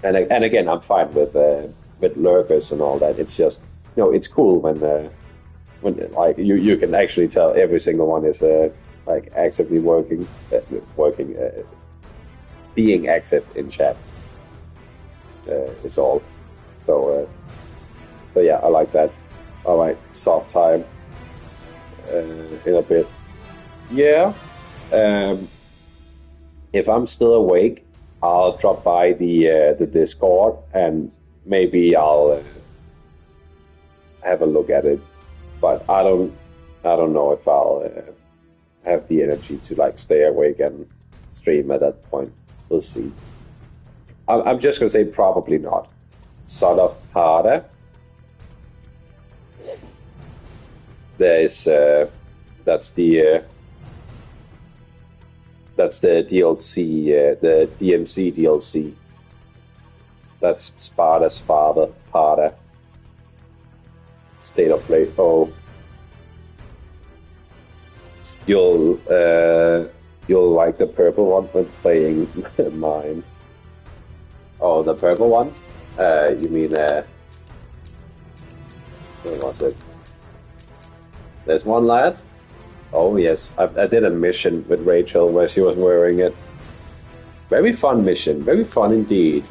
And again, I'm fine with lurkers and all that. It's just, you know, it's cool when like you can actually tell every single one is like actively working, being active in chat. It's all. So yeah, I like that. All right, soft time in a bit. Yeah. If I'm still awake, I'll drop by the Discord and maybe I'll have a look at it. But I don't know if I'll have the energy to like stay awake and stream at that point. We'll see. I'm just gonna say probably not. Sort of harder. There is that's the DLC, the DMC DLC. That's Sparta's father, harder. State of Play. Oh. You'll like the purple one when playing mine. Oh, the purple one? You mean where was it? There's one lad. Oh yes, I did a mission with Rachel where she was wearing it. Very fun mission, very fun indeed.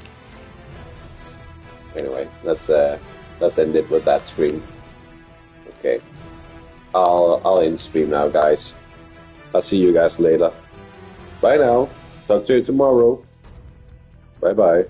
Anyway, let's end it with that stream. Okay, I'll end stream now, guys. I'll see you guys later. Bye now. Talk to you tomorrow. Bye bye.